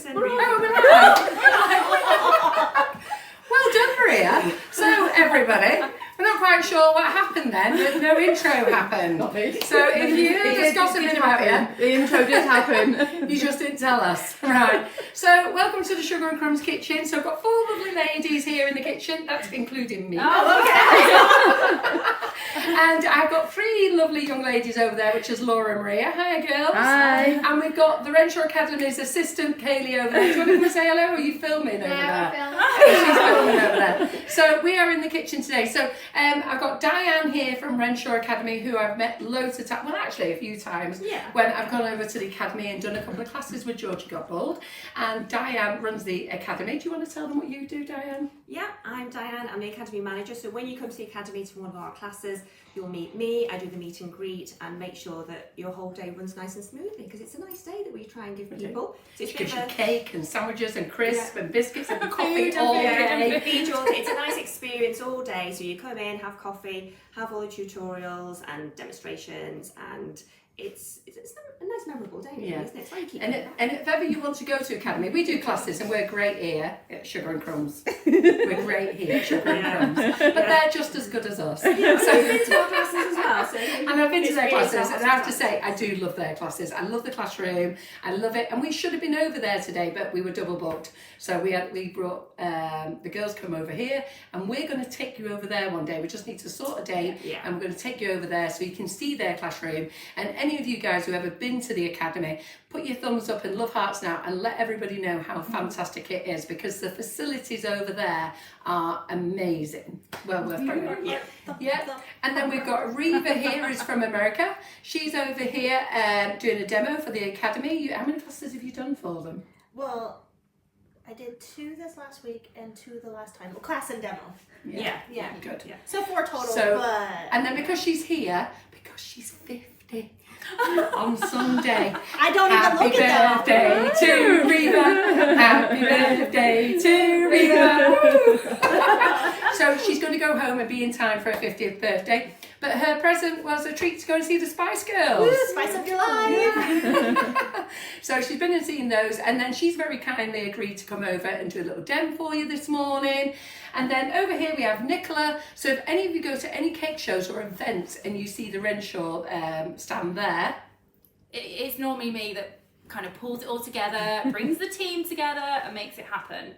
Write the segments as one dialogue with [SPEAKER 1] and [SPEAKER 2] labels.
[SPEAKER 1] and
[SPEAKER 2] Oh, we're live. Well done, Maria. So, everybody, we're not quite sure what happened then, but no intro happened.
[SPEAKER 3] Not me.
[SPEAKER 2] So, if you heard us gossiping about you,
[SPEAKER 3] The intro did happen.
[SPEAKER 2] you just didn't tell us. Right. So, welcome to the Sugar and Crumbs kitchen. So, I've got 4 lovely ladies here in the kitchen. That's including me.
[SPEAKER 1] Oh, okay.
[SPEAKER 2] And I've got 3 lovely young ladies over there, which is Laura and Maria. Hi, girls.
[SPEAKER 3] Hi.
[SPEAKER 2] And we've got the Renshaw Academy's assistant, Kaylee, over there. Do you want to come and say hello, or are you filming over there? She's filming over there. So we are in the kitchen today. So I've got Diane here from Renshaw Academy, who I've met loads of times, well actually a few times, when I've gone over to the academy and done a couple of classes with Georgie Godbold. And Diane runs the academy. Do you want to tell them what you do, Diane?
[SPEAKER 1] Yeah, I'm Diane, I'm the Academy Manager. So when you come to the Academy to one of our classes, you'll meet me, I do the meet and greet and make sure that your whole day runs nice and smoothly, because it's a nice day that we try and give people. So
[SPEAKER 2] It gives you cake and sandwiches and crisps and biscuits and coffee all
[SPEAKER 1] all
[SPEAKER 2] day.
[SPEAKER 1] It's a nice experience all day. So you come in, have coffee, have all the tutorials and demonstrations, and it's a nice memorable day, really, isn't it? It's very cute.
[SPEAKER 2] And if ever you want to go to Academy, we do classes and we're great here at Sugar and Crumbs. We're great here at Sugar and Crumbs. But they're just as good as us.
[SPEAKER 1] Yeah, so I've been to our classes as well. So
[SPEAKER 2] and I've been to their classes, and I have to say, I do love their classes. I love the classroom. I love it. And we should have been over there today, but we were double booked. So we brought the girls come over here, and we're going to take you over there one day. We just need to sort a date, and we're going to take you over there so you can see their classroom. And any of you guys who have ever been to the academy, put your thumbs up and love hearts now, and let everybody know how fantastic it is, because the facilities over there are amazing. Well worth bringing. Yeah. And then we've got Reva here, who's from America. She's over here doing a demo for the academy. How many classes have you done for them?
[SPEAKER 4] Well, I did 2 this last week and 2 the last time. Well, class and demo.
[SPEAKER 1] Yeah.
[SPEAKER 2] Good.
[SPEAKER 1] Yeah.
[SPEAKER 4] So 4 total,
[SPEAKER 2] So,
[SPEAKER 4] but...
[SPEAKER 2] and then because she's here, because she's 50 on Sunday.
[SPEAKER 4] I don't even look at them.
[SPEAKER 2] Happy birthday to Reva. Happy birthday to Reva. So she's going to go home and be in time for her 50th birthday. But her present was a treat to go and see the Spice Girls.
[SPEAKER 4] Woo, spice up your life.
[SPEAKER 2] So she's been and seen those, and then she's very kindly agreed to come over and do a little dem for you this morning. And then over here we have Nicola. So if any of you go to any cake shows or events and you see the Renshaw stand there,
[SPEAKER 5] it's normally me that kind of pulls it all together, brings the team together and makes it happen.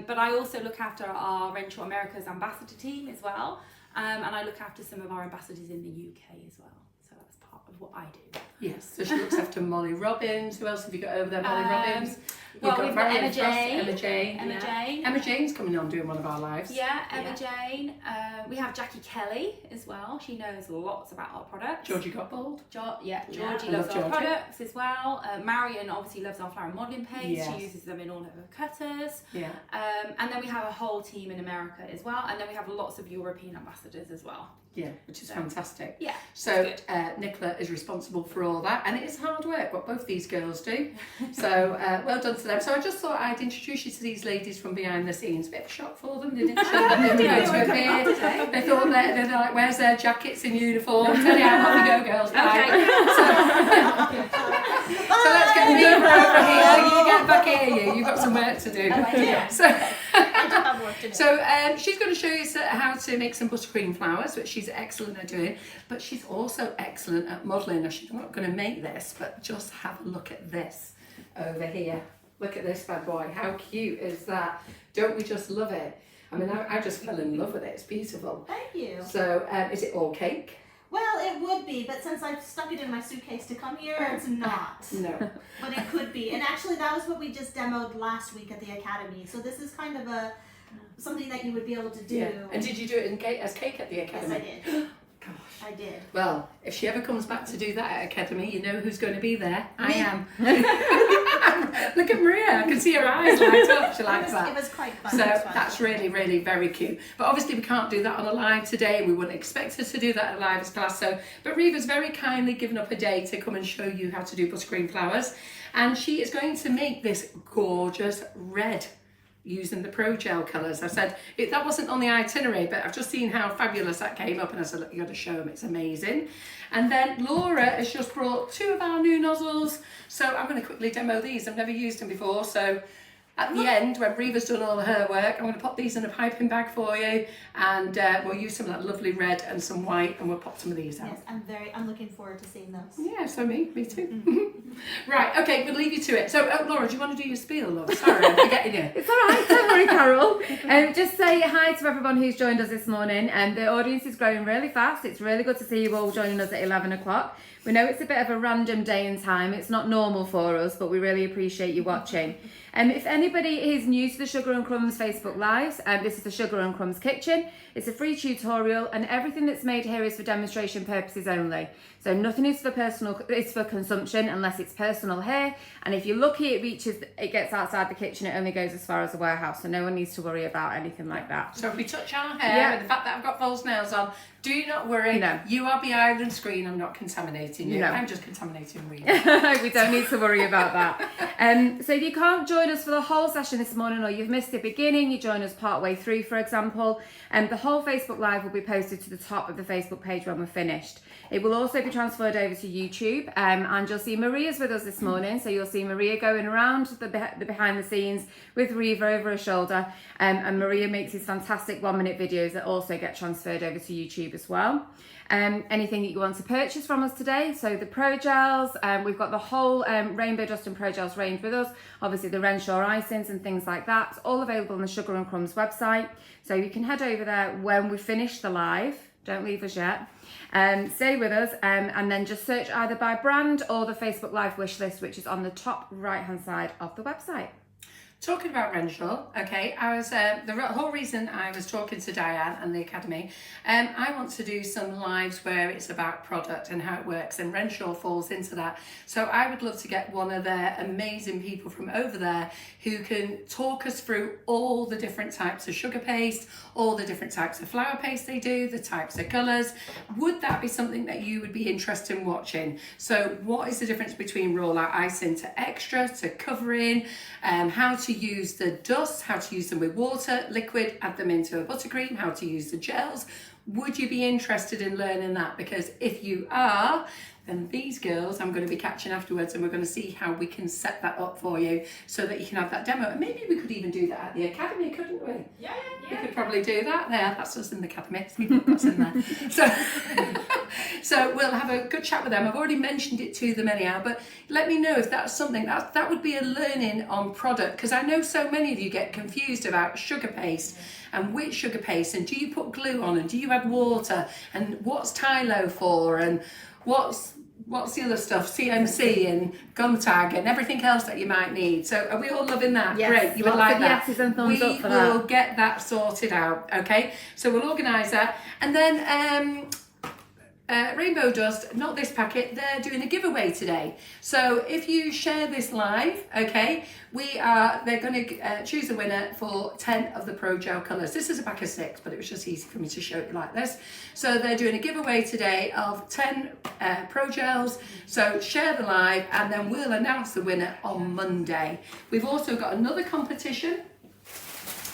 [SPEAKER 5] But I also look after our Renshaw America's ambassador team as well. And I look after some of our ambassadors in the UK as well. So that's part of what I do.
[SPEAKER 2] yes, so she looks after Molly Robbins. Who else have you got over there? Molly Robbins.
[SPEAKER 5] Well, we've got
[SPEAKER 2] Marion
[SPEAKER 5] Emma
[SPEAKER 2] Frost,
[SPEAKER 5] Jane.
[SPEAKER 2] Emma Jane.
[SPEAKER 5] Emma Jane.
[SPEAKER 2] Emma Jane's coming on doing one of our lives.
[SPEAKER 5] Yeah, Emma Jane. We have Jackie Kelly as well. She knows lots about our products.
[SPEAKER 2] Georgie Godbold.
[SPEAKER 5] Georgie
[SPEAKER 2] I
[SPEAKER 5] loves
[SPEAKER 2] love
[SPEAKER 5] our
[SPEAKER 2] Georgie.
[SPEAKER 5] products as well. Marion obviously loves our flower and modelling paste.
[SPEAKER 2] Yes.
[SPEAKER 5] She uses them in all of her cutters.
[SPEAKER 2] Yeah.
[SPEAKER 5] And then we have a whole team in America as well. And then we have lots of European ambassadors as well.
[SPEAKER 2] Yeah, which is fantastic.
[SPEAKER 5] Yeah.
[SPEAKER 2] So Nicola is responsible for all that, and it is hard work what both these girls do. So well done to them. So I just thought I'd introduce you to these ladies from behind the scenes. A bit of a shock for them. They didn't show that they were going to appear. They thought they're like, where's their jackets in uniform? Anyhow, off you go, girls. Bye.
[SPEAKER 5] Okay.
[SPEAKER 2] So let's get Reva over here. You get back here. You've got some work to do. So.
[SPEAKER 4] I do have work to do.
[SPEAKER 2] So she's going to show you how to make some buttercream flowers, which she's excellent at doing, but she's also excellent at modelling. Now, she's not going to make this, but just have a look at this over here. Look at this bad boy. How cute is that? Don't we just love it? I mean, I just fell in love with it. It's beautiful.
[SPEAKER 4] Thank you.
[SPEAKER 2] So is it all cake?
[SPEAKER 4] Well, it would be, but since I've stuck it in my suitcase to come here, it's not.
[SPEAKER 2] No.
[SPEAKER 4] But it could be. And actually, that was what we just demoed last week at the academy. So this is kind of something that you would be able to do.
[SPEAKER 2] Yeah. And did you do it as cake at the academy?
[SPEAKER 4] Yes, I did.
[SPEAKER 2] Gosh.
[SPEAKER 4] I did.
[SPEAKER 2] Well, if she ever comes back to do that at Academy, you know who's going to be there. I am. Look at Maria. I can see her eyes light up. She likes that.
[SPEAKER 4] It was quite fun.
[SPEAKER 2] So
[SPEAKER 4] It was fun.
[SPEAKER 2] that's really, really very cute. But obviously we can't do that on a live today. We wouldn't expect her to do that at a live class. But Reva's very kindly given up a day to come and show you how to do buttercream flowers. And she is going to make this gorgeous red using the ProGel colours. I said, that wasn't on the itinerary, but I've just seen how fabulous that came up, and I said, look, you got to show them, it's amazing. And then Laura has just brought 2 of our new nozzles, so I'm going to quickly demo these. I've never used them before, so at the end, when Reva's done all her work, I'm going to pop these in a piping bag for you, and we'll use some of that lovely red and some white, and we'll pop some of these out.
[SPEAKER 4] Yes, I'm looking forward to seeing those.
[SPEAKER 2] Yeah, so me too. Right, okay, we'll leave you to it. So, Laura, do you want to do your spiel, Laura? Sorry, I'm forgetting you.
[SPEAKER 3] It's all right, don't worry, Carol. Just say hi to everyone who's joined us this morning. The audience is growing really fast. It's really good to see you all joining us at 11 o'clock. We know it's a bit of a random day and time. It's not normal for us, but we really appreciate you watching. If anybody is new to the Sugar and Crumbs Facebook Lives, this is the Sugar and Crumbs Kitchen. It's a free tutorial, and everything that's made here is for demonstration purposes only. So nothing is for it's for consumption unless it's personal here. And if you're lucky, it gets outside the kitchen. It only goes as far as the warehouse, so no one needs to worry about anything like that.
[SPEAKER 2] So if we touch our hair and the fact that I've got false nails on, do not worry.
[SPEAKER 3] No.
[SPEAKER 2] You are behind the screen. I'm not contaminating you.
[SPEAKER 3] No.
[SPEAKER 2] I'm just contaminating Reva.
[SPEAKER 3] We don't need to worry about that. So if you can't join us for the whole session this morning, or you've missed the beginning, you join us part way through, for example, the whole Facebook Live will be posted to the top of the Facebook page when we're finished. It will also be transferred over to YouTube, and you'll see Maria's with us this morning. So you'll see Maria going around the behind the scenes with Reva over her shoulder, and Maria makes these fantastic 1-minute videos that also get transferred over to YouTube as well. Anything that you want to purchase from us today, so the ProGels, we've got the whole Rainbow Dust and ProGels range with us, obviously the Renshaw icings and things like that. It's all available on the Sugar and Crumbs website, so you can head over there when we finish the live. Don't leave us yet. Stay with us, and then just search either by brand or the Facebook Live wish list, which is on the top right hand side of the website.
[SPEAKER 2] Talking about Renshaw, okay, I was the whole reason I was talking to Diane and the Academy, I want to do some lives where it's about product and how it works, and Renshaw falls into that. So I would love to get one of their amazing people from over there who can talk us through all the different types of sugar paste, all the different types of flour paste they do, the types of colours. Would that be something that you would be interested in watching? So what is the difference between rollout icing to extra to covering, how to use the dust, how to use them with water, liquid, add them into a buttercream, how to use the gels. Would you be interested in learning that? Because if you are, then these girls I'm going to be catching afterwards, and we're going to see how we can set that up for you so that you can have that demo. And maybe we could even do that at the Academy, couldn't we?
[SPEAKER 5] Yeah.
[SPEAKER 2] We could probably do that there. That's us in the Academy. That's in there. So we'll have a good chat with them. I've already mentioned it to them anyhow, but let me know if that's something that would be a learning on product, because I know so many of you get confused about sugar paste and which sugar paste, and do you put glue on, and do you add water, and what's Tylo for, and what's the other stuff, CMC and gum tag and everything else that you might need. So are we all loving that?
[SPEAKER 3] Yes,
[SPEAKER 2] Great, you would like that.
[SPEAKER 3] Yeses and thumbs up for that.
[SPEAKER 2] We will get that sorted out, okay? So we'll organise that. And then Rainbow Dust, not this packet, they're doing a giveaway today. So if you share this live, okay, they're going to choose a winner for 10 of the ProGel colours. This is a pack of 6, but it was just easy for me to show it like this. So they're doing a giveaway today of 10 ProGels. So share the live, and then we'll announce the winner on Monday. We've also got another competition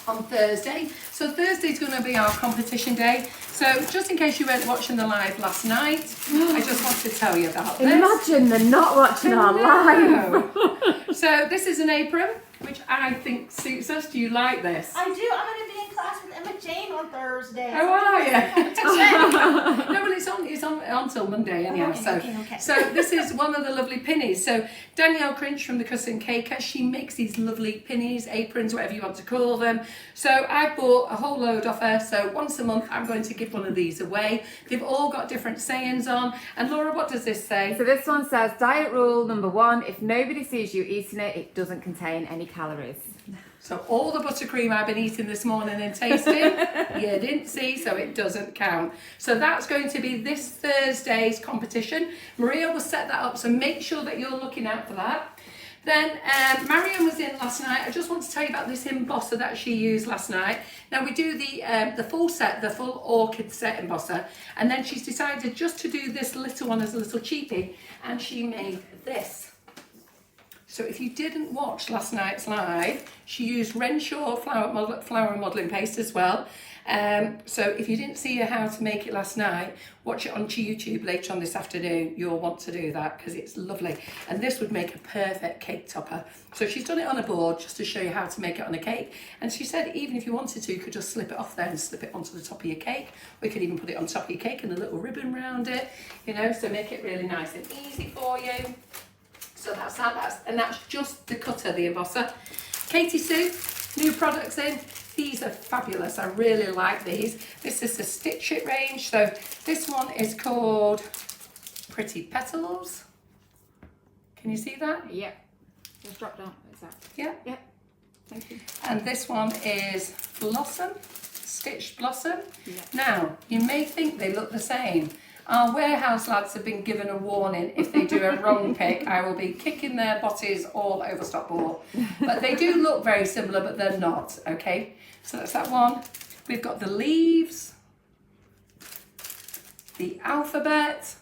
[SPEAKER 2] on Thursday. So Thursday's going to be our competition day. So just in case you weren't watching the live last night, I just want to tell you about this.
[SPEAKER 3] Imagine they're not watching our live.
[SPEAKER 2] So this is an apron, which I think suits us. Do you like this?
[SPEAKER 4] I do. I'm going to be in class with Emma Jane on Thursday.
[SPEAKER 2] Oh, are you? No, well, it's on until Monday anyhow.
[SPEAKER 4] Okay.
[SPEAKER 2] So this is one of the lovely pinnies. So Danielle Crinch from the Custom Caker, she makes these lovely pinnies, aprons, whatever you want to call them. So I bought a whole load off her. So once a month, I'm going to give one of these away. They've all got different sayings on. And Laura, what does this say?
[SPEAKER 3] So this one says, diet rule number 1, if nobody sees you eating it, it doesn't contain any calories.
[SPEAKER 2] So all the buttercream I've been eating this morning and tasting, you didn't see, so it doesn't count. So that's going to be this Thursday's competition. Maria will set that up, so make sure that you're looking out for that. Then Marion was in last night. I just want to tell you about this embosser that she used last night. Now we do the full set, the full orchid set embosser, and then she's decided just to do this little one as a little cheapie, and she made this. So if you didn't watch last night's live, she used Renshaw flour modelling paste as well. So if you didn't see how to make it last night, watch it on YouTube later on this afternoon. You'll want to do that because it's lovely. And this would make a perfect cake topper. So she's done it on a board just to show you how to make it on a cake. And she said even if you wanted to, you could just slip it off there and slip it onto the top of your cake. Or you could even put it on top of your cake and a little ribbon around it, you know, so make it really nice and easy for you. So that's that, and that's just the cutter, the embosser. Katie Sue, new products in. These are fabulous, I really like these. This is the Stitch It range. So this one is called Pretty Petals. Can you see that?
[SPEAKER 3] Yep. Just drop down. Is that?
[SPEAKER 2] Yeah.
[SPEAKER 3] Yep. Thank you.
[SPEAKER 2] And this one is Blossom, Stitched Blossom.
[SPEAKER 3] Yep.
[SPEAKER 2] Now, you may think they look the same. Our warehouse lads have been given a warning. If they do a wrong pick, I will be kicking their botties all over Stockport. But they do look very similar, but they're not, okay? So that's that one. We've got the leaves, the alphabet.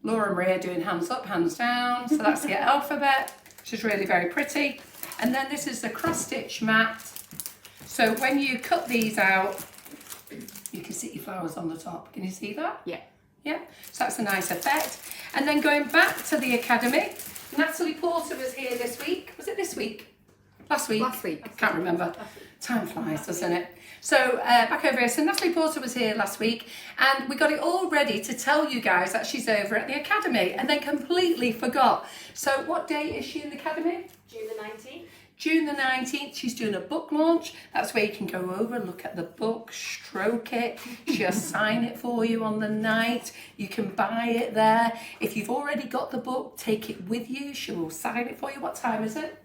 [SPEAKER 2] Laura Maria doing hands up, hands down. So that's the alphabet, which is really very pretty. And then this is the cross stitch mat. So when you cut these out, you can see your flowers on the top. Can you see that?
[SPEAKER 3] Yeah.
[SPEAKER 2] Yeah, so that's a nice effect. And then going back to the Academy, Natalie Porter was here this week. Was it this week? Last week?
[SPEAKER 3] Last week.
[SPEAKER 2] Can't remember. Time flies, doesn't it? So back over here. So Natalie Porter was here last week and we got it all ready to tell you guys that she's over at the Academy and then completely forgot. So what day is she in the Academy?
[SPEAKER 1] June the 19th.
[SPEAKER 2] June the 19th, she's doing a book launch. That's where you can go over and look at the book, stroke it. She'll sign it for you on the night. You can buy it there. If you've already got the book, take it with you. She will sign it for you. What time is it?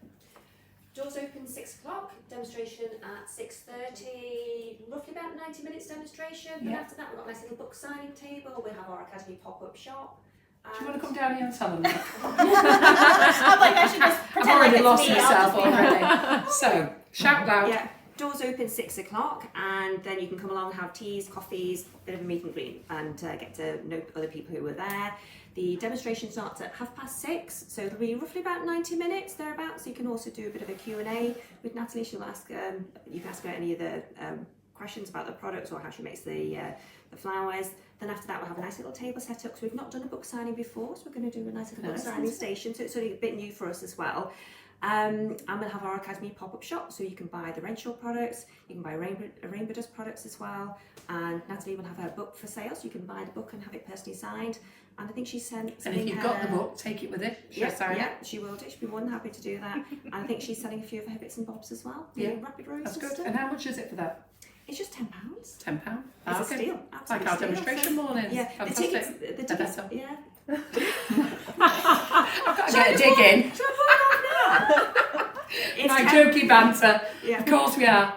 [SPEAKER 1] Doors open 6 o'clock, demonstration at 6:30, roughly about 90 minutes demonstration. And
[SPEAKER 2] Yeah.
[SPEAKER 1] after that, we've got a nice little book signing table. We have our Academy pop-up shop.
[SPEAKER 2] Do you want to come down here and tell them that?
[SPEAKER 4] I'm like, I should just
[SPEAKER 2] I've
[SPEAKER 4] pretend
[SPEAKER 2] already
[SPEAKER 4] like
[SPEAKER 2] lost
[SPEAKER 4] it's me. I'll
[SPEAKER 2] myself
[SPEAKER 4] just be
[SPEAKER 2] already. So, shout loud.
[SPEAKER 1] Yeah, doors open 6 o'clock, and then you can come along, have teas, coffees, bit of a meet and greet, and get to know other people who were there. The demonstration starts at 6:30, so it'll be roughly about 90 minutes thereabouts. So you can also do a bit of a Q&A with Natalie. She'll ask, you can ask her any of the questions about the products or how she makes the flowers. Then after that, we'll have a nice little table set up. So we've not done a book signing before, so we're going to do a nice little book signing station. So it's sort of a bit new for us as well. And we'll have our Academy pop-up shop, so you can buy the Renshaw products, you can buy Rainbow Dust products as well. And Natalie will have her book for sale, so you can buy the book and have it personally signed. And I think she's sent.
[SPEAKER 2] And if you've got the book, take it with it.
[SPEAKER 1] Yeah, she will do. She'll be more than happy to do that. And I think she's selling a few of her bits and bobs as well.
[SPEAKER 2] Yeah,
[SPEAKER 1] Rapid Rose.
[SPEAKER 2] That's
[SPEAKER 1] and
[SPEAKER 2] good.
[SPEAKER 1] stuff.
[SPEAKER 2] And how much is it for that?
[SPEAKER 1] It's just £10.
[SPEAKER 2] £10.
[SPEAKER 1] It's a steal.
[SPEAKER 2] Like
[SPEAKER 1] Absolutely
[SPEAKER 2] our
[SPEAKER 1] steal.
[SPEAKER 2] demonstration mornings.
[SPEAKER 1] Yeah, the
[SPEAKER 2] Fantastic.
[SPEAKER 1] tickets. Yeah.
[SPEAKER 2] I've got to get a dig in.
[SPEAKER 1] It's
[SPEAKER 2] My
[SPEAKER 1] 10
[SPEAKER 2] jokey banter.
[SPEAKER 1] Yeah.
[SPEAKER 2] Of course we are.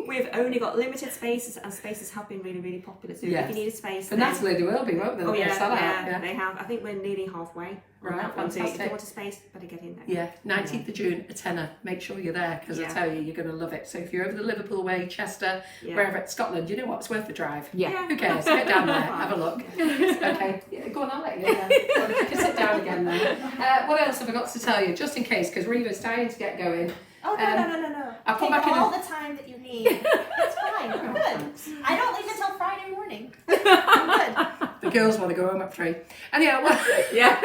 [SPEAKER 1] We've only got limited spaces, and spaces have been really, really popular. So
[SPEAKER 2] Yes.
[SPEAKER 1] if you need a space,
[SPEAKER 2] For Natalie, they will be, won't they?
[SPEAKER 1] Oh
[SPEAKER 2] They'll
[SPEAKER 1] yeah,
[SPEAKER 2] sell out.
[SPEAKER 1] yeah, they have. I think we're nearly halfway. on
[SPEAKER 2] Right,
[SPEAKER 1] that one. So if
[SPEAKER 2] fantastic.
[SPEAKER 1] you want a space, better get in there.
[SPEAKER 2] Yeah, 19th of June, a tenner. Make sure you're there because I
[SPEAKER 1] Yeah.
[SPEAKER 2] tell you, you're going to love it. So if you're over the Liverpool way, Chester,
[SPEAKER 1] Yeah.
[SPEAKER 2] wherever, Scotland, you know what? It's worth the drive.
[SPEAKER 3] Yeah.
[SPEAKER 2] Who cares? Get down there, have a look. Okay, yeah, go on, I'll let you. You can sit down again now. What else have I got to tell you? Just in case, because Reva's dying to get going.
[SPEAKER 4] Oh, no.
[SPEAKER 2] I'll come
[SPEAKER 4] Take
[SPEAKER 2] back in
[SPEAKER 4] all
[SPEAKER 2] a-
[SPEAKER 4] the time that you need. It's fine. I'm good. I don't leave until Friday morning. I'm good.
[SPEAKER 2] The girls want to go home at 3. Anyhow,
[SPEAKER 3] Yeah.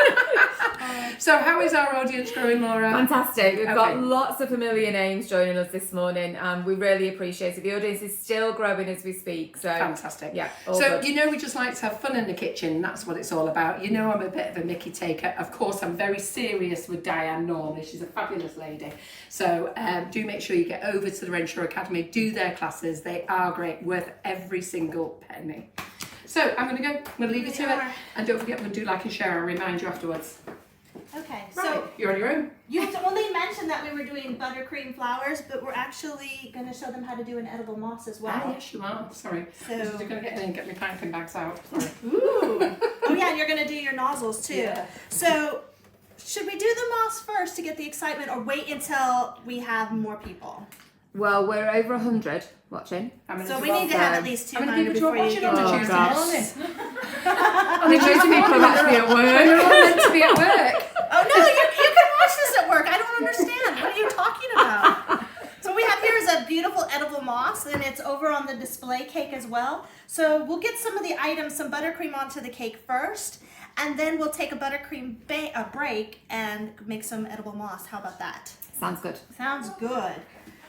[SPEAKER 2] so how is our audience growing, Laura?
[SPEAKER 3] Fantastic. We've
[SPEAKER 2] Okay.
[SPEAKER 3] got lots of familiar names joining us this morning, and we really appreciate it. The audience is still growing as we speak. So
[SPEAKER 2] Fantastic.
[SPEAKER 3] yeah, all
[SPEAKER 2] So,
[SPEAKER 3] good.
[SPEAKER 2] you know, we just like to have fun in the kitchen. That's what it's all about. You know, I'm a bit of a Mickey taker. Of course, I'm very serious with Diane normally. She's a fabulous lady. So do make sure you get over to the Renshaw Academy. Do their classes. They are great, worth every single penny. So I'm going to go. I'm going to leave you to it. And don't forget, we're going to do like and share. I'll remind you afterwards.
[SPEAKER 4] Okay,
[SPEAKER 2] Right.
[SPEAKER 4] so
[SPEAKER 2] You're on your own.
[SPEAKER 4] you only mentioned that we were doing buttercream flowers, but we're actually going to show them how to do an edible moss as well.
[SPEAKER 2] Ah, yes, you are. Sorry.
[SPEAKER 4] So-
[SPEAKER 2] I'm just going to get in and get my piping bags out. Sorry.
[SPEAKER 4] Ooh. Oh yeah, and you're going to do your nozzles too.
[SPEAKER 2] Yeah.
[SPEAKER 4] So should we do the moss first to get the excitement, or wait until we have more people?
[SPEAKER 3] Well, we're over 100 watching.
[SPEAKER 2] How many
[SPEAKER 4] So we
[SPEAKER 2] people-
[SPEAKER 4] need to have at least
[SPEAKER 2] How many
[SPEAKER 4] 200
[SPEAKER 2] people do you
[SPEAKER 4] before
[SPEAKER 2] want
[SPEAKER 4] you
[SPEAKER 2] watching on
[SPEAKER 4] go.
[SPEAKER 2] a
[SPEAKER 3] Oh,
[SPEAKER 2] Tuesday
[SPEAKER 3] gosh.
[SPEAKER 2] morning?
[SPEAKER 3] They chose people are actually at work.
[SPEAKER 2] We're all meant to be at work.
[SPEAKER 4] Oh no, you can watch this at work. I don't understand. What are you talking about? So what we have here is a beautiful edible moss, and it's over on the display cake as well. So we'll get some of the items, some buttercream onto the cake first, and then we'll take a buttercream break and make some edible moss. How about that?
[SPEAKER 3] Sounds good.
[SPEAKER 4] Sounds good.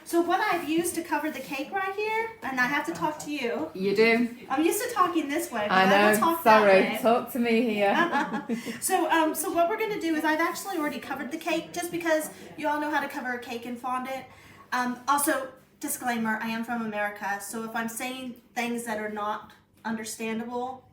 [SPEAKER 4] So what I've used to cover the cake right here, and I have to talk to you.
[SPEAKER 3] You do.
[SPEAKER 4] I'm used to talking this way, but
[SPEAKER 3] I
[SPEAKER 4] I will
[SPEAKER 3] know.
[SPEAKER 4] talk that
[SPEAKER 3] Sorry.
[SPEAKER 4] way.
[SPEAKER 3] Talk to me here.
[SPEAKER 4] So what we're gonna do is I've actually already covered the cake, just because you all know how to cover a cake in fondant. Also, disclaimer: I am from America, so if I'm saying things that are not understandable,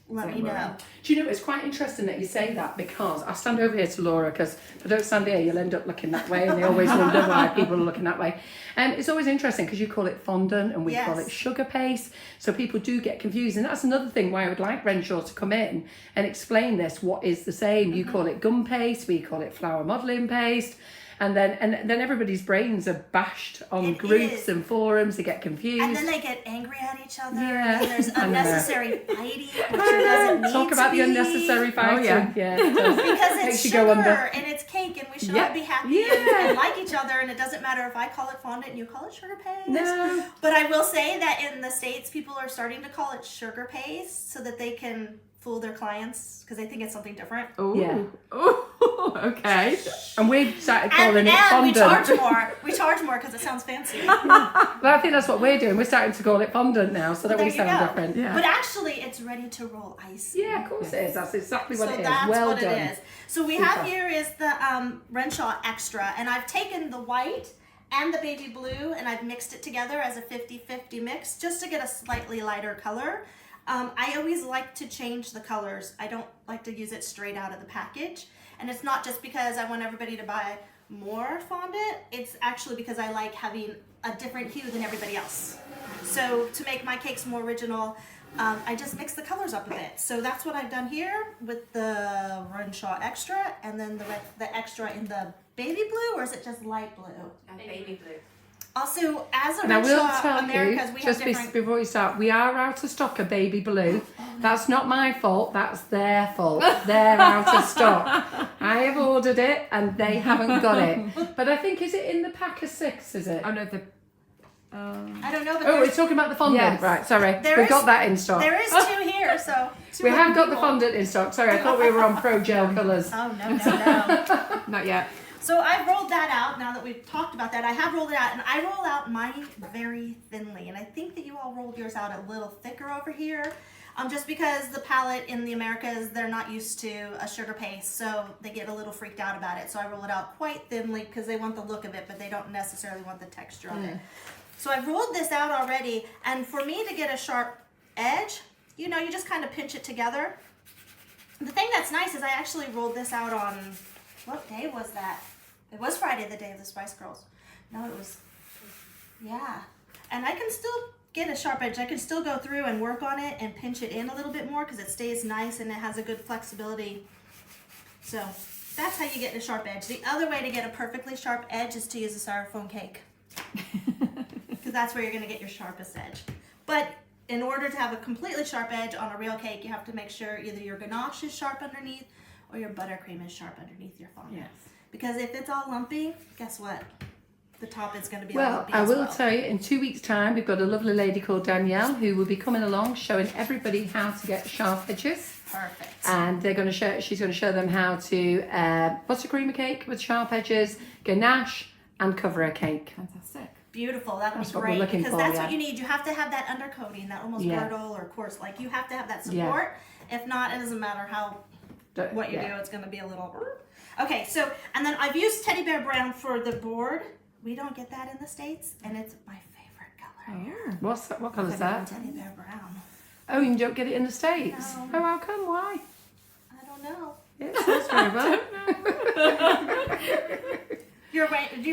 [SPEAKER 4] let me know.
[SPEAKER 2] Do you know, it's quite interesting that you say that, because I stand over here to Laura, because if I don't stand here, you'll end up looking that way, and they always wonder why people are looking that way. And it's always interesting because you call it fondant and we call it sugar paste, so people do get confused. And that's another thing why I would like Renshaw to come in and explain this. What is the same? You call it gum paste, we call it flour modelling paste. And then everybody's brains are bashed on groups and forums. They get confused.
[SPEAKER 4] And then they get angry at each other.
[SPEAKER 2] Yeah.
[SPEAKER 4] And there's unnecessary fighting, which there doesn't need
[SPEAKER 2] Talk
[SPEAKER 4] to
[SPEAKER 2] about
[SPEAKER 4] be.
[SPEAKER 2] the unnecessary fighting.
[SPEAKER 3] yeah.
[SPEAKER 2] It does.
[SPEAKER 4] Because
[SPEAKER 2] Makes
[SPEAKER 4] it's
[SPEAKER 2] you
[SPEAKER 4] sugar
[SPEAKER 2] go under.
[SPEAKER 4] and it's cake, and we should all be happy and like each other. And it doesn't matter if I call it fondant and you call it sugar paste.
[SPEAKER 2] No.
[SPEAKER 4] But I will say that in the States, people are starting to call it sugar paste so that they can fool their clients because they think it's something different.
[SPEAKER 3] Ooh.
[SPEAKER 2] Yeah.
[SPEAKER 3] Ooh. Okay.
[SPEAKER 2] And we've started
[SPEAKER 4] And,
[SPEAKER 2] calling it
[SPEAKER 4] and we
[SPEAKER 2] fondant.
[SPEAKER 4] charge more. We charge more because it sounds fancy.
[SPEAKER 2] But I think that's what we're doing. We're starting to call it fondant now, so that
[SPEAKER 4] There
[SPEAKER 2] we
[SPEAKER 4] you
[SPEAKER 2] sound
[SPEAKER 4] go.
[SPEAKER 2] different.
[SPEAKER 3] Yeah.
[SPEAKER 4] But actually, it's ready to roll ice.
[SPEAKER 2] Yeah, of course it is. That's exactly what
[SPEAKER 4] So
[SPEAKER 2] it is.
[SPEAKER 4] that's
[SPEAKER 2] Well
[SPEAKER 4] what
[SPEAKER 2] done.
[SPEAKER 4] it is. So we have here is the Renshaw Extra, and I've taken the white and the baby blue and I've mixed it together as a 50-50 mix just to get a slightly lighter color. I always like to change the colors. I don't like to use it straight out of the package. And it's not just because I want everybody to buy more fondant. It's actually because I like having a different hue than everybody else. So to make my cakes more original, I just mix the colors up a bit. So that's what I've done here with the Renshaw Extra, and then the extra in the baby blue, or is it just light blue?
[SPEAKER 5] Baby blue.
[SPEAKER 4] Also, as a
[SPEAKER 2] And I will
[SPEAKER 4] Renshaw
[SPEAKER 2] tell
[SPEAKER 4] Americas,
[SPEAKER 2] you,
[SPEAKER 4] we
[SPEAKER 2] just
[SPEAKER 4] have different.
[SPEAKER 2] before you start, we are out of stock of baby blue. That's not my fault, that's their fault. They're out of stock. I have ordered it and they haven't got it. But I think, is it in the pack of 6, is it?
[SPEAKER 3] Oh no, the.
[SPEAKER 4] I don't know, but
[SPEAKER 2] Oh, we're talking about the fondant.
[SPEAKER 3] Yes.
[SPEAKER 2] Right, sorry.
[SPEAKER 4] There
[SPEAKER 2] We've
[SPEAKER 4] is-
[SPEAKER 2] got that in stock.
[SPEAKER 4] there is 2 here, so.
[SPEAKER 2] We have got the fondant in stock. Sorry, I thought we were on ProGel colours.
[SPEAKER 4] Oh, no.
[SPEAKER 3] Not yet.
[SPEAKER 4] So I've rolled that out. Now that we've talked about that, I have rolled it out, and I roll out mine very thinly. And I think that you all rolled yours out a little thicker over here, just because the palate in the Americas, they're not used to a sugar paste, so they get a little freaked out about it. So I roll it out quite thinly because they want the look of it, but they don't necessarily want the texture of it. So I've rolled this out already, and for me to get a sharp edge, you just kind of pinch it together. The thing that's nice is I actually rolled this out on, what day was that? It was Friday, the day of the Spice Girls. No, it was, yeah. And I can still get a sharp edge. I can still go through and work on it and pinch it in a little bit more because it stays nice and it has a good flexibility. So that's how you get a sharp edge. The other way to get a perfectly sharp edge is to use a styrofoam cake. Because that's where you're going to get your sharpest edge. But in order to have a completely sharp edge on a real cake, you have to make sure either your ganache is sharp underneath or your buttercream is sharp underneath your fondant.
[SPEAKER 3] Yes.
[SPEAKER 4] Because if it's all lumpy, guess what? The top is going to be all
[SPEAKER 2] Well,
[SPEAKER 4] lumpy
[SPEAKER 2] I
[SPEAKER 4] as
[SPEAKER 2] will
[SPEAKER 4] well.
[SPEAKER 2] tell you, in 2 weeks' time, we've got a lovely lady called Danielle who will be coming along showing everybody how to get sharp edges.
[SPEAKER 4] Perfect.
[SPEAKER 2] And she's going to show them how to buttercream a cake with sharp edges, ganache, and cover a cake.
[SPEAKER 3] Fantastic.
[SPEAKER 4] Beautiful. That'll
[SPEAKER 2] That's
[SPEAKER 4] be
[SPEAKER 2] what we're
[SPEAKER 4] great
[SPEAKER 2] looking
[SPEAKER 4] because
[SPEAKER 2] for,
[SPEAKER 4] that's
[SPEAKER 2] yeah.
[SPEAKER 4] what you need. You have to have that undercoating, that almost
[SPEAKER 2] Yeah.
[SPEAKER 4] girdle or course. Like you have to have that
[SPEAKER 2] Yeah.
[SPEAKER 4] support. If not, it doesn't matter what you do. It's going to be a little. Okay. So and then I've used teddy bear brown for the board. We don't get that in the States, and it's my favorite color here.
[SPEAKER 2] What colour is that?
[SPEAKER 4] Teddy bear brown.
[SPEAKER 2] Oh, you don't get it in the States?
[SPEAKER 4] No.
[SPEAKER 2] Oh, how come? Why?
[SPEAKER 4] I don't know.
[SPEAKER 2] Yeah, it smells very well.
[SPEAKER 4] Your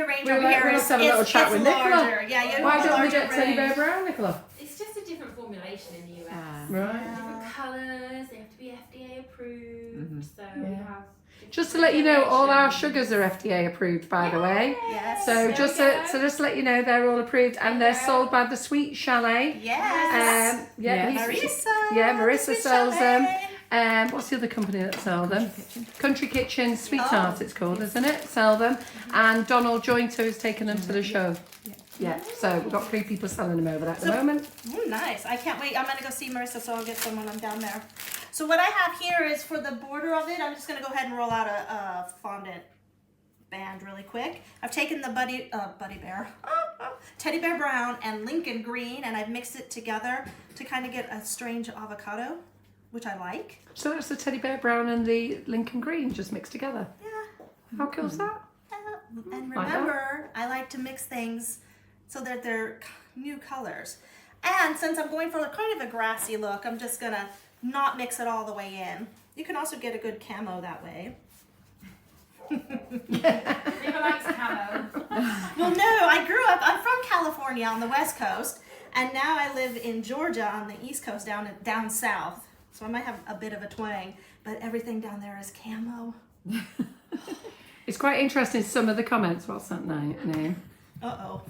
[SPEAKER 4] range
[SPEAKER 2] We'll
[SPEAKER 4] over here
[SPEAKER 2] have
[SPEAKER 4] is
[SPEAKER 2] to have a little chat with Nicola.
[SPEAKER 4] larger. Yeah, you
[SPEAKER 2] Why
[SPEAKER 4] have a
[SPEAKER 2] don't we
[SPEAKER 4] larger
[SPEAKER 2] get teddy bear
[SPEAKER 4] range.
[SPEAKER 2] brown, Nicola?
[SPEAKER 5] It's just a different formulation in the US.
[SPEAKER 2] Right.
[SPEAKER 5] Different colours, they have to be FDA approved. So we have.
[SPEAKER 2] Do Just to let you know, all our sugars are FDA approved, by the way.
[SPEAKER 4] Yes.
[SPEAKER 2] So just to let you know, they're all approved, and they're sold by the Sweet Chalet.
[SPEAKER 4] Yes.
[SPEAKER 2] Marissa
[SPEAKER 4] Sweet
[SPEAKER 2] sells
[SPEAKER 4] Chalet.
[SPEAKER 2] them. What's the other company that sells them? Country Kitchen Sweetheart, it's called, isn't it? Sell them. And Donald Jointer has taken them to the show. Yeah, so we've got 3 people selling them over there at the moment.
[SPEAKER 4] Nice. I can't wait. I'm going to go see Marissa, so I'll get some when I'm down there. So what I have here is for the border of it, I'm just going to go ahead and roll out a fondant band really quick. I've taken the Teddy Bear Brown and Lincoln Green, and I've mixed it together to kind of get a strange avocado, which I like.
[SPEAKER 2] So that's the Teddy Bear Brown and the Lincoln Green just mixed together.
[SPEAKER 4] Yeah.
[SPEAKER 2] How cool is that?
[SPEAKER 4] And remember, I like to mix things so that they're new colors. And since I'm going for kind of a grassy look, I'm just gonna not mix it all the way in. You can also get a good camo that way.
[SPEAKER 5] Reva likes camo.
[SPEAKER 4] Well, no, I'm from California on the West Coast, and now I live in Georgia on the East Coast down south. So I might have a bit of a twang, but everything down there is camo.
[SPEAKER 2] It's quite interesting, some of the comments. What's that name?
[SPEAKER 4] Uh-oh.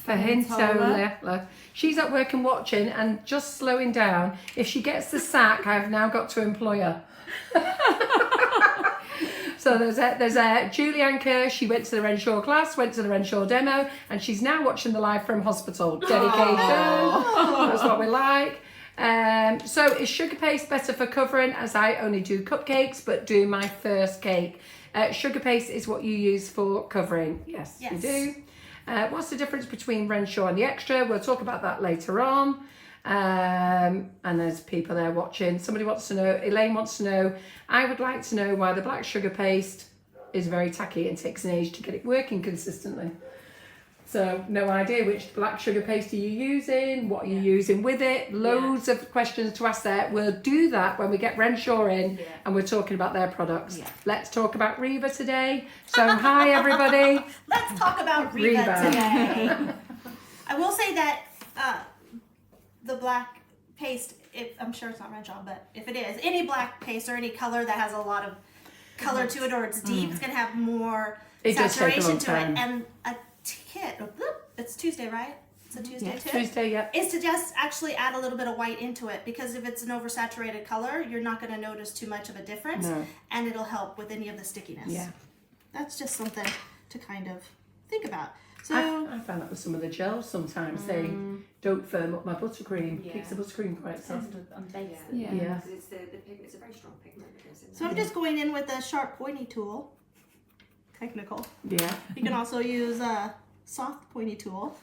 [SPEAKER 2] Fahintola. She's at work and watching and just slowing down. If she gets the sack, I've now got to employ her. So there's a Julianne Kerr. She went to the Renshaw class, went to the Renshaw demo, and she's now watching the live from hospital. Dedication. That's what we like. So is sugar paste better for covering, as I only do cupcakes but do my first cake? Sugar paste is what you use for covering. Yes. You do. What's the difference between Renshaw and the Extra? We'll talk about that later on. And there's people there watching. Somebody wants to know, Elaine wants to know, I would like to know why the black sugar paste is very tacky and takes an age to get it working consistently. So no idea which black sugar paste are you using, what are you using with it, loads of questions to ask there. We'll do that when we get Renshaw in and we're talking about their products. Let's talk about Reva today. So hi everybody.
[SPEAKER 4] Let's talk about Reva today. I will say that the black paste, I'm sure it's not Renshaw, but if it is, any black paste or any color that has a lot of color to it or it's deep, it's going to have more saturation to it. And a kit, it's Tuesday, right? It's a Tuesday tip.
[SPEAKER 2] Tuesday, yeah.
[SPEAKER 4] Is to just actually add a little bit of white into it, because if it's an oversaturated color, you're not going to notice too much of a difference, and it'll help with any of the stickiness.
[SPEAKER 2] Yeah.
[SPEAKER 4] That's just something to kind of think about. So
[SPEAKER 2] I found that with some of the gels sometimes they don't firm up my buttercream. Keeps the buttercream quite soft.
[SPEAKER 1] Yeah. Because it's the pigment. It's a very strong pigment that goes in there.
[SPEAKER 4] So I'm just going in with a sharp pointy tool. Technical.
[SPEAKER 2] Yeah.
[SPEAKER 4] You can also use a soft pointy tool.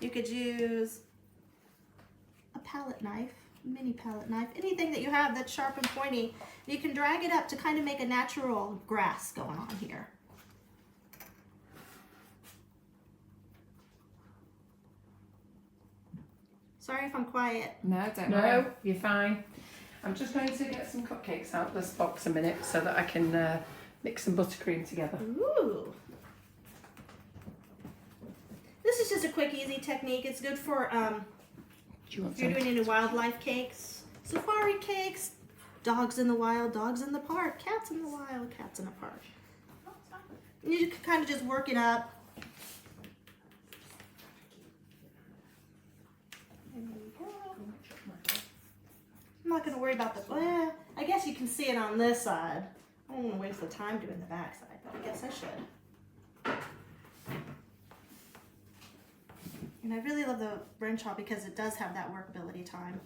[SPEAKER 4] You could use a palette knife, mini palette knife, anything that you have that's sharp and pointy. You can drag it up to kind of make a natural grass going on here. Sorry if I'm quiet.
[SPEAKER 3] No, don't worry.
[SPEAKER 2] No, you're fine. I'm just going to get some cupcakes out of this box a minute so that I can mix some buttercream together.
[SPEAKER 4] Ooh. This is just a quick, easy technique. It's good for
[SPEAKER 2] Do you want
[SPEAKER 4] if you're
[SPEAKER 2] some?
[SPEAKER 4] doing any wildlife cakes, safari cakes, dogs in the wild, dogs in the park, cats in the wild, cats in the park. And you can kind of just work it up. There you go. I'm not going to worry about the, well, I guess you can see it on this side. I don't want to waste the time doing the back side, but I guess I should. And I really love the Renshaw because it does have that workability time.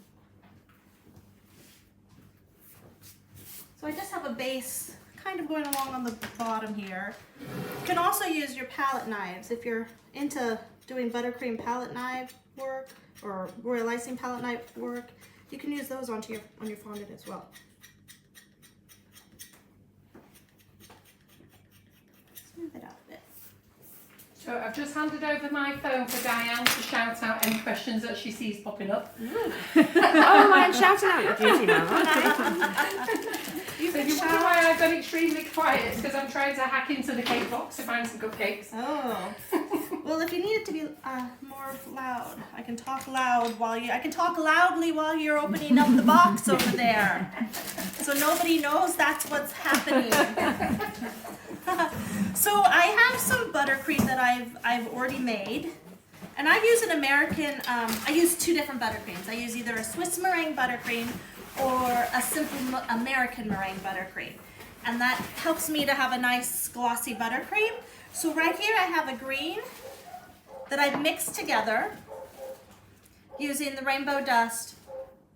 [SPEAKER 4] So I just have a base kind of going along on the bottom here. You can also use your palette knives if you're into doing buttercream palette knife work or royal icing palette knife work. You can use those on your fondant as well. Smooth it out a bit.
[SPEAKER 2] So I've just handed over my phone for Diane to shout out any questions that she sees popping up.
[SPEAKER 1] Oh, I'm shouting out your duty now.
[SPEAKER 2] So if you wonder why I've been extremely quiet, it's because I'm trying to hack into the cake box to find some cupcakes.
[SPEAKER 4] Oh. Well, if you need it to be more loud, I can talk loudly while you're opening up the box over there, so nobody knows that's what's happening. So I have some buttercream that I've already made, and I use an American. I use 2 different buttercreams. I use either a Swiss meringue buttercream or a simple American meringue buttercream, and that helps me to have a nice glossy buttercream. So right here I have a green that I've mixed together using the Rainbow Dust,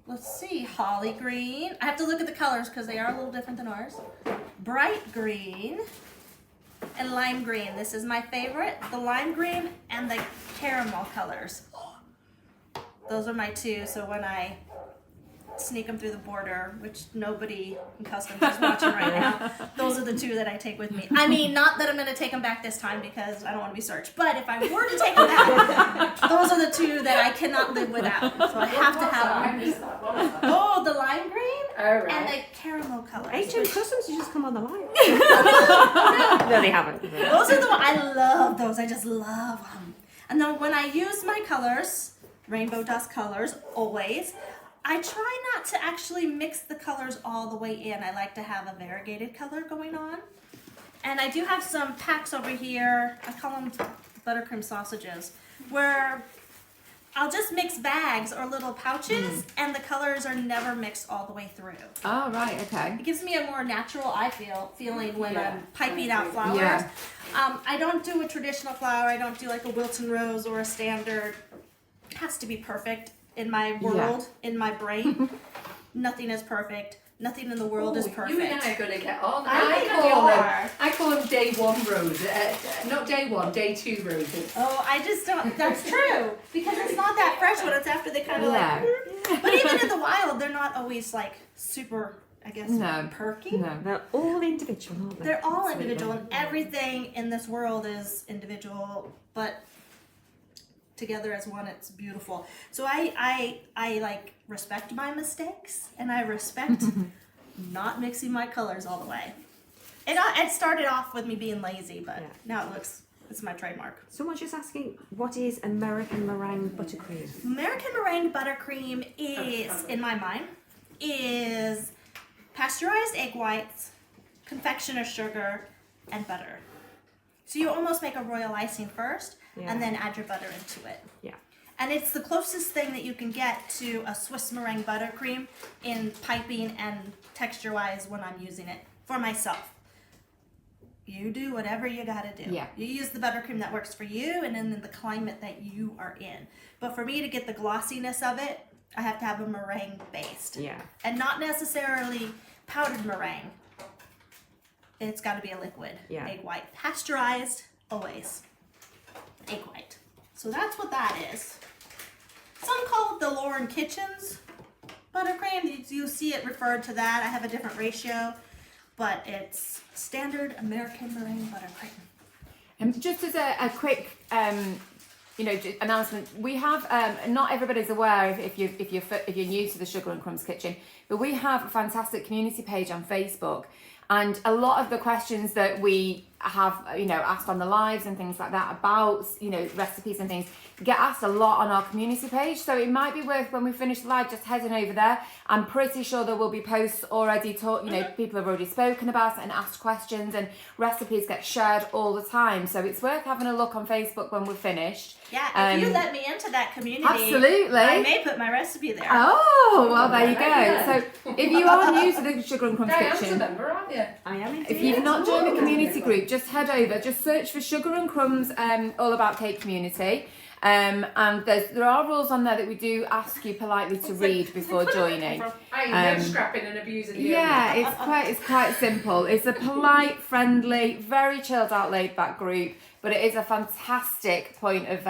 [SPEAKER 4] let's see, holly green. I have to look at the colors because they are a little different than ours. Bright green and lime green. This is my favorite, the lime green and the caramel colors. Those are my 2, so when I sneak them through the border, which nobody in customs is watching right now, those are the 2 that I take with me. I mean, not that I'm going to take them back this time because I don't want to be searched, but if I were to take them back, those are the 2 that I cannot live without. So I have to have them. Oh, the lime green and the caramel colors.
[SPEAKER 1] HM Customs, you just come on the line. No, they haven't.
[SPEAKER 4] Those are the ones, I love those. I just love them. And then when I use my colors, Rainbow Dust colors, always, I try not to actually mix the colors all the way in. I like to have a variegated color going on. And I do have some packs over here, I call them buttercream sausages, where I'll just mix bags or little pouches and the colors are never mixed all the way through.
[SPEAKER 3] Oh, right, okay.
[SPEAKER 4] It gives me a more natural feeling when I'm piping out flowers.
[SPEAKER 3] Yeah.
[SPEAKER 4] I don't do a traditional flower. I don't do like a Wilton rose or a standard. It has to be perfect in my world, in my brain. Nothing is perfect. Nothing in the world is perfect.
[SPEAKER 2] You and I are going to get on.
[SPEAKER 4] I
[SPEAKER 2] call them day 1 roses. Not day 1, day 2 roses.
[SPEAKER 4] Oh, I just don't. That's true. Because it's not that fresh when it's after they kind of
[SPEAKER 3] Yeah.
[SPEAKER 4] But even in the wild, they're not always like super, I guess, perky.
[SPEAKER 3] No.
[SPEAKER 1] They're all individual, aren't they?
[SPEAKER 4] They're all individual, and everything in this world is individual, but together as one, it's beautiful. So I like respect my mistakes, and I respect not mixing my colors all the way. It started off with me being lazy, but now it's my trademark.
[SPEAKER 1] Someone's just asking, what is American meringue buttercream?
[SPEAKER 4] American meringue buttercream is, in my mind, is pasteurized egg whites, confectioner sugar, and butter. So you almost make a royal icing first, and then add your butter into it.
[SPEAKER 1] Yeah.
[SPEAKER 4] And it's the closest thing that you can get to a Swiss meringue buttercream in piping and texture-wise when I'm using it for myself. You do whatever you gotta do.
[SPEAKER 3] Yeah.
[SPEAKER 4] You use the buttercream that works for you and in the climate that you are in. But for me to get the glossiness of it, I have to have a meringue based.
[SPEAKER 1] Yeah.
[SPEAKER 4] And not necessarily powdered meringue. It's gotta be a liquid egg white. Pasteurized, always. Egg white. So that's what that is. Some call it the Lauren Kitchens buttercream. You see it referred to that. I have a different ratio, but it's standard American meringue buttercream.
[SPEAKER 3] And just as a quick, announcement, we have not everybody's aware if you're new to the Sugar and Crumbs Kitchen, but we have a fantastic community page on Facebook. And a lot of the questions that we have, asked on the lives and things like that about, recipes and things get asked a lot on our community page. So it might be worth, when we finish the live, just heading over there. I'm pretty sure there will be posts already people have already spoken about it and asked questions, and recipes get shared all the time. So it's worth having a look on Facebook when we're finished.
[SPEAKER 4] Yeah, if you let me into that community,
[SPEAKER 3] absolutely,
[SPEAKER 4] I may put my recipe there.
[SPEAKER 3] Oh, well, there you go. So if you are new to the Sugar and Crumbs Kitchen,
[SPEAKER 1] I am indeed.
[SPEAKER 3] if you've not joined the community group, just head over, just search for Sugar and Crumbs All About Cake Community. And there are rules on there that we do ask you politely to read before joining.
[SPEAKER 2] No scrapping and abusing you.
[SPEAKER 3] Yeah, it's quite simple. It's a polite, friendly, very chilled out, laid back group, but it is a fantastic point of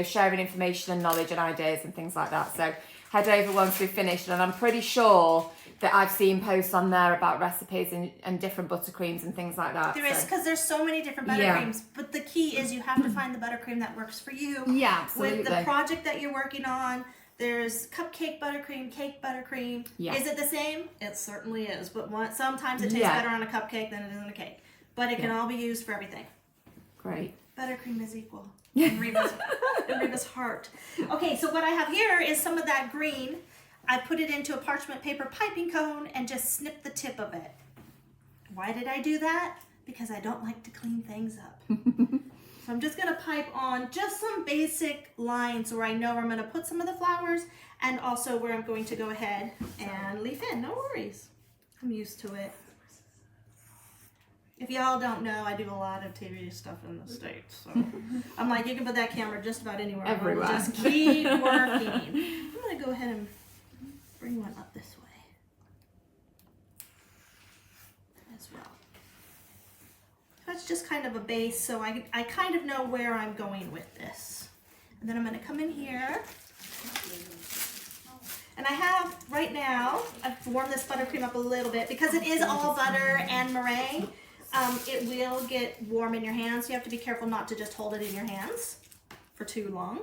[SPEAKER 3] sharing information and knowledge and ideas and things like that. So head over once we've finished, and I'm pretty sure that I've seen posts on there about recipes and different buttercreams and things like that.
[SPEAKER 4] There is, because there's so many different buttercreams, but the key is you have to find the buttercream that works for you.
[SPEAKER 3] Yeah, absolutely.
[SPEAKER 4] With the project that you're working on, there's cupcake buttercream, cake buttercream.
[SPEAKER 3] Yeah.
[SPEAKER 4] Is it the same? It certainly is, but sometimes it tastes better on a cupcake than it is on a cake. But it can all be used for everything.
[SPEAKER 3] Great.
[SPEAKER 4] Buttercream is equal. And Reva's heart. Okay, so what I have here is some of that green. I put it into a parchment paper piping cone and just snipped the tip of it. Why did I do that? Because I don't like to clean things up. So I'm just gonna pipe on just some basic lines where I know I'm gonna put some of the flowers and also where I'm going to go ahead and leaf in. No worries. I'm used to it. If y'all don't know, I do a lot of TV stuff in the States. So I'm like, you can put that camera just about anywhere.
[SPEAKER 3] Everywhere.
[SPEAKER 4] Just keep working. I'm gonna go ahead and bring one up this way as well. That's just kind of a base, so I kind of know where I'm going with this. And then I'm gonna come in here. And I have, right now, I've warmed this buttercream up a little bit because it is all butter and meringue. It will get warm in your hands. So you have to be careful not to just hold it in your hands for too long.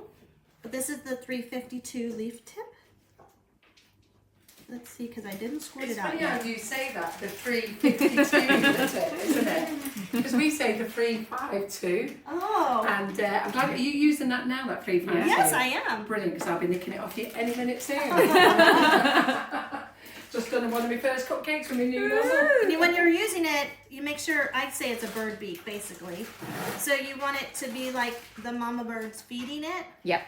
[SPEAKER 4] But this is the 352 leaf tip. Let's see, because I didn't squirt it out
[SPEAKER 2] It's funny
[SPEAKER 4] yet.
[SPEAKER 2] how you say that, the 352 tip, isn't it? Because we say the 352.
[SPEAKER 4] Oh.
[SPEAKER 2] And I'm glad, are you using that now, that 352?
[SPEAKER 4] Yes, I am.
[SPEAKER 2] Brilliant, because I'll be nicking it off you any minute soon. Just done one of my first cupcakes from my new nozzle.
[SPEAKER 4] And when you're using it, you make sure, I'd say it's a bird beak, basically. So you want it to be like the mama bird's feeding it,
[SPEAKER 3] Yep.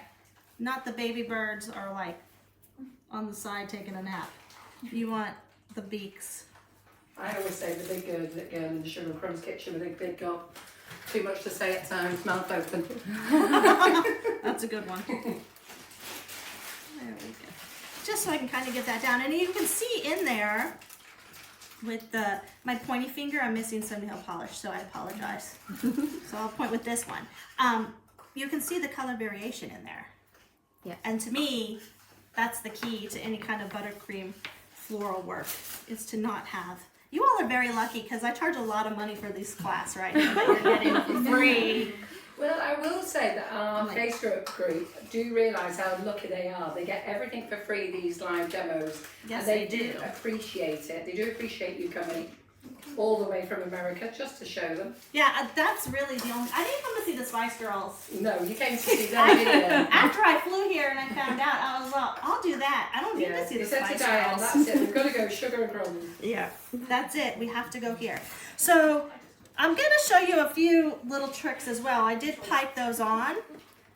[SPEAKER 4] not the baby birds are like on the side taking a nap. You want the beaks.
[SPEAKER 2] I always say the big girl in the Sugar and Crumbs kitchen with a big gob. Too much to say at times, mouth open.
[SPEAKER 4] That's a good one. There we go. Just so I can kind of get that down. And you can see in there with my pointy finger, I'm missing some nail polish, so I apologize. So I'll point with this one. You can see the color variation in there.
[SPEAKER 3] Yeah.
[SPEAKER 4] And to me, that's the key to any kind of buttercream floral work, is to not have. You all are very lucky because I charge a lot of money for this class right now that you're getting for free.
[SPEAKER 2] Well, I will say that our Facebook group do realise how lucky they are. They get everything for free, these live demos.
[SPEAKER 4] Yes,
[SPEAKER 2] and they
[SPEAKER 4] they
[SPEAKER 2] do
[SPEAKER 4] do.
[SPEAKER 2] appreciate it. They do appreciate you coming all the way from America just to show them.
[SPEAKER 4] Yeah, that's really the only. I didn't come to see the Spice Girls.
[SPEAKER 2] No, you came to see them video.
[SPEAKER 4] After I flew here and I found out, I was like, I'll do that. I don't need to see
[SPEAKER 2] they
[SPEAKER 4] the
[SPEAKER 2] said to
[SPEAKER 4] Spice
[SPEAKER 2] Diane,
[SPEAKER 4] Girls.
[SPEAKER 2] that's it, we've got to go Sugar and Crumbs.
[SPEAKER 4] Yeah, that's it. We have to go here. So I'm going to show you a few little tricks as well. I did pipe those on,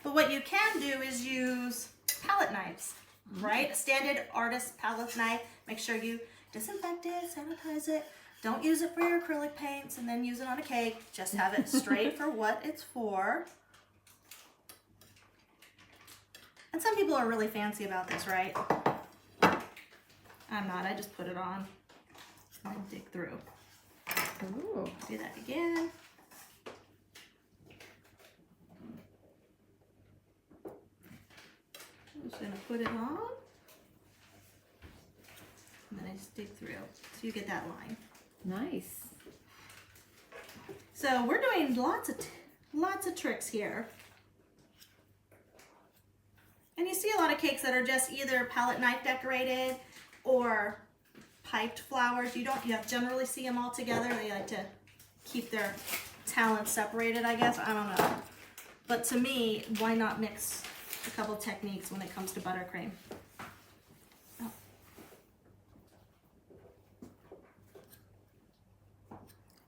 [SPEAKER 4] but what you can do is use palette knives, right? A standard artist palette knife. Make sure you disinfect it, sanitize it. Don't use it for your acrylic paints and then use it on a cake. Just have it straight for what it's for. And some people are really fancy about this, right? I'm not. I just put it on and dig through.
[SPEAKER 3] Ooh.
[SPEAKER 4] Do that again. I'm just gonna put it on. And then I just dig through. So you get that line.
[SPEAKER 3] Nice.
[SPEAKER 4] So we're doing lots of tricks here. And you see a lot of cakes that are just either palette knife decorated or piped flowers. You generally see them all together. They like to keep their talents separated, I guess. I don't know. But to me, why not mix a couple techniques when it comes to buttercream? Oh.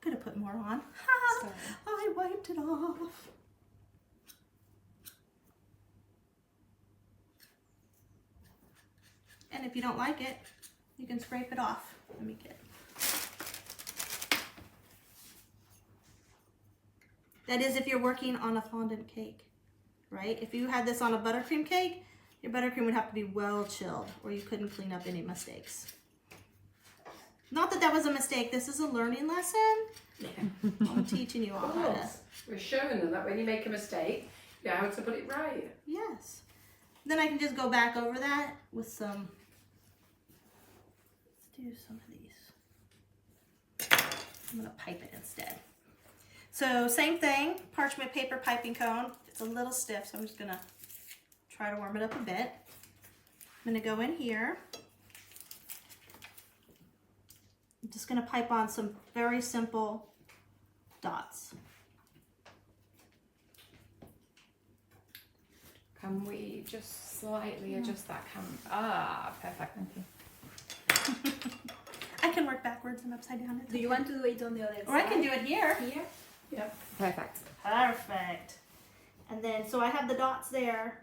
[SPEAKER 4] Could have put more on. Ha! I wiped it off. And if you don't like it, you can scrape it off. Let me get. That is if you're working on a fondant cake, right? If you had this on a buttercream cake, your buttercream would have to be well chilled or you couldn't clean up any mistakes. Not that that was a mistake. This is a learning lesson. I'm teaching you all how to.
[SPEAKER 2] We're showing them that when you make a mistake, you know how to put it right.
[SPEAKER 4] Yes. Then I can just go back over that with some. Let's do some of these. I'm going to pipe it instead. So same thing, parchment paper piping cone. It's a little stiff, so I'm just going to try to warm it up a bit. I'm going to go in here. I'm just going to pipe on some very simple dots.
[SPEAKER 3] Can we just slightly adjust that camera? Ah, perfect, thank you.
[SPEAKER 4] I can work backwards and upside down.
[SPEAKER 6] Do you want to do it on the other side?
[SPEAKER 4] Or I can do it here.
[SPEAKER 6] Here?
[SPEAKER 2] Yep.
[SPEAKER 3] Perfect.
[SPEAKER 4] Perfect. And then, so I have the dots there.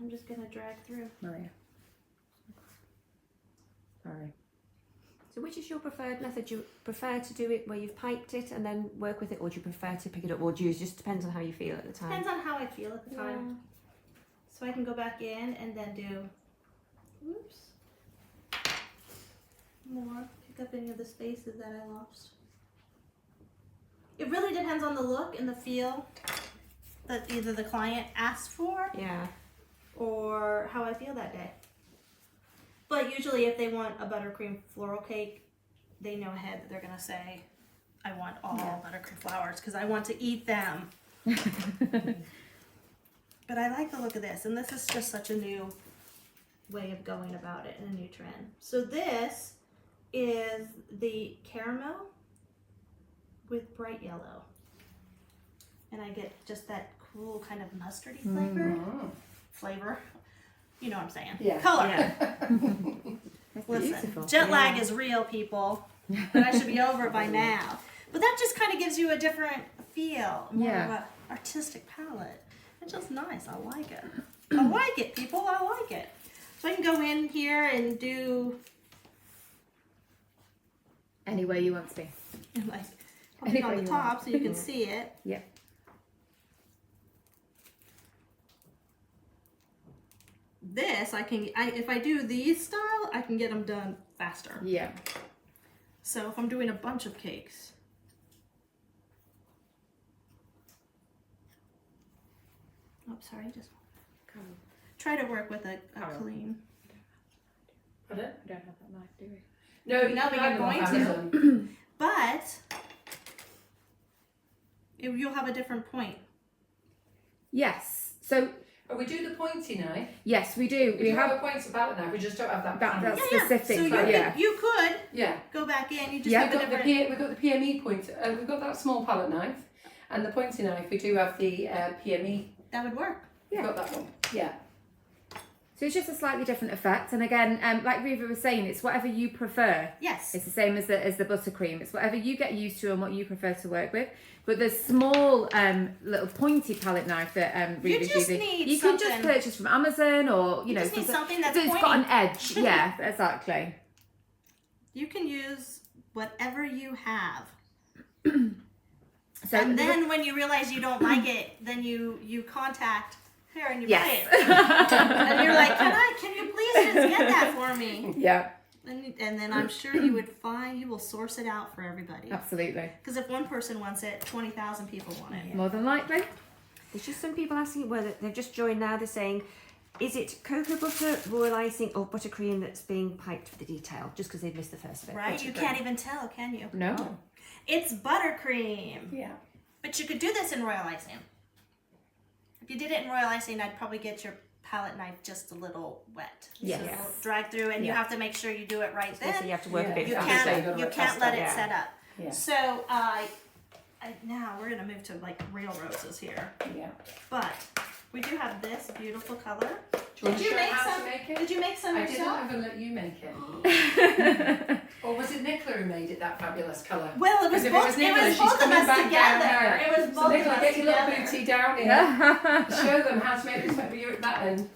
[SPEAKER 4] I'm just gonna drag through.
[SPEAKER 3] Maria. Sorry.
[SPEAKER 1] So which is your preferred method? Do you prefer to do it where you've piped it and then work with it, or do you prefer to pick it up, or do you just depends on how you feel at the time?
[SPEAKER 4] Depends on how I feel at the time. So I can go back in and then do, oops, more, pick up any of the spaces that I lost. It really depends on the look and the feel that either the client asked for
[SPEAKER 1] Yeah.
[SPEAKER 4] or how I feel that day. But usually if they want a buttercream floral cake, they know ahead that they're gonna say, I want all buttercream flowers because I want to eat them. But I like the look of this, and this is just such a new way of going about it and a new trend. So this is the caramel with bright yellow. And I get just that cool kind of mustardy flavor. You know what I'm saying?
[SPEAKER 2] Yeah.
[SPEAKER 4] Color.
[SPEAKER 1] Yeah.
[SPEAKER 4] Listen,
[SPEAKER 1] Beautiful.
[SPEAKER 4] jet lag is real, people. But I should be over it by now. But that just kind of gives you a different feel, more of an artistic palette. It's just nice. I like it. I like it, people. I like it. So I can go in here and do
[SPEAKER 3] Any way you want to be.
[SPEAKER 4] like I'll put it on
[SPEAKER 3] Anyway
[SPEAKER 4] the
[SPEAKER 3] you want.
[SPEAKER 4] top so you can see it.
[SPEAKER 3] Yep.
[SPEAKER 4] This if I do these style, I can get them done faster.
[SPEAKER 3] Yeah.
[SPEAKER 4] So if I'm doing a bunch of cakes, sorry, just try to work with a clean.
[SPEAKER 2] Pardon?
[SPEAKER 3] We don't have that knife, do we?
[SPEAKER 2] No,
[SPEAKER 4] No, but you're going to.
[SPEAKER 2] Amazon.
[SPEAKER 4] But you'll have a different point.
[SPEAKER 3] Yes. So
[SPEAKER 2] Oh, we do the pointy knife.
[SPEAKER 3] yes, we do.
[SPEAKER 2] We have a pointy palette knife. We just don't have that.
[SPEAKER 3] that's
[SPEAKER 4] Yeah,
[SPEAKER 3] specific.
[SPEAKER 4] So
[SPEAKER 3] but
[SPEAKER 4] you could
[SPEAKER 2] Yeah.
[SPEAKER 4] go back in. You just
[SPEAKER 3] Yeah,
[SPEAKER 4] have a different.
[SPEAKER 2] We've got the PME point. We've got that small palette knife, and the pointy knife. We do have the PME.
[SPEAKER 4] That would work.
[SPEAKER 2] We've got that one. Yeah.
[SPEAKER 3] So it's just a slightly different effect. And again, like Reva was saying, it's whatever you prefer.
[SPEAKER 4] Yes.
[SPEAKER 3] It's the same as the buttercream. It's whatever you get used to and what you prefer to work with. But the small little pointy palette knife that Reva's
[SPEAKER 4] just
[SPEAKER 3] using,
[SPEAKER 4] need
[SPEAKER 3] you can just
[SPEAKER 4] something-
[SPEAKER 3] purchase from Amazon or you know
[SPEAKER 4] just need something that's
[SPEAKER 3] it's got
[SPEAKER 4] pointy.
[SPEAKER 3] an edge. Yeah, exactly.
[SPEAKER 4] You can use whatever you have.
[SPEAKER 3] So
[SPEAKER 4] And then when you realize you don't like it, then you contact her and you buy
[SPEAKER 3] yes,
[SPEAKER 4] it. And you're like, can you please just get that for me?
[SPEAKER 3] yeah,
[SPEAKER 4] And then I'm sure you will source it out for everybody.
[SPEAKER 3] absolutely.
[SPEAKER 4] Because if one person wants it, 20,000 people want it.
[SPEAKER 3] More than likely.
[SPEAKER 1] There's just some people asking whether they've just joined now. They're saying, is it cocoa butter, royal icing, or buttercream that's being piped for the detail? Just because they've missed the first bit.
[SPEAKER 4] Right? You can't even tell, can you?
[SPEAKER 3] No.
[SPEAKER 4] It's buttercream.
[SPEAKER 2] Yeah.
[SPEAKER 4] But you could do this in royal icing. If you did it in royal icing, I'd probably get your palette knife just a little wet.
[SPEAKER 3] Yes.
[SPEAKER 4] So it'll drag through, and you have to make sure you do it right
[SPEAKER 1] So you
[SPEAKER 4] then.
[SPEAKER 1] have to work a bit
[SPEAKER 4] You
[SPEAKER 1] faster.
[SPEAKER 4] can't let it
[SPEAKER 1] Yeah.
[SPEAKER 4] set up.
[SPEAKER 2] Yeah.
[SPEAKER 4] So now we're gonna move to like real roses here.
[SPEAKER 2] Yeah.
[SPEAKER 4] But we do have this beautiful color.
[SPEAKER 2] Do you want to
[SPEAKER 4] Did you
[SPEAKER 2] show
[SPEAKER 4] make
[SPEAKER 2] how
[SPEAKER 4] some?
[SPEAKER 2] to make it?
[SPEAKER 4] Did you make some
[SPEAKER 2] I didn't
[SPEAKER 4] yourself?
[SPEAKER 2] ever let you make it. Or was it Nicola who made it that fabulous colour?
[SPEAKER 4] Well, it was
[SPEAKER 2] Because if
[SPEAKER 4] both.
[SPEAKER 2] it was
[SPEAKER 4] It
[SPEAKER 2] Nicola,
[SPEAKER 4] was
[SPEAKER 2] she's
[SPEAKER 4] both of
[SPEAKER 2] coming
[SPEAKER 4] us
[SPEAKER 2] back down
[SPEAKER 4] together.
[SPEAKER 2] here.
[SPEAKER 4] It was both
[SPEAKER 2] So
[SPEAKER 4] of
[SPEAKER 2] Nicola,
[SPEAKER 4] us
[SPEAKER 2] get your little
[SPEAKER 4] together.
[SPEAKER 2] booty down here. Show them how to make this maybe you're at that end.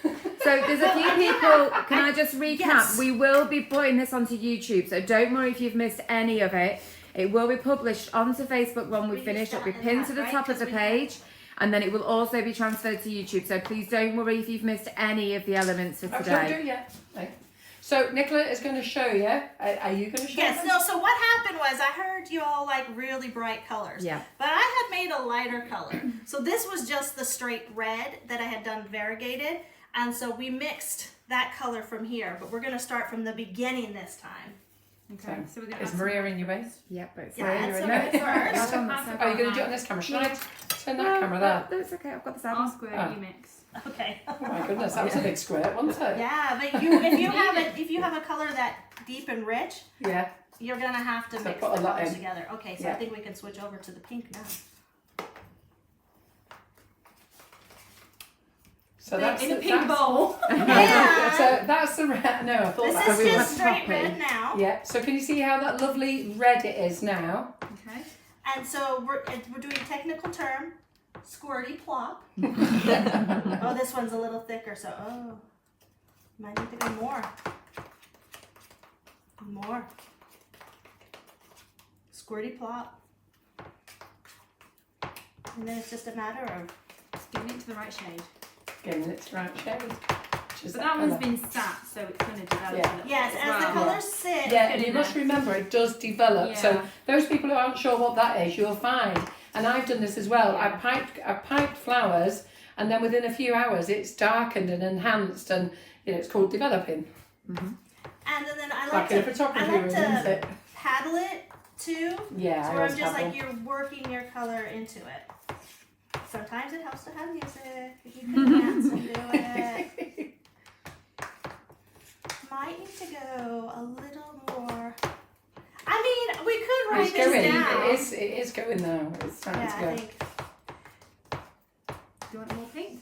[SPEAKER 3] So there's a few people, can I just recap?
[SPEAKER 4] Yes.
[SPEAKER 3] We will be putting this onto YouTube, so don't worry if you've missed any of it. It will be published onto Facebook when we
[SPEAKER 4] We
[SPEAKER 3] finish.
[SPEAKER 4] used
[SPEAKER 3] It'll be
[SPEAKER 4] that in
[SPEAKER 3] pinned
[SPEAKER 4] that,
[SPEAKER 3] to the
[SPEAKER 4] right?
[SPEAKER 3] top of
[SPEAKER 4] 'Cause
[SPEAKER 3] the
[SPEAKER 4] we-
[SPEAKER 3] page, and then it will also be transferred to YouTube. So please don't worry if you've missed any of the elements for
[SPEAKER 2] I don't
[SPEAKER 3] today.
[SPEAKER 2] do yet. Right. So Nicola is going to show you. Are you going to show
[SPEAKER 4] Yes,
[SPEAKER 2] them?
[SPEAKER 4] no, so what happened was I heard you all like really bright colors.
[SPEAKER 3] Yeah.
[SPEAKER 4] But I had made a lighter color. So this was just the straight red that I had done variegated. And so we mixed that color from here. But we're going to start from the beginning this time.
[SPEAKER 3] Okay.
[SPEAKER 5] So we're gonna
[SPEAKER 2] Is
[SPEAKER 5] add
[SPEAKER 2] Maria in your waist?
[SPEAKER 3] Yeah, but it's
[SPEAKER 4] Yeah,
[SPEAKER 3] there,
[SPEAKER 4] add
[SPEAKER 3] you're
[SPEAKER 4] some
[SPEAKER 3] in
[SPEAKER 4] of it
[SPEAKER 3] there.
[SPEAKER 4] first.
[SPEAKER 3] Hold on, that's
[SPEAKER 2] Oh,
[SPEAKER 3] okay.
[SPEAKER 2] you're going to do it on this camera. Should I turn that
[SPEAKER 3] No,
[SPEAKER 2] camera there?
[SPEAKER 3] no, it's okay. I've got the side
[SPEAKER 5] our
[SPEAKER 3] one.
[SPEAKER 5] square
[SPEAKER 2] Oh.
[SPEAKER 5] you mix.
[SPEAKER 4] Okay.
[SPEAKER 2] Oh my goodness, that was a big squirt, wasn't it?
[SPEAKER 4] Yeah, but if you have a color that deep and rich,
[SPEAKER 2] Yeah.
[SPEAKER 4] you're gonna have to
[SPEAKER 2] So
[SPEAKER 4] mix
[SPEAKER 2] put
[SPEAKER 4] the
[SPEAKER 2] a lot
[SPEAKER 4] colors
[SPEAKER 2] in.
[SPEAKER 4] together. Okay, so
[SPEAKER 2] Yeah.
[SPEAKER 4] I think we can switch over to the pink now.
[SPEAKER 2] So that's
[SPEAKER 5] in a pink bowl.
[SPEAKER 4] Yeah.
[SPEAKER 2] So that's the red. No, I thought
[SPEAKER 4] This
[SPEAKER 2] that
[SPEAKER 4] is
[SPEAKER 2] was
[SPEAKER 4] just straight
[SPEAKER 3] poppy.
[SPEAKER 4] red now.
[SPEAKER 2] Yeah. So can you see how that lovely red it is now?
[SPEAKER 5] Okay.
[SPEAKER 4] And so we're doing a technical term, squirty plop. Oh, this one's a little thicker, so might need to go more. More. Squirty plop. And then it's just a matter of
[SPEAKER 5] Getting it to the right shade.
[SPEAKER 2] Getting it to the right shade.
[SPEAKER 5] But that one's been sat, so it's going to develop.
[SPEAKER 2] Yeah.
[SPEAKER 5] a little
[SPEAKER 4] yes,
[SPEAKER 5] bit
[SPEAKER 4] as
[SPEAKER 5] well.
[SPEAKER 4] the colors sit.
[SPEAKER 2] Yeah,
[SPEAKER 5] Good
[SPEAKER 2] and you
[SPEAKER 5] enough.
[SPEAKER 2] must remember it does develop. So
[SPEAKER 5] Yeah.
[SPEAKER 2] those people who aren't sure what that is, you'll find. And I've done this as well.
[SPEAKER 5] Yeah.
[SPEAKER 2] I piped flowers, and then within a few hours, it's darkened and enhanced, and it's called developing.
[SPEAKER 4] And then I
[SPEAKER 2] Like
[SPEAKER 4] like
[SPEAKER 2] in a
[SPEAKER 4] to
[SPEAKER 2] photography room, isn't
[SPEAKER 4] to
[SPEAKER 2] it?
[SPEAKER 4] paddle it too.
[SPEAKER 2] Yeah,
[SPEAKER 4] So
[SPEAKER 2] I
[SPEAKER 4] where I'm
[SPEAKER 2] always
[SPEAKER 4] just like
[SPEAKER 2] have
[SPEAKER 4] you're working your color into it. Sometimes it helps to have music. You can dance and do it. Might need to go a little more. I mean, we could write
[SPEAKER 2] It's
[SPEAKER 4] this
[SPEAKER 2] going.
[SPEAKER 4] down.
[SPEAKER 2] It is going now. It's time
[SPEAKER 4] Yeah,
[SPEAKER 2] to
[SPEAKER 4] I
[SPEAKER 2] go.
[SPEAKER 4] think
[SPEAKER 5] Do you want more pink?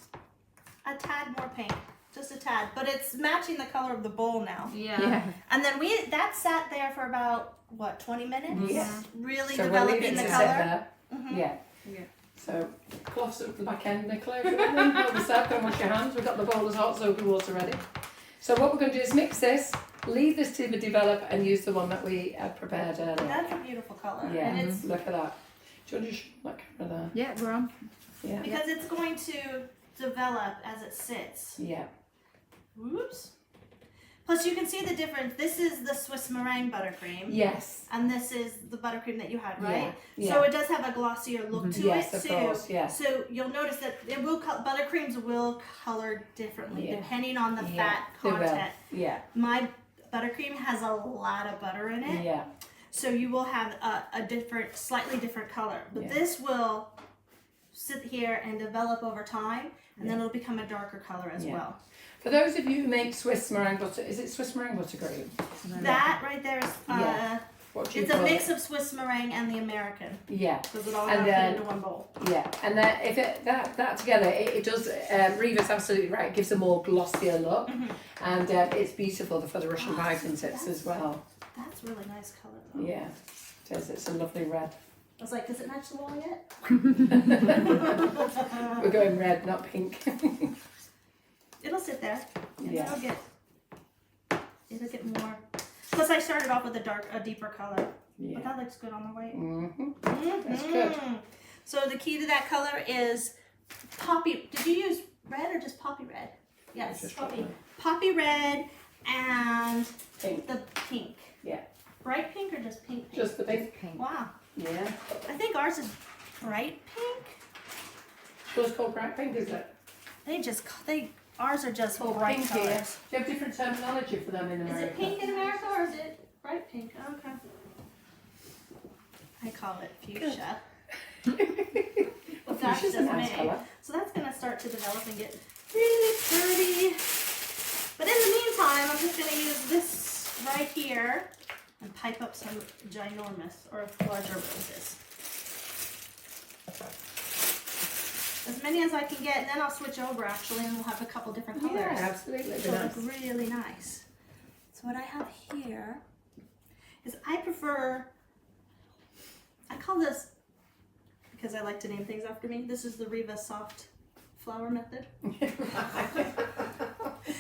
[SPEAKER 4] a tad more pink, just a tad, but it's matching the color of the bowl now.
[SPEAKER 5] Yeah.
[SPEAKER 3] Yeah.
[SPEAKER 4] And then that sat there for about what 20 minutes.
[SPEAKER 2] Yeah.
[SPEAKER 4] Really
[SPEAKER 2] So we'll leave
[SPEAKER 4] developing
[SPEAKER 2] it
[SPEAKER 4] the
[SPEAKER 2] to sit
[SPEAKER 4] color.
[SPEAKER 2] there.
[SPEAKER 4] Mhm.
[SPEAKER 2] Yeah.
[SPEAKER 5] Yeah.
[SPEAKER 2] So cloths up the back end, Nicola. If you want them. Hold the step, don't wash your hands. We've got the bowl of hot soapy water ready. So what we're going to do is mix this, leave this to develop, and use the one that we had prepared earlier.
[SPEAKER 4] That's a beautiful color.
[SPEAKER 2] Yeah,
[SPEAKER 4] And it's
[SPEAKER 2] look at that. Do you want to show that camera there?
[SPEAKER 3] Yeah, we're on.
[SPEAKER 2] Yeah.
[SPEAKER 4] because it's going to develop as it sits.
[SPEAKER 2] Yeah.
[SPEAKER 4] Whoops. Plus, you can see the difference. This is the Swiss meringue buttercream,
[SPEAKER 2] Yes.
[SPEAKER 4] and this is the buttercream that you had, right?
[SPEAKER 2] Yeah.
[SPEAKER 4] So it does have a glossier look to
[SPEAKER 2] Yes,
[SPEAKER 4] it
[SPEAKER 2] of
[SPEAKER 4] too.
[SPEAKER 2] course. Yeah.
[SPEAKER 4] So you'll notice that it will buttercreams will color differently
[SPEAKER 2] Yeah.
[SPEAKER 4] depending on the
[SPEAKER 2] Yeah,
[SPEAKER 4] fat
[SPEAKER 2] they will.
[SPEAKER 4] content.
[SPEAKER 2] Yeah.
[SPEAKER 4] My buttercream has a lot of butter in it,
[SPEAKER 2] Yeah.
[SPEAKER 4] so you will have a different, slightly different color. But
[SPEAKER 2] Yeah.
[SPEAKER 4] this will sit here and develop over time, and then it'll become a darker color as
[SPEAKER 2] Yeah.
[SPEAKER 4] well.
[SPEAKER 2] For those of you who make Swiss meringue butter, is it Swiss meringue buttercream?
[SPEAKER 4] That right there is
[SPEAKER 2] Yeah. What do you
[SPEAKER 4] it's a
[SPEAKER 2] call
[SPEAKER 4] mix
[SPEAKER 2] it?
[SPEAKER 4] of Swiss meringue and the American
[SPEAKER 2] Yeah.
[SPEAKER 4] because it all
[SPEAKER 2] And
[SPEAKER 4] got
[SPEAKER 2] then-
[SPEAKER 4] put into one bowl.
[SPEAKER 2] Yeah, and then if that together, it does. Reva's absolutely right. It gives a more glossier look, and it's beautiful for the Russian piping tips as well.
[SPEAKER 4] That's really nice color though.
[SPEAKER 2] Yeah, it is. It's a lovely red.
[SPEAKER 4] I was like, does it match the wall yet?
[SPEAKER 2] We're going red, not pink.
[SPEAKER 4] It'll sit there. And
[SPEAKER 2] Yeah.
[SPEAKER 4] it'll get more. Plus, I started off with a deeper color, but
[SPEAKER 2] Yeah.
[SPEAKER 4] that looks good on the way.
[SPEAKER 2] That's good.
[SPEAKER 4] So the key to that color is poppy. Did you use red or just poppy red? Yes,
[SPEAKER 2] Just
[SPEAKER 4] poppy. Poppy red and
[SPEAKER 2] Pink.
[SPEAKER 4] the pink.
[SPEAKER 2] Yeah.
[SPEAKER 4] Bright pink or just pink?
[SPEAKER 2] Just the pink.
[SPEAKER 3] Pink.
[SPEAKER 4] Wow.
[SPEAKER 2] Yeah.
[SPEAKER 4] I think ours is bright pink.
[SPEAKER 2] Yours called bright pink, is it?
[SPEAKER 4] Ours are just
[SPEAKER 2] Called
[SPEAKER 4] bright
[SPEAKER 2] pink here.
[SPEAKER 4] colors.
[SPEAKER 2] Do you have different terminology for them in
[SPEAKER 4] Is
[SPEAKER 2] America?
[SPEAKER 4] it pink in America or is it bright pink? Okay. I call it fuchsia. But that's
[SPEAKER 2] Fuchsia's a
[SPEAKER 4] just
[SPEAKER 2] nice
[SPEAKER 4] me.
[SPEAKER 2] colour.
[SPEAKER 4] So that's gonna start to develop and get really pretty. But in the meantime, I'm just gonna use this right here and pipe up some ginormous or larger roses. As many as I can get, and then I'll switch over actually, and we'll have a couple different colors.
[SPEAKER 2] Yeah, absolutely. It'd be
[SPEAKER 4] So
[SPEAKER 2] nice.
[SPEAKER 4] look really nice. So what I have here is I call this, because I like to name things after me, this is the Reva soft flower method.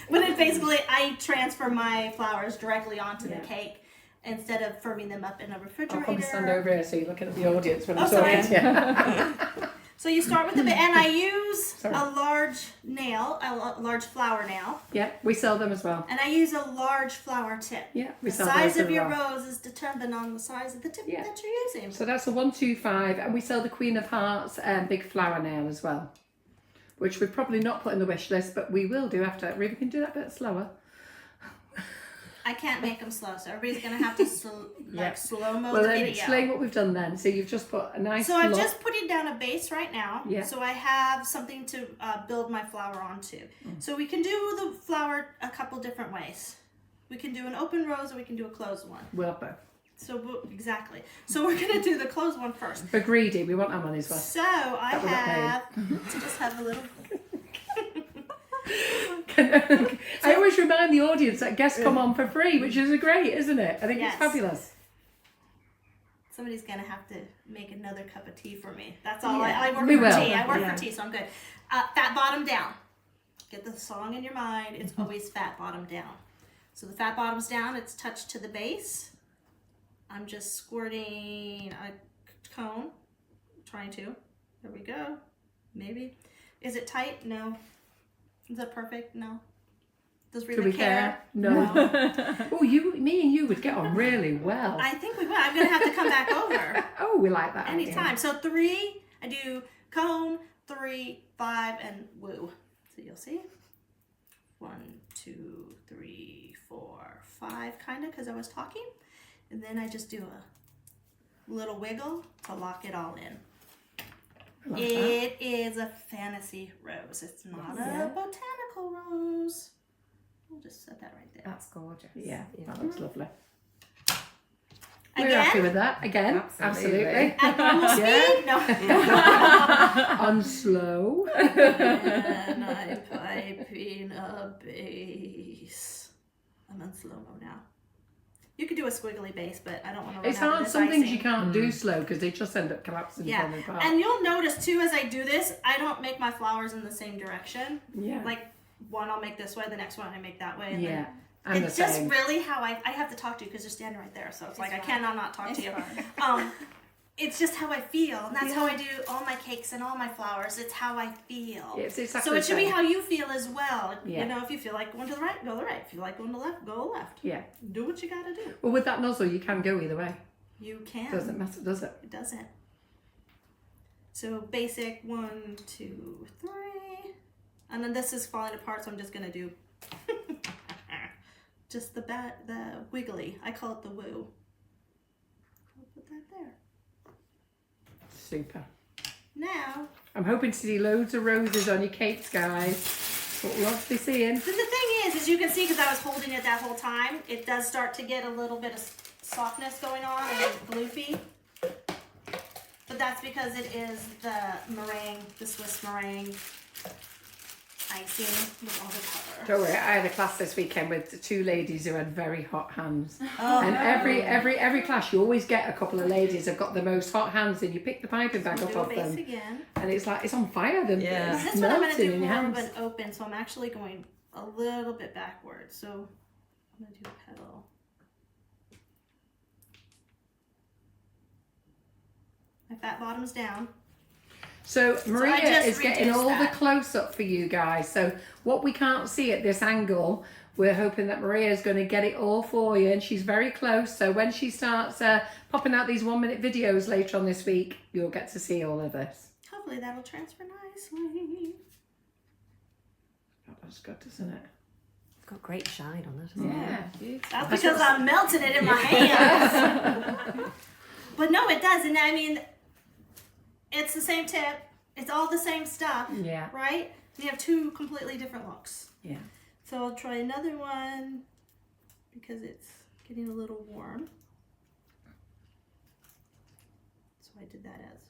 [SPEAKER 4] But it basically, I transfer my flowers directly onto
[SPEAKER 2] Yeah.
[SPEAKER 4] the cake instead of firming them up in a
[SPEAKER 2] I'll
[SPEAKER 4] refrigerator.
[SPEAKER 2] come and stand over here so you're looking at the audience when I'm
[SPEAKER 4] Oh, sorry.
[SPEAKER 2] talking to you.
[SPEAKER 4] So you start with the and I use
[SPEAKER 2] Sorry.
[SPEAKER 4] a large nail, a large flower nail,
[SPEAKER 2] Yeah, we sell them as well.
[SPEAKER 4] and I use a large flower tip.
[SPEAKER 2] Yeah, we
[SPEAKER 4] The
[SPEAKER 2] sell
[SPEAKER 4] size
[SPEAKER 2] those
[SPEAKER 4] of
[SPEAKER 2] as
[SPEAKER 4] your
[SPEAKER 2] well.
[SPEAKER 4] rose is determined on the size of the tip
[SPEAKER 2] Yeah.
[SPEAKER 4] that you're using.
[SPEAKER 2] So that's a 125, and we sell the Queen of Hearts big flower nail as well, which we've probably not put in the wish list, but we will do after. Reva can do that a bit slower.
[SPEAKER 4] I can't make them slow, so everybody's gonna have to slow-mo
[SPEAKER 2] Well,
[SPEAKER 4] the
[SPEAKER 2] then
[SPEAKER 4] video.
[SPEAKER 2] explain what we've done then. So you've just put a nice
[SPEAKER 4] So I'm
[SPEAKER 2] block.
[SPEAKER 4] just putting down a base right now.
[SPEAKER 2] Yeah.
[SPEAKER 4] So I have something to build my flower onto. So we can do the flower a couple different ways. We can do an open rose or we can do a closed one.
[SPEAKER 2] Well, both.
[SPEAKER 4] Exactly. So we're gonna do the closed one first.
[SPEAKER 2] We're greedy. We want our money's worth.
[SPEAKER 4] So I
[SPEAKER 2] That we got
[SPEAKER 4] have to just have a little.
[SPEAKER 2] I always remind the audience that guests come on for free, which is great, isn't it? I think
[SPEAKER 4] Yes.
[SPEAKER 2] it's fabulous.
[SPEAKER 4] Somebody's gonna have to make another cup of tea for me. That's all.
[SPEAKER 2] Yeah.
[SPEAKER 4] I work
[SPEAKER 2] We
[SPEAKER 4] for
[SPEAKER 2] will.
[SPEAKER 4] tea. I work
[SPEAKER 1] Yeah.
[SPEAKER 4] for tea, so I'm good. Fat bottom down. Get the song in your mind. It's always fat bottom down. So the fat bottom's down. It's touched to the base. I'm just squirting a cone. Trying to. There we go. Maybe. Is it tight? No. Is it perfect? No. Does
[SPEAKER 2] To
[SPEAKER 4] Reva
[SPEAKER 2] be
[SPEAKER 4] care?
[SPEAKER 2] fair, no. Oh, me and you would get on really well.
[SPEAKER 4] I think we will. I'm gonna have to come back over.
[SPEAKER 2] Oh, we like that. idea.
[SPEAKER 4] Anytime. So 3, I do cone, 3, 5, and woo. So you'll see. 1, 2, 3, 4, 5, kind of, because I was talking. And then I just do a little wiggle to lock it all in.
[SPEAKER 2] I like that.
[SPEAKER 4] It is a fantasy rose. It's not a botanical rose. We'll just set that right there.
[SPEAKER 3] That's gorgeous.
[SPEAKER 2] Yeah, that looks lovely.
[SPEAKER 4] Again?
[SPEAKER 2] We're happy with that. Again,
[SPEAKER 3] Absolutely.
[SPEAKER 2] absolutely.
[SPEAKER 4] At normal speed? No.
[SPEAKER 2] On slow.
[SPEAKER 4] And I'm piping a bass. I'm on slow-mo now. You could do a squiggly bass, but I don't want to run
[SPEAKER 2] It's
[SPEAKER 4] out of
[SPEAKER 2] hard.
[SPEAKER 4] this
[SPEAKER 2] Some things
[SPEAKER 4] icing.
[SPEAKER 2] you can't do slow because they just end up collapsing
[SPEAKER 4] Yeah,
[SPEAKER 2] falling apart.
[SPEAKER 4] and you'll notice too as I do this, I don't make my flowers in the same direction.
[SPEAKER 2] Yeah.
[SPEAKER 4] Like one I'll make this way, the next one I make that way. And
[SPEAKER 2] Yeah.
[SPEAKER 4] then
[SPEAKER 2] I'm the
[SPEAKER 4] it's just
[SPEAKER 2] same.
[SPEAKER 4] really how I have to talk to you because you're standing right there. So it's like I
[SPEAKER 5] fine.
[SPEAKER 4] cannot not talk to you.
[SPEAKER 5] fine.
[SPEAKER 4] It's just how I feel, and that's how I do all my cakes and all my flowers. It's how I feel.
[SPEAKER 2] It's exactly
[SPEAKER 4] So it should
[SPEAKER 2] the
[SPEAKER 4] be
[SPEAKER 2] same.
[SPEAKER 4] how you feel as well.
[SPEAKER 2] Yeah.
[SPEAKER 4] You know, if you feel like going to the right, go to the right. If you like going to the left, go left.
[SPEAKER 2] Yeah.
[SPEAKER 4] Do what you gotta do.
[SPEAKER 2] Well, with that nozzle, you can go either way.
[SPEAKER 4] You can.
[SPEAKER 2] Doesn't matter, does it?
[SPEAKER 4] It doesn't. So basic 1, 2, 3, and then this is falling apart. So I'm just gonna do just the wiggly. I call it the woo. I'll put that there.
[SPEAKER 2] Super.
[SPEAKER 4] Now,
[SPEAKER 2] I'm hoping to see loads of roses on your cakes, guys. What we'll have to be seeing.
[SPEAKER 4] the thing is you can see because I was holding it that whole time, it does start to get a little bit of softness going on and gloopy. But that's because it is the meringue, the Swiss meringue icing with all the
[SPEAKER 2] Don't
[SPEAKER 4] color.
[SPEAKER 2] worry, I had a class this weekend with 2 ladies who had very hot hands.
[SPEAKER 4] Oh,
[SPEAKER 2] And every class, you always get a couple of ladies who've got the most hot hands, and you pick the piping bag up
[SPEAKER 4] do a
[SPEAKER 2] off
[SPEAKER 4] base
[SPEAKER 2] them,
[SPEAKER 4] again.
[SPEAKER 2] and it's like it's on fire. Them
[SPEAKER 1] Yeah.
[SPEAKER 2] it's
[SPEAKER 4] This one I'm going to
[SPEAKER 2] melting
[SPEAKER 4] do
[SPEAKER 2] in your
[SPEAKER 4] more of
[SPEAKER 2] hands.
[SPEAKER 4] an open, so I'm actually going a little bit backwards. So I'm going to do a petal. My fat bottom's down.
[SPEAKER 2] So Maria
[SPEAKER 4] just
[SPEAKER 2] is getting
[SPEAKER 4] reduced
[SPEAKER 2] all the
[SPEAKER 4] that.
[SPEAKER 2] close up for you guys. So what we can't see at this angle, we're hoping that Maria is going to get it all for you, and she's very close. So when she starts popping out these 1-minute videos later on this week, you'll get to see all of this.
[SPEAKER 4] Hopefully that'll transfer nicely.
[SPEAKER 2] That looks good, doesn't it?
[SPEAKER 1] It's got great shine on it, hasn't it?
[SPEAKER 2] Yeah.
[SPEAKER 4] That's because I'm melting it in my hands. But no, it does. And I mean, it's the same tip. It's all the same stuff,
[SPEAKER 2] Yeah.
[SPEAKER 4] right? You have 2 completely different looks.
[SPEAKER 2] Yeah.
[SPEAKER 4] So I'll try another one because it's getting a little warm. So I did that as.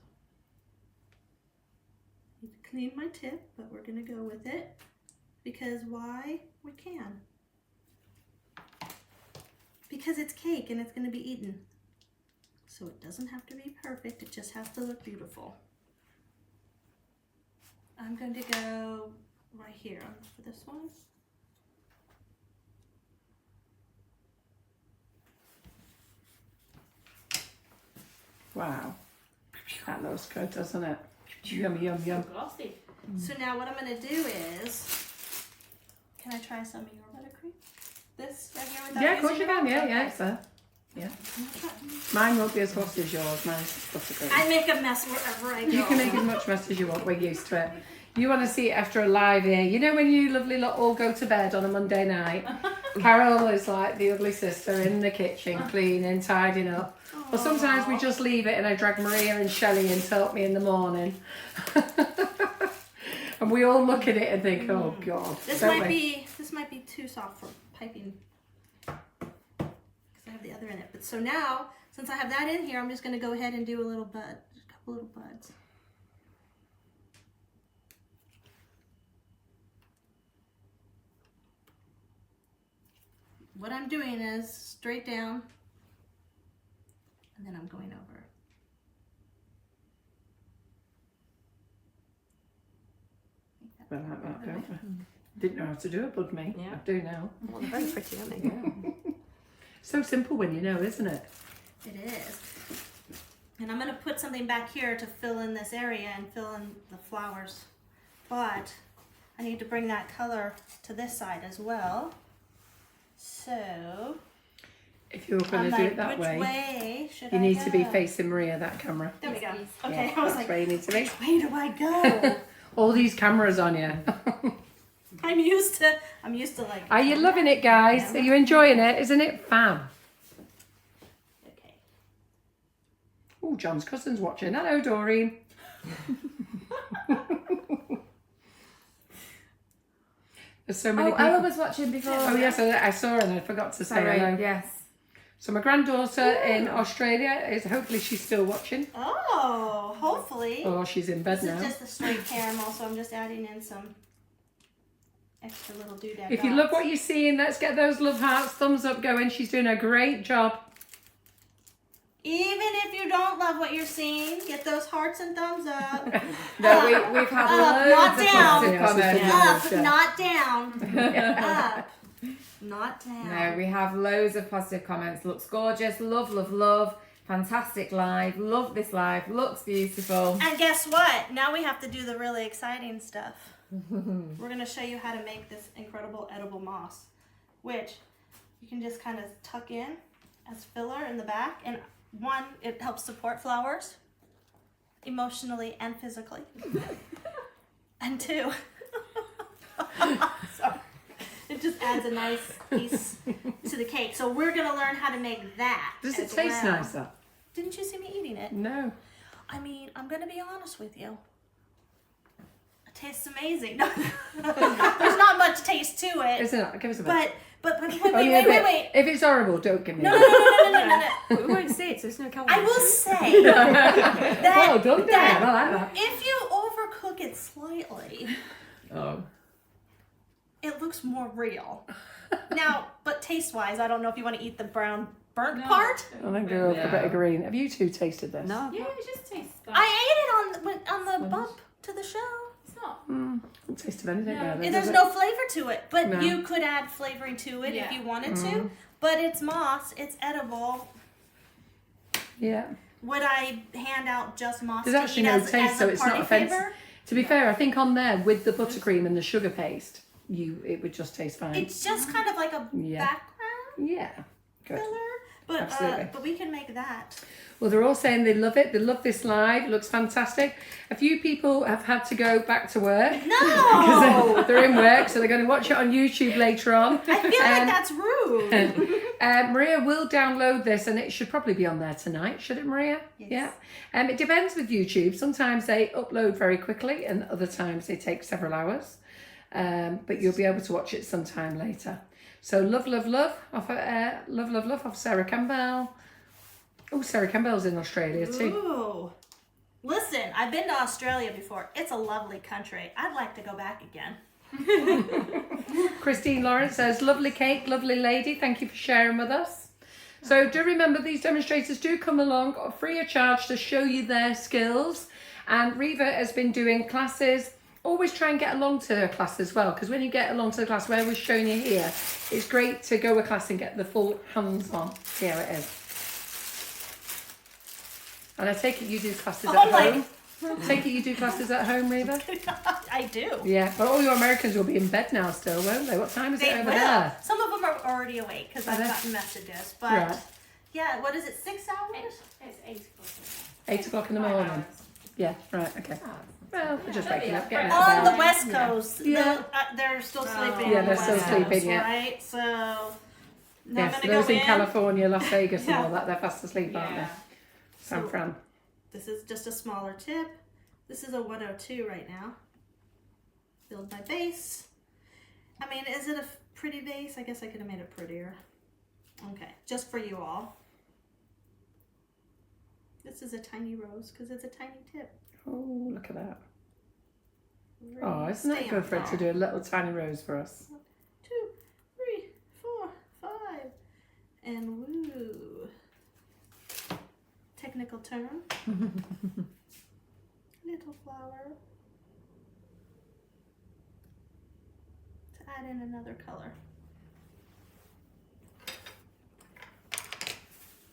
[SPEAKER 4] Need to clean my tip, but we're gonna go with it because why? We can. Because it's cake and it's gonna be eaten. So it doesn't have to be perfect, it just has to look beautiful. I'm going to go right here for this one.
[SPEAKER 2] Wow. That looks good, doesn't it? Yum, yum, yum.
[SPEAKER 5] Glossy.
[SPEAKER 4] So now what I'm going to do is, can I try some of your buttercream? This right here without
[SPEAKER 2] Yeah, of course
[SPEAKER 4] using
[SPEAKER 2] you can.
[SPEAKER 4] your-
[SPEAKER 2] Yeah,
[SPEAKER 4] Okay.
[SPEAKER 2] yeah, sir. Yeah.
[SPEAKER 4] I'm gonna try.
[SPEAKER 2] Mine won't be as hot as yours. Mine's buttercream.
[SPEAKER 4] I make a mess wherever I go.
[SPEAKER 2] You can make as much mess as you want. We're used to it. You want to see it after a live here. You know when you lovely lot all go to bed on a Monday night? Carol is like the ugly sister in the kitchen, cleaning, tidying up. Or sometimes we just leave it and I drag Maria and Shelley in to help me in the morning. And we all look at it and think, oh God.
[SPEAKER 4] This
[SPEAKER 2] don't
[SPEAKER 4] might
[SPEAKER 2] we?
[SPEAKER 4] be too soft for piping because I have the other in it. But so now, since I have that in here, I'm just going to go ahead and do a little bud, just a couple little buds. what I'm doing is straight down, and then I'm going over.
[SPEAKER 2] I like that, don't I? Didn't know how to do it, but me.
[SPEAKER 1] Yeah.
[SPEAKER 2] I do now.
[SPEAKER 1] Well, they're very pretty, aren't they?
[SPEAKER 2] Yeah. So simple when you know, isn't it?
[SPEAKER 4] It is. And I'm going to put something back here to fill in this area and fill in the flowers. But I need to bring that color to this side as well. So,
[SPEAKER 2] If you're going
[SPEAKER 4] I'm
[SPEAKER 2] to do
[SPEAKER 4] like,
[SPEAKER 2] it that
[SPEAKER 4] which
[SPEAKER 2] way,
[SPEAKER 4] way should
[SPEAKER 2] you
[SPEAKER 4] I
[SPEAKER 2] need
[SPEAKER 4] go?
[SPEAKER 2] to be facing Maria, that camera.
[SPEAKER 4] There we go.
[SPEAKER 5] Yes, please.
[SPEAKER 4] Okay,
[SPEAKER 2] Yeah,
[SPEAKER 4] I was
[SPEAKER 2] that's
[SPEAKER 4] like,
[SPEAKER 2] where you need to be.
[SPEAKER 4] which way do I go?
[SPEAKER 2] All these cameras on you.
[SPEAKER 4] I'm used to like.
[SPEAKER 2] Are you loving it, guys?
[SPEAKER 4] Yeah.
[SPEAKER 2] Are you enjoying it? Isn't it fab?
[SPEAKER 4] Okay.
[SPEAKER 2] Oh, John's cousin's watching. Hello, Doreen. There's so many
[SPEAKER 3] Oh,
[SPEAKER 2] people.
[SPEAKER 3] Ella was watching before.
[SPEAKER 2] Oh yes, I saw her and I forgot to say
[SPEAKER 3] Sorry,
[SPEAKER 2] hello.
[SPEAKER 3] yes.
[SPEAKER 2] So my granddaughter in Australia is hopefully she's still watching.
[SPEAKER 4] Oh, hopefully.
[SPEAKER 2] Or she's in bed
[SPEAKER 4] This
[SPEAKER 2] now.
[SPEAKER 4] is just a straight caramel, so I'm just adding in some extra little doodad
[SPEAKER 2] If you
[SPEAKER 4] dots.
[SPEAKER 2] love what you're seeing, let's get those love hearts, thumbs up going. She's doing a great job.
[SPEAKER 4] Even if you don't love what you're seeing, get those hearts and thumbs up.
[SPEAKER 3] No, we've had
[SPEAKER 4] Up,
[SPEAKER 3] loads
[SPEAKER 4] not
[SPEAKER 3] of
[SPEAKER 4] down.
[SPEAKER 3] positive comments.
[SPEAKER 2] Yeah.
[SPEAKER 4] Up, not down. Up, not down.
[SPEAKER 3] No, we have loads of positive comments. Looks gorgeous. Love, love, love. Fantastic live. Love this live. Looks beautiful.
[SPEAKER 4] And guess what? Now we have to do the really exciting stuff. We're going to show you how to make this incredible edible moss, which you can just kind of tuck in as filler in the back. And one, it helps support flowers emotionally and physically. And two, sorry, it just adds a nice piece to the cake. So we're going to learn how to make that.
[SPEAKER 2] Does it
[SPEAKER 4] as
[SPEAKER 2] taste
[SPEAKER 4] well.
[SPEAKER 2] nice, that?
[SPEAKER 4] Didn't you see me eating it?
[SPEAKER 2] No.
[SPEAKER 4] I mean, I'm going to be honest with you. It tastes amazing. There's not much taste to it.
[SPEAKER 2] Isn't it? Give us a bit.
[SPEAKER 4] But wait,
[SPEAKER 2] Oh, yeah, but
[SPEAKER 4] wait.
[SPEAKER 2] If it's horrible, don't give me
[SPEAKER 4] No,
[SPEAKER 2] that.
[SPEAKER 4] no, no, no, no, no, no, no.
[SPEAKER 1] But we won't see it, so there's no calories.
[SPEAKER 4] I will say that,
[SPEAKER 2] Well done, Dan.
[SPEAKER 4] that
[SPEAKER 2] I like that.
[SPEAKER 4] if you overcook it slightly,
[SPEAKER 2] Oh.
[SPEAKER 4] it looks more real. Now, but taste-wise, I don't know if you want to eat the burnt
[SPEAKER 5] No.
[SPEAKER 4] part.
[SPEAKER 2] I think go for a bit of green. Have you two tasted this?
[SPEAKER 1] No.
[SPEAKER 5] Yeah, it just tastes bad.
[SPEAKER 4] I ate it on the bump to the show.
[SPEAKER 5] It's not.
[SPEAKER 2] Haven't tasted anything
[SPEAKER 5] No.
[SPEAKER 2] there,
[SPEAKER 4] And there's
[SPEAKER 2] does
[SPEAKER 4] no flavor to it, but
[SPEAKER 2] No.
[SPEAKER 4] you could add flavoring to it
[SPEAKER 5] Yeah.
[SPEAKER 4] if you wanted to. But it's moss, it's edible.
[SPEAKER 2] it? Yeah.
[SPEAKER 4] Would I hand out just moss
[SPEAKER 2] There's
[SPEAKER 4] to
[SPEAKER 2] actually
[SPEAKER 4] eat
[SPEAKER 2] no
[SPEAKER 4] as
[SPEAKER 2] taste,
[SPEAKER 4] a
[SPEAKER 2] so it's
[SPEAKER 4] party
[SPEAKER 2] not offensive.
[SPEAKER 4] favor?
[SPEAKER 2] To be fair, I think on there with the buttercream and the sugar paste, it would just taste fine.
[SPEAKER 4] It's just kind of like a
[SPEAKER 2] Yeah.
[SPEAKER 4] background
[SPEAKER 2] Yeah. Good.
[SPEAKER 4] filler,
[SPEAKER 2] Absolutely.
[SPEAKER 4] but we can make that.
[SPEAKER 2] Well, they're all saying they love it. They love this live. It looks fantastic. A few people have had to go back to work.
[SPEAKER 4] No,
[SPEAKER 2] They're in work, so they're going to watch it on YouTube later on.
[SPEAKER 4] I feel like that's rude.
[SPEAKER 2] Maria will download this, and it should probably be on there tonight, should it, Maria?
[SPEAKER 4] Yes.
[SPEAKER 2] Yeah. It depends with YouTube. Sometimes they upload very quickly, and other times they take several hours. But you'll be able to watch it sometime later. So love, love, love off off Sarah Campbell. Oh, Sarah Campbell's in Australia too.
[SPEAKER 4] Ooh. Listen, I've been to Australia before. It's a lovely country. I'd like to go back again.
[SPEAKER 2] Christine Lawrence says, lovely cake, lovely lady. Thank you for sharing with us. So do remember, these demonstrators do come along free of charge to show you their skills. And Reva has been doing classes. Always try and get along to a class as well, because when you get along to the class where we're showing you here, it's great to go a class and get the full hands-on. See how it is. And I take it you do classes at home. Take it you do classes at home, Reva?
[SPEAKER 4] I do.
[SPEAKER 2] Yeah, but all your Americans will be in bed now still, won't they? What time is it
[SPEAKER 4] They
[SPEAKER 2] over
[SPEAKER 4] will.
[SPEAKER 2] there?
[SPEAKER 4] Some of them are already awake because I've
[SPEAKER 2] they?
[SPEAKER 4] gotten messages. But
[SPEAKER 2] Right.
[SPEAKER 4] yeah, what is it? 6 hours?
[SPEAKER 5] It's 8 o'clock.
[SPEAKER 2] 8 o'clock in the morning. Yeah, right, okay. Well, we're just waking up, getting out
[SPEAKER 4] On
[SPEAKER 2] of
[SPEAKER 4] the
[SPEAKER 2] bed.
[SPEAKER 4] West Coast,
[SPEAKER 2] Yeah.
[SPEAKER 4] they're still sleeping.
[SPEAKER 2] Yeah,
[SPEAKER 4] on
[SPEAKER 2] they're
[SPEAKER 4] the
[SPEAKER 2] still
[SPEAKER 4] West
[SPEAKER 2] sleeping,
[SPEAKER 4] Coast,
[SPEAKER 2] yeah.
[SPEAKER 4] Right, so now
[SPEAKER 2] Yes,
[SPEAKER 4] I'm gonna
[SPEAKER 2] those
[SPEAKER 4] go
[SPEAKER 2] in California, Las Vegas and
[SPEAKER 4] Yeah.
[SPEAKER 2] all that, they're fast asleep, aren't they?
[SPEAKER 5] Yeah.
[SPEAKER 2] San
[SPEAKER 4] So-
[SPEAKER 2] Fran.
[SPEAKER 4] This is just a smaller tip. This is a 102 right now. Build my base. I mean, is it a pretty base? I guess I could have made it prettier. Okay, just for you all. This is a tiny rose because it's a tiny tip.
[SPEAKER 2] Oh, look at that.
[SPEAKER 4] Really
[SPEAKER 2] Oh, isn't that
[SPEAKER 4] stay
[SPEAKER 2] good
[SPEAKER 4] on
[SPEAKER 2] for it to
[SPEAKER 4] top.
[SPEAKER 2] do a little tiny rose for us?
[SPEAKER 4] 2, 3, 4, 5. turn. Little flower. To add in another color.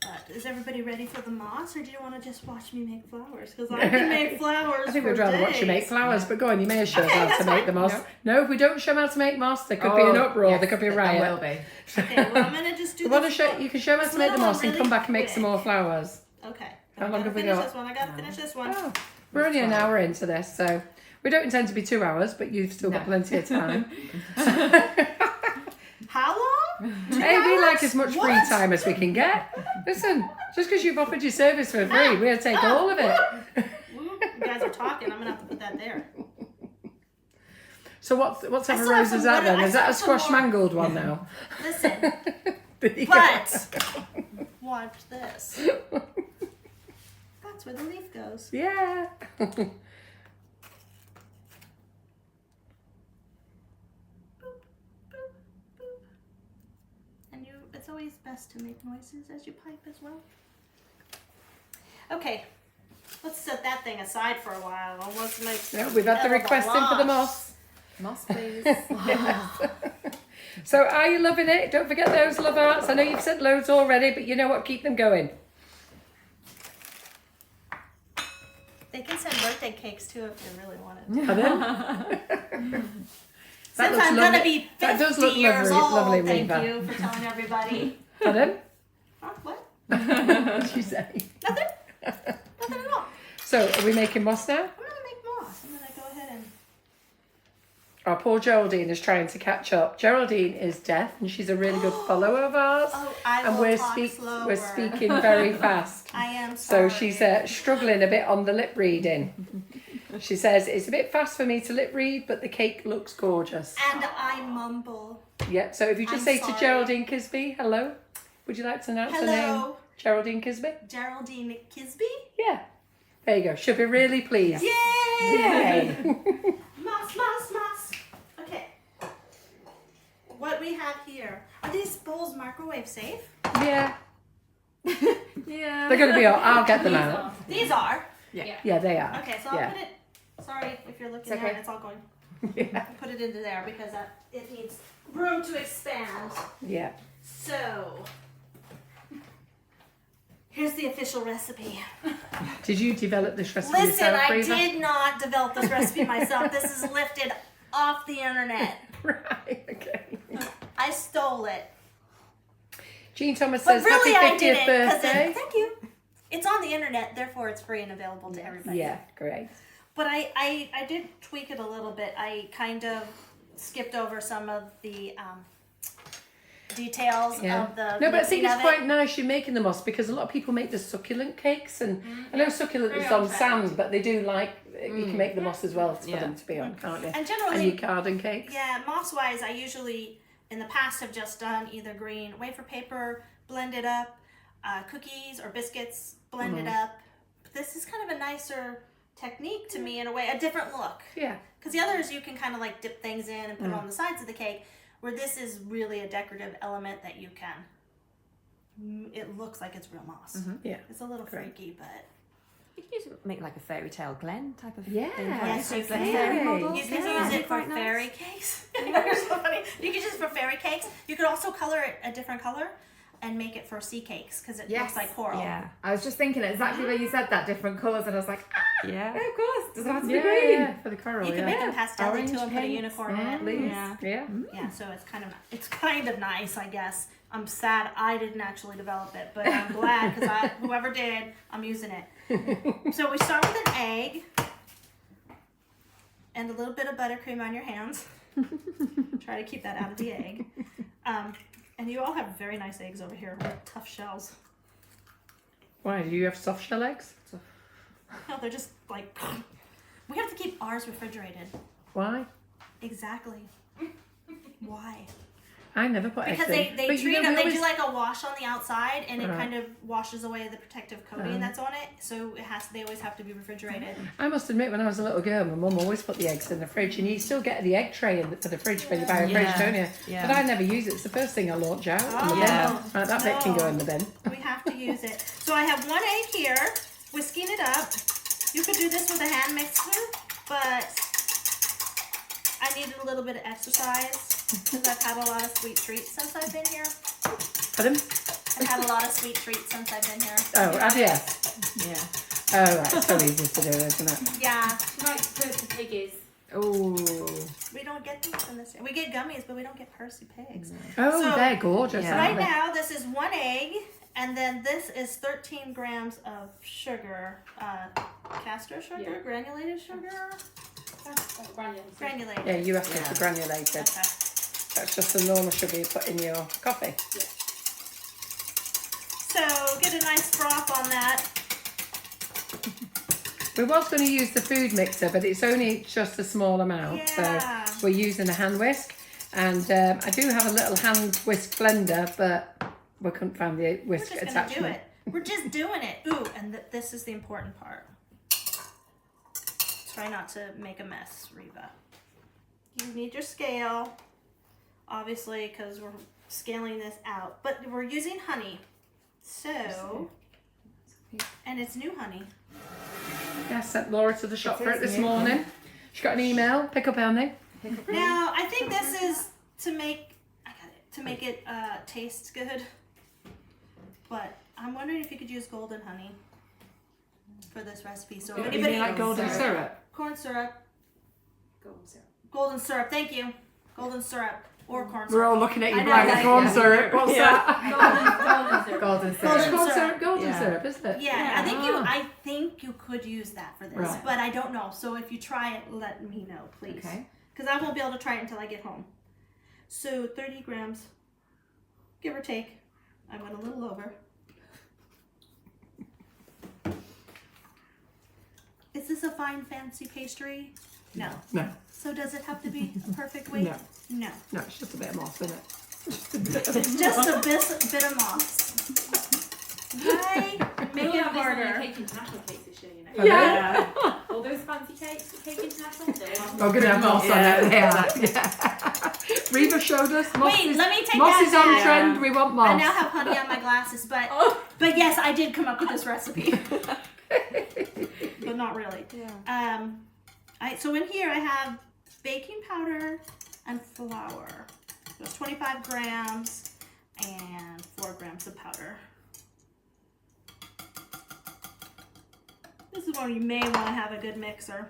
[SPEAKER 4] But is everybody ready for the moss, or do you want to just watch me make flowers? Because I can make flowers.
[SPEAKER 2] I think
[SPEAKER 4] for
[SPEAKER 2] we'd rather watch you
[SPEAKER 4] days.
[SPEAKER 2] make flowers, but go on, you may show us
[SPEAKER 4] Okay,
[SPEAKER 2] how to
[SPEAKER 4] that's
[SPEAKER 2] make
[SPEAKER 4] fine.
[SPEAKER 2] the moss. No, if we don't show them how to make moss, there could be an uproar, there could be a riot.
[SPEAKER 3] There will be.
[SPEAKER 4] Okay, well I'm gonna just do.
[SPEAKER 2] You
[SPEAKER 4] the
[SPEAKER 2] want to show? You can show them how
[SPEAKER 4] this
[SPEAKER 2] to make the
[SPEAKER 4] little
[SPEAKER 2] moss and
[SPEAKER 4] really
[SPEAKER 2] come back and make some
[SPEAKER 4] quick.
[SPEAKER 2] more flowers.
[SPEAKER 4] Okay.
[SPEAKER 2] How
[SPEAKER 4] I
[SPEAKER 2] long
[SPEAKER 4] gotta
[SPEAKER 2] have we
[SPEAKER 4] finish
[SPEAKER 2] got?
[SPEAKER 4] This one. I gotta finish this one.
[SPEAKER 2] Oh, we're only an hour into this, so we don't intend to be 2 hours, but you've still got plenty of time.
[SPEAKER 4] How long?
[SPEAKER 2] Hey, we like as much free time as we can get. Listen, just because you've offered your service for free, we'll take all of it.
[SPEAKER 4] You guys are talking. I'm gonna have to put that there.
[SPEAKER 2] So what type
[SPEAKER 4] I
[SPEAKER 2] of
[SPEAKER 4] still have
[SPEAKER 2] rose is
[SPEAKER 4] some
[SPEAKER 2] that
[SPEAKER 4] wood-
[SPEAKER 2] then?
[SPEAKER 4] I
[SPEAKER 2] Is that a
[SPEAKER 4] still have
[SPEAKER 2] squash
[SPEAKER 4] some more.
[SPEAKER 2] mangled one now?
[SPEAKER 4] Listen,
[SPEAKER 2] There you go.
[SPEAKER 4] but watch this. That's where the leaf goes.
[SPEAKER 2] Yeah.
[SPEAKER 4] And it's always best to make noises as you pipe as well. Okay, let's set that thing aside for a while. And let's make
[SPEAKER 2] No, we've had the request in for the moss.
[SPEAKER 3] Moss, please.
[SPEAKER 2] So are you loving it? Don't forget those love hearts. I know you've said loads already, but you know what? Keep them going.
[SPEAKER 4] They can send birthday cakes too if they really want it.
[SPEAKER 2] Pardon?
[SPEAKER 4] Since
[SPEAKER 2] looks
[SPEAKER 4] I'm
[SPEAKER 2] lovely.
[SPEAKER 4] gonna be
[SPEAKER 2] That
[SPEAKER 4] 50
[SPEAKER 2] does look
[SPEAKER 4] years
[SPEAKER 2] lovely,
[SPEAKER 4] old,
[SPEAKER 2] lovely,
[SPEAKER 4] thank
[SPEAKER 2] Reva.
[SPEAKER 4] you for telling everybody.
[SPEAKER 2] Pardon?
[SPEAKER 4] Huh? What?
[SPEAKER 2] What did you say?
[SPEAKER 4] Nothing? Nothing at all.
[SPEAKER 2] So are we making moss now?
[SPEAKER 4] I'm gonna make moss. I'm gonna go ahead and.
[SPEAKER 2] Our poor Geraldine is trying to catch up. Geraldine is deaf and she's a really good follower of ours.
[SPEAKER 4] Oh, I
[SPEAKER 2] And
[SPEAKER 4] will
[SPEAKER 2] we're
[SPEAKER 4] talk slower.
[SPEAKER 2] we're speaking very fast.
[SPEAKER 4] I am
[SPEAKER 2] So
[SPEAKER 4] sorry.
[SPEAKER 2] she's struggling a bit on the lip reading. She says, it's a bit fast for me to lip read, but the cake looks gorgeous.
[SPEAKER 4] And I mumble.
[SPEAKER 2] Yeah, so if you just
[SPEAKER 4] I'm
[SPEAKER 2] say
[SPEAKER 4] sorry.
[SPEAKER 2] to Geraldine Kisby, hello. Would you like to announce her name?
[SPEAKER 4] Hello,
[SPEAKER 2] Geraldine Kisby?
[SPEAKER 4] Geraldine Kisby.
[SPEAKER 2] Yeah. There you go. She'll be really pleased.
[SPEAKER 4] Yay!
[SPEAKER 2] Yay.
[SPEAKER 4] Moss, moss, moss. Okay. What we have here. Are these bowls microwave safe?
[SPEAKER 2] Yeah.
[SPEAKER 3] Yeah.
[SPEAKER 2] They're going to be, I'll get them out.
[SPEAKER 4] These are.
[SPEAKER 2] Yeah, they are.
[SPEAKER 4] Okay, so I'll
[SPEAKER 2] Yeah.
[SPEAKER 4] put it. Sorry if you're looking
[SPEAKER 3] It's
[SPEAKER 4] there
[SPEAKER 3] okay.
[SPEAKER 4] and it's all going.
[SPEAKER 2] Yeah.
[SPEAKER 4] Put it into there because it needs room to expand.
[SPEAKER 2] Yeah.
[SPEAKER 4] So, here's the official recipe.
[SPEAKER 2] Did you develop this recipe
[SPEAKER 4] Listen,
[SPEAKER 2] yourself,
[SPEAKER 4] I
[SPEAKER 2] Reva?
[SPEAKER 4] did not develop this recipe myself. This is lifted off the internet.
[SPEAKER 2] Right, okay.
[SPEAKER 4] I stole it.
[SPEAKER 2] Jean Thomas
[SPEAKER 4] But
[SPEAKER 2] says,
[SPEAKER 4] really,
[SPEAKER 2] happy
[SPEAKER 4] I
[SPEAKER 2] 50th
[SPEAKER 4] didn't.
[SPEAKER 2] birthday.
[SPEAKER 4] Thank you. It's on the internet, therefore it's free and available to everybody.
[SPEAKER 2] Yeah, great.
[SPEAKER 4] But I did tweak it a little bit. I kind of skipped over some of the details
[SPEAKER 2] Yeah.
[SPEAKER 4] of the
[SPEAKER 2] No, but I think
[SPEAKER 4] mixing
[SPEAKER 2] it's
[SPEAKER 4] of
[SPEAKER 2] quite
[SPEAKER 4] it.
[SPEAKER 2] nice you're making the moss because a lot of people make the succulent cakes, and I know succulent
[SPEAKER 5] Very
[SPEAKER 2] is on
[SPEAKER 5] on trend.
[SPEAKER 2] sand, but they do like you can make the moss as well for them to be on, can't you?
[SPEAKER 4] And
[SPEAKER 2] And
[SPEAKER 4] generally,
[SPEAKER 2] your carden cakes.
[SPEAKER 4] yeah, moss-wise, I usually, in the past, have just done either green wafer paper, blended up, cookies or biscuits, blended up. But this is kind of a nicer technique to me in a way, a different look.
[SPEAKER 2] Yeah.
[SPEAKER 4] Because the others, you can kind of like dip things in and put it on the sides of the cake, where this is really a decorative element that you can. It looks like it's real moss.
[SPEAKER 2] Yeah.
[SPEAKER 4] It's a little
[SPEAKER 2] Great.
[SPEAKER 4] freaky, but
[SPEAKER 1] You can use make like a fairy tale Glen type of
[SPEAKER 2] Yeah.
[SPEAKER 1] thing.
[SPEAKER 4] Yes,
[SPEAKER 1] So
[SPEAKER 4] you
[SPEAKER 1] it's like
[SPEAKER 4] can.
[SPEAKER 1] fairy models.
[SPEAKER 4] you can
[SPEAKER 1] Yeah,
[SPEAKER 4] use it for
[SPEAKER 1] quite nice.
[SPEAKER 4] fairy cakes. You're so funny. You can use it for fairy cakes. You could also color it a different color and make it for sea cakes because it
[SPEAKER 3] Yes.
[SPEAKER 4] looks like coral.
[SPEAKER 1] Yeah.
[SPEAKER 3] I was just thinking exactly where you said that, different colours, and I was like,
[SPEAKER 1] Yeah.
[SPEAKER 3] of course, does it have to be
[SPEAKER 2] Yeah,
[SPEAKER 3] green?
[SPEAKER 2] yeah, for the coral,
[SPEAKER 4] You can
[SPEAKER 2] yeah.
[SPEAKER 4] make them pastel
[SPEAKER 3] Orange
[SPEAKER 4] too and put a
[SPEAKER 3] paints,
[SPEAKER 4] unicorn in it.
[SPEAKER 3] leaves.
[SPEAKER 4] Yeah.
[SPEAKER 2] Yeah.
[SPEAKER 4] Yeah, so it's kind of nice, I guess. I'm sad I didn't actually develop it, but I'm glad because whoever did, I'm using it. So we start with an egg and a little bit of buttercream on your hands. Try to keep that out of the egg. And you all have very nice eggs over here with tough shells.
[SPEAKER 2] Why, do you have soft shell eggs?
[SPEAKER 4] No, they're just like, we have to keep ours refrigerated.
[SPEAKER 2] Why?
[SPEAKER 4] Exactly. Why?
[SPEAKER 2] I never put eggs
[SPEAKER 4] Because
[SPEAKER 2] in.
[SPEAKER 4] they
[SPEAKER 2] But you
[SPEAKER 4] treat
[SPEAKER 2] know,
[SPEAKER 4] them,
[SPEAKER 2] we
[SPEAKER 4] they
[SPEAKER 2] always-
[SPEAKER 4] do like a wash on the outside and it
[SPEAKER 2] Right.
[SPEAKER 4] kind of washes away the protective coating that's on it. So they always have to be refrigerated.
[SPEAKER 2] I must admit, when I was a little girl, my mum always put the eggs in the fridge, and you still get the egg tray for the fridge when you buy a fridge,
[SPEAKER 1] Yeah.
[SPEAKER 2] don't you?
[SPEAKER 1] Yeah.
[SPEAKER 2] But I never use it. It's the first thing I launch out. in the
[SPEAKER 4] Oh,
[SPEAKER 2] bin.
[SPEAKER 1] yeah.
[SPEAKER 2] Right, that bit can go in the bin.
[SPEAKER 4] We have to use it. So I have one egg here. whisking it up. You could do this with a hand mixer, but I needed a little bit of exercise because I've had a lot of sweet treats since I've been here.
[SPEAKER 2] Pardon?
[SPEAKER 4] I've had a lot of sweet treats since I've been here.
[SPEAKER 2] Oh, have you?
[SPEAKER 1] Yeah.
[SPEAKER 2] Oh, right. It's so easy to do, isn't it?
[SPEAKER 4] Yeah,
[SPEAKER 5] She likes Percy Piggies.
[SPEAKER 3] Oh.
[SPEAKER 4] we don't get these in this. We get gummies, but we don't get Percy Pigs.
[SPEAKER 2] Oh,
[SPEAKER 4] So,
[SPEAKER 2] they're gorgeous,
[SPEAKER 1] yeah.
[SPEAKER 2] aren't
[SPEAKER 4] Right
[SPEAKER 2] they?
[SPEAKER 4] now, this is 1 egg, and then this is 13 grams of sugar. Castor sugar?
[SPEAKER 5] Yeah.
[SPEAKER 4] Granulated sugar?
[SPEAKER 5] Granules.
[SPEAKER 4] Granulated.
[SPEAKER 2] Yeah, you have to
[SPEAKER 1] Yeah.
[SPEAKER 2] be granulated.
[SPEAKER 4] Okay.
[SPEAKER 2] That's just the normal sugar you put in your coffee.
[SPEAKER 4] So get a nice froth on that.
[SPEAKER 2] We was going to use the food mixer, but it's only just a small amount.
[SPEAKER 4] Yeah.
[SPEAKER 2] So we're using a hand whisk. And I do have a little hand whisk blender, but we couldn't find the
[SPEAKER 4] We're
[SPEAKER 2] whisk
[SPEAKER 4] just gonna
[SPEAKER 2] attachment.
[SPEAKER 4] do it. We're just doing it. Ooh, and this is the important part. Try not to make a mess, Reva. You need your scale, obviously, because we're scaling this out. But we're using honey. So, and it's new honey.
[SPEAKER 2] Yeah, I sent Laura to the shop
[SPEAKER 1] It
[SPEAKER 2] for
[SPEAKER 1] is
[SPEAKER 2] it this
[SPEAKER 1] new.
[SPEAKER 2] morning. She got an email, pick up honey.
[SPEAKER 4] Now, I think this is to make, it taste good. But I'm wondering if you could use golden honey for this recipe. So if
[SPEAKER 2] You
[SPEAKER 4] anybody
[SPEAKER 2] mean like golden syrup?
[SPEAKER 4] corn syrup,
[SPEAKER 5] Golden syrup.
[SPEAKER 4] golden syrup. Thank you, golden syrup or corn
[SPEAKER 2] We're
[SPEAKER 4] syrup.
[SPEAKER 2] all looking at you
[SPEAKER 4] I know,
[SPEAKER 2] blank.
[SPEAKER 4] like-
[SPEAKER 2] Corn
[SPEAKER 1] Yeah.
[SPEAKER 2] syrup. What's that?
[SPEAKER 5] Golden syrup.
[SPEAKER 3] Golden
[SPEAKER 2] It's
[SPEAKER 3] syrup.
[SPEAKER 4] Golden
[SPEAKER 2] corn
[SPEAKER 4] syrup.
[SPEAKER 2] syrup, golden
[SPEAKER 1] Yeah.
[SPEAKER 2] syrup, isn't it?
[SPEAKER 4] Yeah,
[SPEAKER 2] Ah.
[SPEAKER 4] I think you could use that for this,
[SPEAKER 2] Right.
[SPEAKER 4] but I don't know. So if you try it, let me know, please.
[SPEAKER 1] Okay.
[SPEAKER 4] Because I won't be able to try it until I get home. So 30 grams, give or take. I went a little over. Is this a fine fancy pastry? No.
[SPEAKER 2] No,
[SPEAKER 4] So does it have to be a perfect weight?
[SPEAKER 2] No.
[SPEAKER 4] No.
[SPEAKER 2] no, it's just a bit of moss, isn't it?
[SPEAKER 4] It's just a bit of moss. Why make
[SPEAKER 5] We'll
[SPEAKER 4] it
[SPEAKER 5] have this on the
[SPEAKER 4] harder?
[SPEAKER 5] Cake International cakes this year, you know.
[SPEAKER 2] Yeah.
[SPEAKER 5] All those fancy cakes at Cake International.
[SPEAKER 2] We're going to have moss on
[SPEAKER 1] Yeah.
[SPEAKER 2] it. Yeah. Reva showed us. Moss
[SPEAKER 4] Wait,
[SPEAKER 2] is,
[SPEAKER 4] let me take
[SPEAKER 2] moss
[SPEAKER 4] that
[SPEAKER 2] is on
[SPEAKER 4] back.
[SPEAKER 2] trend. We want moss.
[SPEAKER 4] I now have honey on my glasses, but yes, I did come up with this recipe. But not really.
[SPEAKER 1] Yeah.
[SPEAKER 4] So in here I have baking powder and flour. So it's 25 grams and 4 grams of powder. This is where you may want to have a good mixer.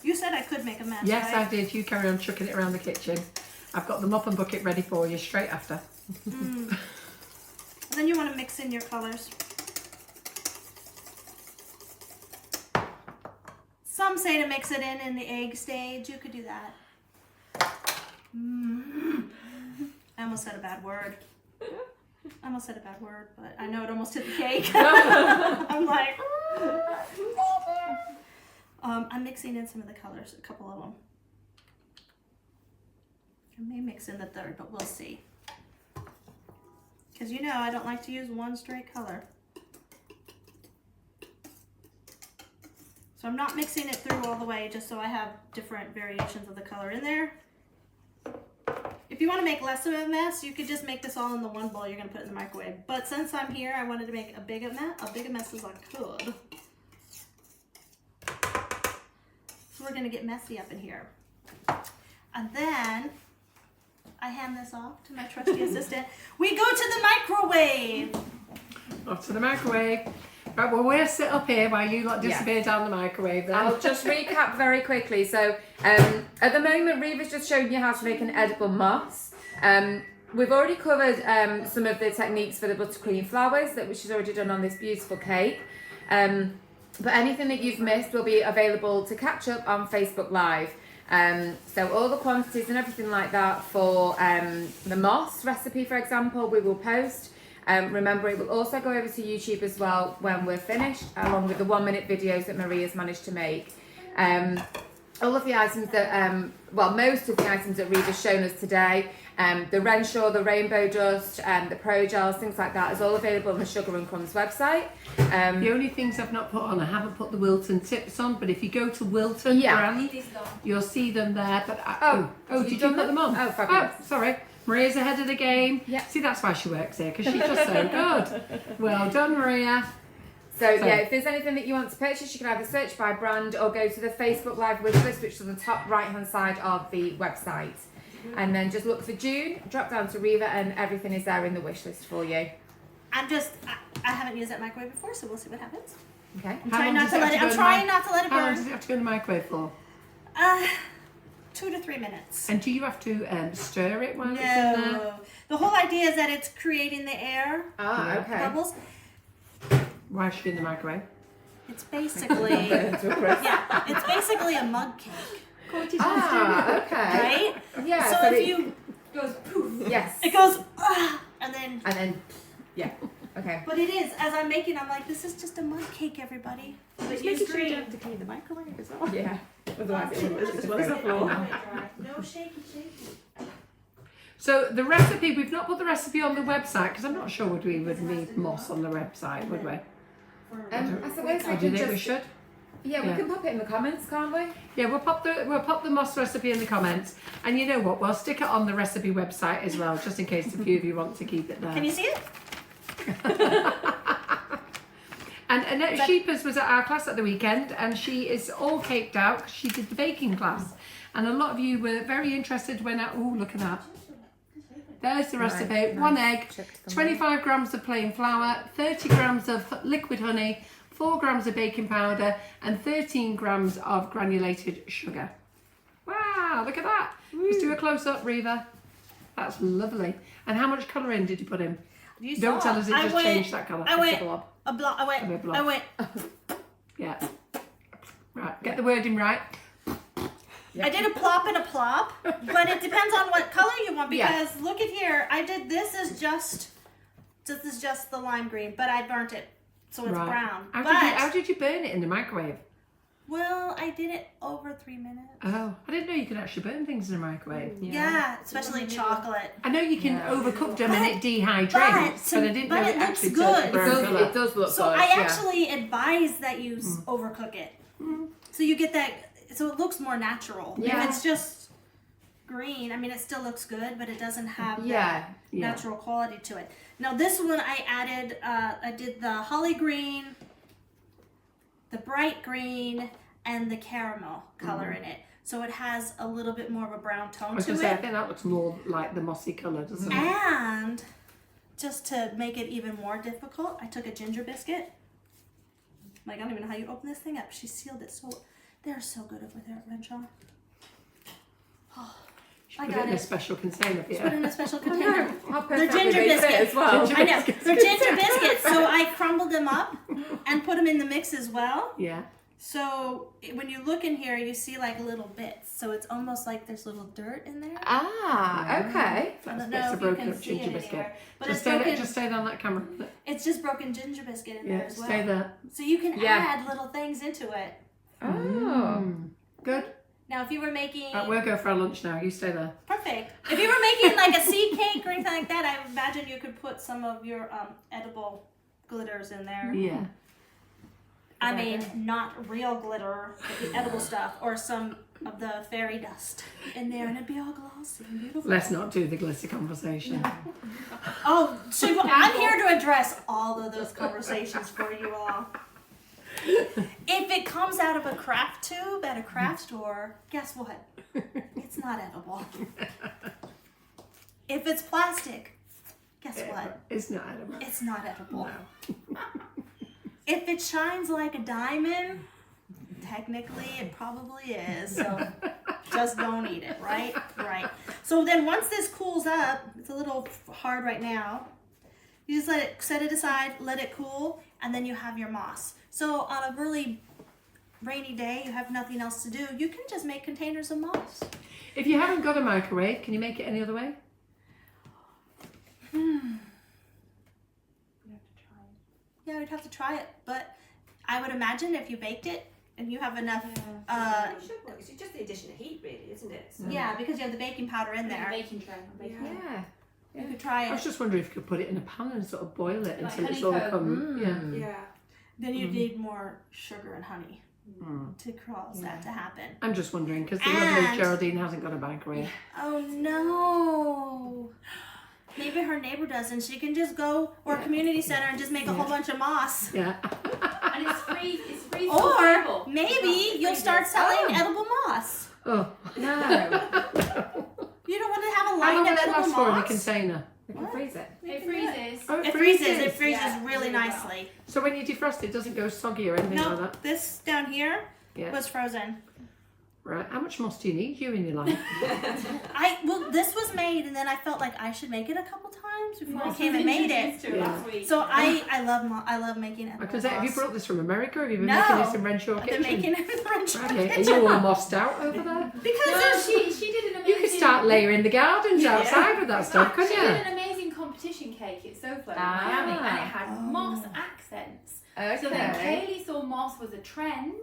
[SPEAKER 4] You said I could make a mess,
[SPEAKER 2] Yes,
[SPEAKER 4] right?
[SPEAKER 2] I did. You carry on chucking it around the kitchen. I've got the mop and bucket ready for you straight after.
[SPEAKER 4] And then you want to mix in your colors. Some say to mix it in the egg stage. You could do that. I almost said a bad word. But I know it almost hit the cake. I'm like, I'm mixing in some of the colors, a couple of them. I may mix in the third, but we'll see. Because you know I don't like to use one straight color. So I'm not mixing it through all the way just so I have different variations of the color in there. If you want to make less of a mess, you could just make this all in the one bowl you're going to put in the microwave. But since I'm here, I wanted to make a big mess as I could. So we're going to get messy up in here. And then I hand this off to my trusty assistant. We go to the microwave.
[SPEAKER 2] Off to the microwave. Right, well, we'll sit up here while you lot disappear down the microwave then.
[SPEAKER 3] I'll just recap very quickly. So at the moment, Reva's just showing you how to make an edible moss. We've already covered some of the techniques for the buttercream flowers which she's already done on this beautiful cake. But anything that you've missed will be available to catch up on Facebook Live. So all the quantities and everything like that for the moss recipe, for example, we will post. Remember, it will also go over to YouTube as well when we're finished, along with the 1-minute videos that Maria's managed to make. All of the items that, most of the items that Reva's shown us today, the Renshaw, the Rainbow Dust, the ProGels, things like that, is all available on the Sugar and Crumbs website.
[SPEAKER 2] The only things I've not put on, I haven't put the Wilton tips on, but if you go to Wilton
[SPEAKER 3] Yeah.
[SPEAKER 2] brand,
[SPEAKER 5] These are
[SPEAKER 2] you'll see them there. But
[SPEAKER 3] Oh,
[SPEAKER 2] did you
[SPEAKER 3] done
[SPEAKER 2] put them on?
[SPEAKER 3] Oh, fabulous.
[SPEAKER 2] Oh, sorry. Maria's ahead of the game.
[SPEAKER 3] Yeah.
[SPEAKER 2] See, that's why she works here, because she's just so good. Well done, Maria.
[SPEAKER 3] So yeah, if there's anything that you want to purchase, you can either search by brand or go to the Facebook Live wish list, which is on the top right-hand side of the website. And then just look for June, drop down to Reva, and everything is there in the wish list for you.
[SPEAKER 4] I haven't used that microwave before, so we'll see what happens.
[SPEAKER 3] Okay.
[SPEAKER 4] I'm trying not to let it
[SPEAKER 2] How long
[SPEAKER 4] burn.
[SPEAKER 2] does it have to go in the microwave for?
[SPEAKER 4] 2 to 3 minutes.
[SPEAKER 2] And do you have to stir it while it's in there?
[SPEAKER 4] No. The whole idea is that it's creating the air
[SPEAKER 3] Okay.
[SPEAKER 4] bubbles.
[SPEAKER 2] Why should it be in the microwave?
[SPEAKER 4] It's basically it's basically a mug cake.
[SPEAKER 3] Okay.
[SPEAKER 4] Right?
[SPEAKER 3] Yeah.
[SPEAKER 4] So if
[SPEAKER 3] it
[SPEAKER 4] you goes poof.
[SPEAKER 3] Yes.
[SPEAKER 4] It goes and then
[SPEAKER 3] yeah. Okay.
[SPEAKER 4] but it is, as I'm making, I'm like, this is just a mug cake, everybody. But use green.
[SPEAKER 1] to clean the microwave as well.
[SPEAKER 3] Yeah. Otherwise it will
[SPEAKER 1] As well as the floor.
[SPEAKER 4] No shaky.
[SPEAKER 2] So the recipe, we've not put the recipe on the website, because I'm not sure we would need moss on the website, would we?
[SPEAKER 3] I suppose we
[SPEAKER 2] Or do you
[SPEAKER 3] can
[SPEAKER 2] think we
[SPEAKER 3] just
[SPEAKER 2] should?
[SPEAKER 3] we can pop it in the comments, can't we?
[SPEAKER 2] Yeah, we'll pop the moss recipe in the comments, and you know what? We'll stick it on the recipe website as well, just in case a few of you want to keep it there.
[SPEAKER 4] Can you see it?
[SPEAKER 2] And Annette Sheepers was at our class at the weekend, and she is all caked out 'cause she did the baking class, and a lot of you were very interested when look at that. There's the recipe.
[SPEAKER 3] Nice.
[SPEAKER 2] 1 egg, 25 grams of plain flour, 30 grams of liquid honey, 4 grams of baking powder, and 13 grams of granulated sugar. Wow, look at that. Let's do a close-up, Reva. That's lovely. And how much colouring did you put in? Don't tell us it just changed that colour.
[SPEAKER 4] I went
[SPEAKER 2] blob.
[SPEAKER 4] a blob. I went.
[SPEAKER 2] Yeah. Right, get the wording right.
[SPEAKER 4] I did a plop and a plop, but it depends on what color you want, because look at here. I did this is just the lime green, but I burnt it, so it's brown.
[SPEAKER 2] How did you burn it in the microwave?
[SPEAKER 4] Well, I did it over 3 minutes.
[SPEAKER 2] Oh, I didn't know you could actually burn things in a microwave.
[SPEAKER 4] Yeah, especially chocolate.
[SPEAKER 2] I know you can overcook them and it dehydrates, but I didn't know
[SPEAKER 4] it looks
[SPEAKER 2] actually
[SPEAKER 4] good.
[SPEAKER 2] turns brown colour.
[SPEAKER 3] It does look
[SPEAKER 4] So
[SPEAKER 3] good.
[SPEAKER 4] I actually advise that you overcook it, so you get that. So it looks more natural.
[SPEAKER 3] Yeah.
[SPEAKER 4] If it's just green, I mean, it still looks good, but it doesn't have that natural quality to it. Now this one I added, I did the holly green, the bright green, and the caramel color in it. So it has a little bit more of a brown tone
[SPEAKER 2] I was
[SPEAKER 4] to
[SPEAKER 2] going to say, I
[SPEAKER 4] it.
[SPEAKER 2] think that looks more like the mossy colour, doesn't it?
[SPEAKER 4] And just to make it even more difficult, I took a ginger biscuit. Like, I don't even know how you open this thing up. She sealed it so... They're so good over there at Renshaw. Oh, I
[SPEAKER 2] Put
[SPEAKER 4] got
[SPEAKER 2] it in
[SPEAKER 4] it.
[SPEAKER 2] a special container for
[SPEAKER 4] Put it
[SPEAKER 2] you.
[SPEAKER 4] in a special container.
[SPEAKER 3] They're
[SPEAKER 4] ginger biscuits
[SPEAKER 3] as well.
[SPEAKER 2] Ginger
[SPEAKER 4] I know.
[SPEAKER 2] biscuits.
[SPEAKER 4] They're ginger biscuits. So I crumbled them up and put them in the mix as well.
[SPEAKER 2] Yeah.
[SPEAKER 4] So when you look in here, you see like little bits. So it's almost like there's little dirt in there.
[SPEAKER 3] Okay.
[SPEAKER 4] I
[SPEAKER 2] That's
[SPEAKER 4] don't
[SPEAKER 2] bits
[SPEAKER 4] know
[SPEAKER 2] of
[SPEAKER 4] if you
[SPEAKER 2] broken
[SPEAKER 4] can
[SPEAKER 2] up
[SPEAKER 4] see
[SPEAKER 2] ginger
[SPEAKER 4] it
[SPEAKER 2] biscuit.
[SPEAKER 4] anywhere. But
[SPEAKER 2] Just
[SPEAKER 4] it's
[SPEAKER 2] stay on that camera.
[SPEAKER 4] It's just broken ginger biscuit in
[SPEAKER 2] Yeah,
[SPEAKER 4] there as well.
[SPEAKER 2] stay there.
[SPEAKER 4] So you can
[SPEAKER 3] Yeah.
[SPEAKER 4] add little things into it.
[SPEAKER 3] Oh.
[SPEAKER 2] Good.
[SPEAKER 4] Now, if you were making
[SPEAKER 2] We'll go for our lunch now. You stay there.
[SPEAKER 4] perfect, if you were making like a seed cake or anything like that, I imagine you could put some of your edible glitters in there.
[SPEAKER 2] Yeah.
[SPEAKER 4] I mean, not real glitter, but the edible stuff, or some of the fairy dust in there, and it'd be all glossy and beautiful.
[SPEAKER 2] Let's not do the glitter conversation.
[SPEAKER 4] Oh, so I'm here to address all of those conversations for you all. If it comes out of a craft tube at a craft store, guess what? It's not edible. If it's plastic, guess what?
[SPEAKER 2] It's not edible.
[SPEAKER 4] It's not edible. If it shines like a diamond, technically it probably is. So just don't eat it, right? Right. So then once this cools up, it's a little hard right now. You just set it aside, let it cool, and then you have your moss. So on a really rainy day, you have nothing else to do, you can just make containers of moss.
[SPEAKER 2] If you haven't got a microwave, can you make it any other way?
[SPEAKER 4] Yeah, we'd have to try it, but I would imagine if you baked it and you have enough,
[SPEAKER 1] It's just the addition of heat, really, isn't it? So
[SPEAKER 4] yeah, because you have the baking powder in there.
[SPEAKER 5] Baking tray.
[SPEAKER 3] Yeah.
[SPEAKER 4] You could try
[SPEAKER 2] I was
[SPEAKER 4] it.
[SPEAKER 2] just wondering if you could put it in a pan and sort of boil it
[SPEAKER 5] Like
[SPEAKER 2] until it's all
[SPEAKER 5] honeycomb.
[SPEAKER 2] come. Yeah.
[SPEAKER 1] Yeah.
[SPEAKER 4] Then you need more sugar and honey. to cause that to happen.
[SPEAKER 2] I'm just wondering because the lovely
[SPEAKER 4] And-
[SPEAKER 2] Geraldine hasn't got a bag reel.
[SPEAKER 4] Oh no. Maybe her neighbor does, and she can just go or a community center and just make a whole bunch of moss.
[SPEAKER 2] Yeah.
[SPEAKER 5] And it's free. It's free. for
[SPEAKER 4] Or
[SPEAKER 5] people.
[SPEAKER 4] maybe you'll start selling edible moss.
[SPEAKER 2] Oh.
[SPEAKER 3] No.
[SPEAKER 4] You don't want to have a
[SPEAKER 2] How
[SPEAKER 4] line
[SPEAKER 2] long
[SPEAKER 4] of
[SPEAKER 2] will it
[SPEAKER 4] edible
[SPEAKER 2] last for in a
[SPEAKER 4] moss.
[SPEAKER 2] container?
[SPEAKER 3] We can freeze it.
[SPEAKER 5] It freezes.
[SPEAKER 2] Oh,
[SPEAKER 4] It freezes. It
[SPEAKER 2] freezes.
[SPEAKER 4] freezes
[SPEAKER 5] Yeah,
[SPEAKER 4] really
[SPEAKER 5] really well.
[SPEAKER 4] nicely.
[SPEAKER 2] So when you defrost it, doesn't go soggy or anything like
[SPEAKER 4] No,
[SPEAKER 2] that?
[SPEAKER 4] this down here
[SPEAKER 2] Yeah.
[SPEAKER 4] was frozen.
[SPEAKER 2] Right. How much moss do you need, you in your life?
[SPEAKER 4] This was made, and then I felt like I should make it a couple times before I
[SPEAKER 5] Moss
[SPEAKER 4] came
[SPEAKER 5] was
[SPEAKER 4] and made it.
[SPEAKER 5] introduced to last week.
[SPEAKER 4] So I love making edible
[SPEAKER 2] Because have you
[SPEAKER 4] moss.
[SPEAKER 2] brought this from America or have you been
[SPEAKER 4] No.
[SPEAKER 2] making this in Renshaw
[SPEAKER 4] I've
[SPEAKER 2] Kitchen?
[SPEAKER 4] been making it in the Renshaw
[SPEAKER 2] Right, are
[SPEAKER 4] kitchen.
[SPEAKER 2] you all mossed out over there?
[SPEAKER 4] Because
[SPEAKER 5] No,
[SPEAKER 4] there's
[SPEAKER 5] she did an amazing.
[SPEAKER 2] You could start layering the gardens outside with that stuff,
[SPEAKER 5] She
[SPEAKER 2] couldn't
[SPEAKER 5] did
[SPEAKER 2] you?
[SPEAKER 5] an amazing competition cake at SoFlo in Miami, and it had moss accents. So then Kaylee saw moss was a trend,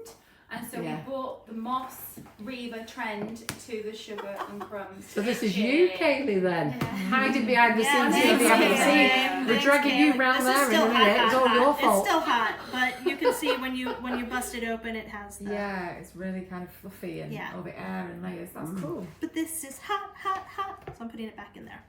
[SPEAKER 5] and so
[SPEAKER 2] Yeah.
[SPEAKER 5] we brought the moss Reva trend to the sugar and crumbs.
[SPEAKER 2] So this is you, Kaylee, then, hiding behind the
[SPEAKER 4] Yeah,
[SPEAKER 2] scenes
[SPEAKER 4] thanks,
[SPEAKER 2] we haven't
[SPEAKER 4] Kaylee.
[SPEAKER 2] seen. We're
[SPEAKER 4] Thanks,
[SPEAKER 2] dragging you
[SPEAKER 4] Kaylee.
[SPEAKER 2] round
[SPEAKER 4] This is
[SPEAKER 2] there in a
[SPEAKER 4] still
[SPEAKER 2] minute. It's all your
[SPEAKER 4] It's
[SPEAKER 2] fault.
[SPEAKER 4] still hot, but you can see when you bust it open, it has the.
[SPEAKER 3] Yeah, it's really kind of fluffy and
[SPEAKER 4] Yeah.
[SPEAKER 3] all the air and layers. That's cool.
[SPEAKER 4] But this is hot, hot, hot. So I'm putting it back in there.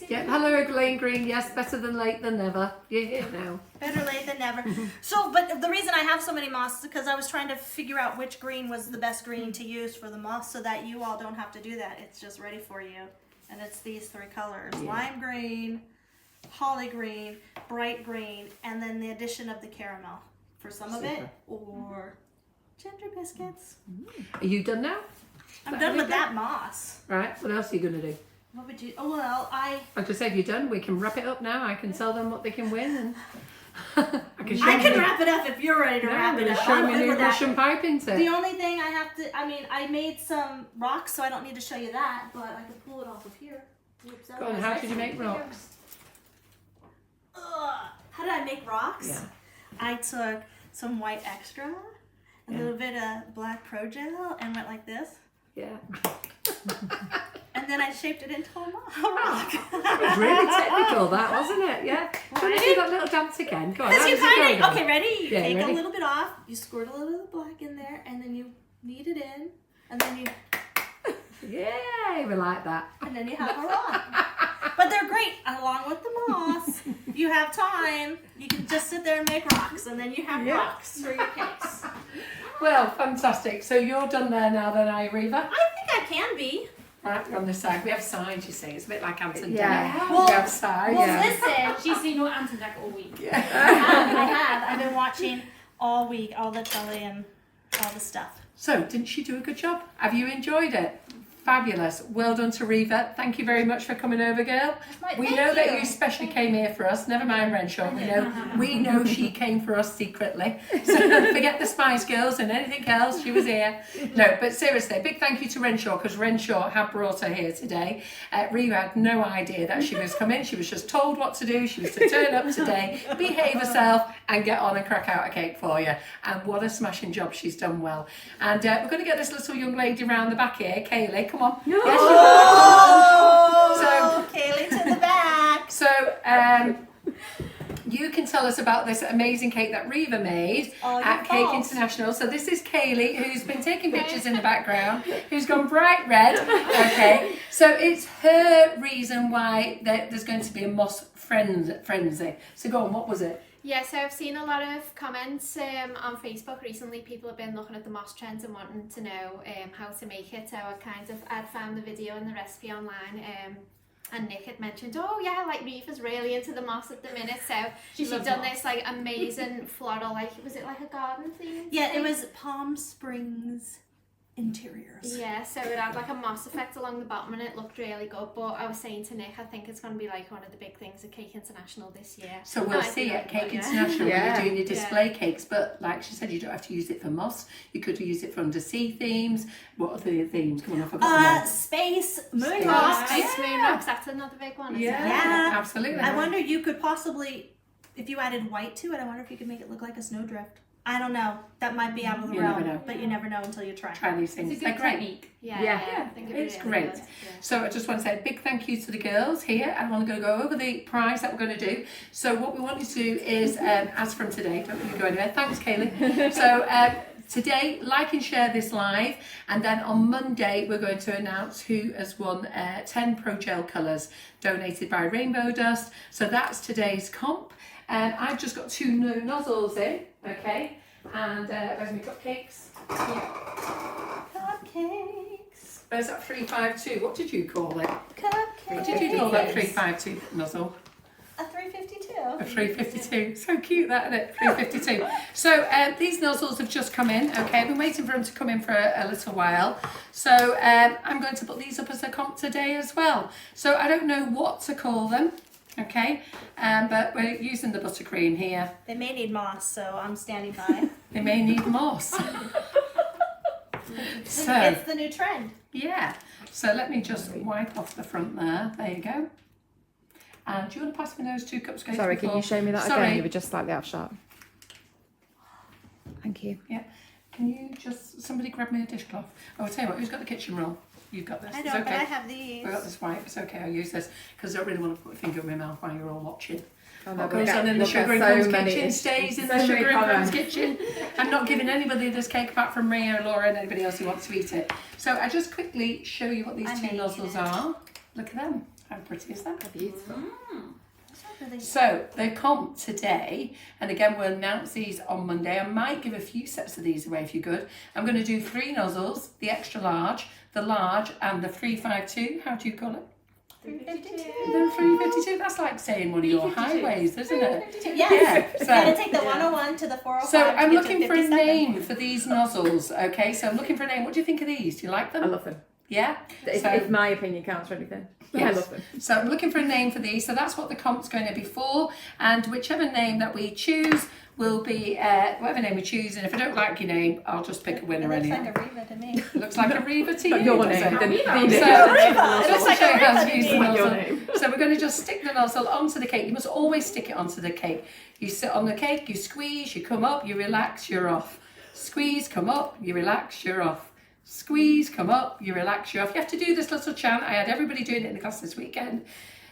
[SPEAKER 2] Yeah, hello, Elaine Green. Yes, better than late than never. You're here now.
[SPEAKER 4] Better late than never. So, but the reason I have so many moss is because I was trying to figure out which green was the best green to use for the moss so that you all don't have to do that. It's just ready for you. And it's these three colors. Lime green, holly green, bright green, and then the addition of the caramel for some of it,
[SPEAKER 2] Super.
[SPEAKER 4] or ginger biscuits.
[SPEAKER 2] Are you done now?
[SPEAKER 4] I'm done with that moss.
[SPEAKER 2] Right, what else are you going to do?
[SPEAKER 4] What would you, oh well, I
[SPEAKER 2] Like I say, if you're done, we can wrap it up now. I can tell them what they can win. And I can show
[SPEAKER 4] can
[SPEAKER 2] you.
[SPEAKER 4] wrap it up if you're ready to
[SPEAKER 2] No,
[SPEAKER 4] wrap
[SPEAKER 2] I'm
[SPEAKER 4] it
[SPEAKER 2] going to
[SPEAKER 4] up.
[SPEAKER 2] show
[SPEAKER 4] I'm
[SPEAKER 2] me
[SPEAKER 4] good
[SPEAKER 2] new
[SPEAKER 4] with that.
[SPEAKER 2] Russian piping
[SPEAKER 4] The
[SPEAKER 2] tip.
[SPEAKER 4] only thing I have to, I made some rocks, so I don't need to show you that, but I can pull it off of here. Oops,
[SPEAKER 2] Go on, how did you make rocks?
[SPEAKER 4] Ugh. How did I make rocks?
[SPEAKER 2] Yeah.
[SPEAKER 4] I took some white extra, a
[SPEAKER 2] Yeah.
[SPEAKER 4] little bit of black ProGel, and went like this.
[SPEAKER 2] Yeah.
[SPEAKER 4] And then I shaped it into a rock.
[SPEAKER 2] It was really technical, that, wasn't it? Yeah. Do you want to do that little dance again? Go on.
[SPEAKER 4] Because
[SPEAKER 2] how
[SPEAKER 4] you
[SPEAKER 2] does it
[SPEAKER 4] kind
[SPEAKER 2] go
[SPEAKER 4] of,
[SPEAKER 2] again?
[SPEAKER 4] okay, ready? You
[SPEAKER 2] Yeah,
[SPEAKER 4] take
[SPEAKER 2] ready?
[SPEAKER 4] a little bit off, you squirt a little of the black in there, and then you knead it in, and then you
[SPEAKER 2] Yay, we like that.
[SPEAKER 4] and then you have a rock. But they're great along with the moss. You have time, you can just sit there and make rocks, and then you have
[SPEAKER 2] Yeah.
[SPEAKER 4] rocks for your cakes.
[SPEAKER 2] Well, fantastic. So you're done there now then, are you, Reva?
[SPEAKER 4] I think I can be.
[SPEAKER 2] Right, on this side. We have signs, you see. It's a bit like Anton
[SPEAKER 3] Yeah.
[SPEAKER 2] Deck.
[SPEAKER 4] Well-
[SPEAKER 2] we have signs.
[SPEAKER 4] Well,
[SPEAKER 2] yeah.
[SPEAKER 4] listen,
[SPEAKER 5] She's seen your Anton Deck all week.
[SPEAKER 4] I have. I've been watching all week, all the telly and all the stuff.
[SPEAKER 2] So, didn't she do a good job? Have you enjoyed it? Fabulous. Well done to Reva. Thank you very much for coming over, girl.
[SPEAKER 4] Right,
[SPEAKER 2] We
[SPEAKER 4] thank
[SPEAKER 2] know that
[SPEAKER 4] you.
[SPEAKER 2] you especially came here for us. Never mind Renshaw. We know she came for us secretly. So forget the Spice Girls and anything else. She was here. No, but seriously, big thank you to Renshaw because Renshaw have brought her here today. Reva had no idea that she was coming. She was just told what to do. She was to turn up today, behave herself, and get on and crack out a cake for you. And what a smashing job she's done well. And we're going to get this little young lady round the back here, Kaylee. Come on. No. Yes,
[SPEAKER 4] Oh, Kaylee to the back.
[SPEAKER 2] so you can tell us about this amazing cake that Reva made
[SPEAKER 4] Oh, your
[SPEAKER 2] at Cake
[SPEAKER 4] fault.
[SPEAKER 2] International. So this is Kaylee, who's been taking pictures in the background, who's gone bright red. Okay, so it's her reason why there's going to be a moss frenzy. So go on, what was it?
[SPEAKER 6] Yeah, so I've seen a lot of comments on Facebook recently. People have been looking at the moss trends and wanting to know how to make it. So I'd found the video and the recipe online. And Nick had mentioned, oh yeah, like Reva's really into the moss at the minute. So she'd
[SPEAKER 5] loves
[SPEAKER 6] done
[SPEAKER 5] moss.
[SPEAKER 6] this like amazing floral, like, was it like a garden theme?
[SPEAKER 4] Yeah, it was Palm Springs interiors.
[SPEAKER 6] Yeah, so it had like a moss effect along the bottom and it looked really good. But I was saying to Nick, I think it's going to be like one of the big things at Cake International this year.
[SPEAKER 2] So we'll
[SPEAKER 6] I
[SPEAKER 2] see
[SPEAKER 6] think
[SPEAKER 2] at Cake
[SPEAKER 6] yeah.
[SPEAKER 2] International
[SPEAKER 3] Yeah.
[SPEAKER 2] when you're doing your display cakes. But like she said, you don't have to use it for moss. You could use it for undersea themes. What are the themes? Come on, I forgot them
[SPEAKER 4] Space moon
[SPEAKER 2] Space.
[SPEAKER 4] rocks.
[SPEAKER 6] Space moon rocks, that's another big one,
[SPEAKER 2] all.
[SPEAKER 6] isn't
[SPEAKER 2] Yeah,
[SPEAKER 6] it?
[SPEAKER 4] Yeah.
[SPEAKER 2] absolutely.
[SPEAKER 4] I wonder you could possibly, if you added white to it, I wonder if you could make it look like a snowdrift. I don't know. That might be out of the
[SPEAKER 2] You
[SPEAKER 4] realm,
[SPEAKER 2] never know.
[SPEAKER 4] but you never know until you try.
[SPEAKER 2] Try these things.
[SPEAKER 5] It's a
[SPEAKER 2] They're
[SPEAKER 5] good
[SPEAKER 2] great.
[SPEAKER 5] technique.
[SPEAKER 6] Yeah,
[SPEAKER 3] Yeah.
[SPEAKER 6] I think it'd be
[SPEAKER 2] It's
[SPEAKER 6] really
[SPEAKER 2] great.
[SPEAKER 6] good, yeah.
[SPEAKER 2] So I just want to say a big thank you to the girls here. I want to go over the prize that we're going to do. So what we want you to do is, as from today, don't really go anywhere. Thanks, Kaylee. So today, like and share this live, and then on Monday we're going to announce who has won 10 ProGel colours donated by Rainbow Dust. So that's today's comp. I've just got 2 new nozzles in, okay, and where's my cupcakes?
[SPEAKER 4] Cupcakes.
[SPEAKER 2] Where's that 352? What did you call it?
[SPEAKER 4] Cupcakes.
[SPEAKER 2] What did you call that 352 nozzle?
[SPEAKER 4] A 352.
[SPEAKER 2] A 352. So cute, that, isn't it? 352. So these nozzles have just come in. Okay, I've been waiting for them to come in for a little while. So I'm going to put these up as a comp today as well. So I don't know what to call them. Okay, but we're using the buttercream here.
[SPEAKER 4] They may need moss, so I'm standing by.
[SPEAKER 2] They may need moss. So
[SPEAKER 4] It's the new trend.
[SPEAKER 2] yeah. So let me just wipe off the front there. There you go. And do you want to pass me those 2 cupcakes?
[SPEAKER 3] Sorry, can you show me that
[SPEAKER 2] Sorry.
[SPEAKER 3] again? You were just slightly off shot. Thank you.
[SPEAKER 2] Yeah. Can you just, somebody grab me a dishcloth? Oh, I'll tell you what, who's got the kitchen roll? You've got this.
[SPEAKER 4] I
[SPEAKER 2] It's
[SPEAKER 4] know,
[SPEAKER 2] okay.
[SPEAKER 4] but I have these.
[SPEAKER 2] I've got this white. It's okay, I'll use this because I don't really want to put a finger in my mouth while you're all watching.
[SPEAKER 3] Oh,
[SPEAKER 2] What goes on in the sugar and crumbs kitchen stays in the sugar and crumbs kitchen. I'm not giving anybody this cake apart from Maria, Laura and anybody else who wants to eat it. So I just quickly show you what these
[SPEAKER 4] I
[SPEAKER 2] 2
[SPEAKER 4] may eat
[SPEAKER 2] nozzles
[SPEAKER 4] it.
[SPEAKER 2] are. Look at them. How pretty is that?
[SPEAKER 3] Beautiful.
[SPEAKER 2] So they comp today, and again we'll announce these on Monday. I might give a few sets of these away if you're good. I'm going to do 3 nozzles, the extra large, the large, and the 352. How do you call it?
[SPEAKER 4] 352.
[SPEAKER 2] The 352. That's like saying one of your highways, isn't it?
[SPEAKER 4] Yes.
[SPEAKER 2] Yeah.
[SPEAKER 4] You gotta take the 101 to the 405.
[SPEAKER 2] So
[SPEAKER 4] to
[SPEAKER 2] I'm
[SPEAKER 4] get
[SPEAKER 2] looking
[SPEAKER 4] to
[SPEAKER 2] for a
[SPEAKER 4] 57.
[SPEAKER 2] name for these nozzles. Okay, so I'm looking for a name. What do you think of these? Do you like
[SPEAKER 3] I
[SPEAKER 2] them?
[SPEAKER 3] love them.
[SPEAKER 2] Yeah.
[SPEAKER 3] If,
[SPEAKER 2] So-
[SPEAKER 3] if my opinion counts for anything. Yeah, I
[SPEAKER 2] Yes.
[SPEAKER 3] love them.
[SPEAKER 2] So I'm looking for a name for these. So that's what the comp's going to be for. And whichever name that we choose will be whatever name we choose. And if I don't like your name, I'll just pick a winner
[SPEAKER 4] It looks
[SPEAKER 2] anyhow.
[SPEAKER 4] like a Reva to me.
[SPEAKER 2] Looks like a Reva to you.
[SPEAKER 3] Your
[SPEAKER 2] does
[SPEAKER 3] name.
[SPEAKER 2] it?
[SPEAKER 3] Then
[SPEAKER 2] So,
[SPEAKER 4] It looks like a
[SPEAKER 2] show you how to
[SPEAKER 4] Reva
[SPEAKER 2] use
[SPEAKER 4] to
[SPEAKER 2] the
[SPEAKER 4] me.
[SPEAKER 2] nozzle.
[SPEAKER 3] Your name.
[SPEAKER 2] So we're going to just stick the nozzle onto the cake. You must always stick it onto the cake. You sit on the cake, you squeeze, you come up, you relax, you're off. Squeeze, come up, you relax, you're off. Squeeze, come up, you relax, you're off. You have to do this little chant. I had everybody doing it in the class this weekend.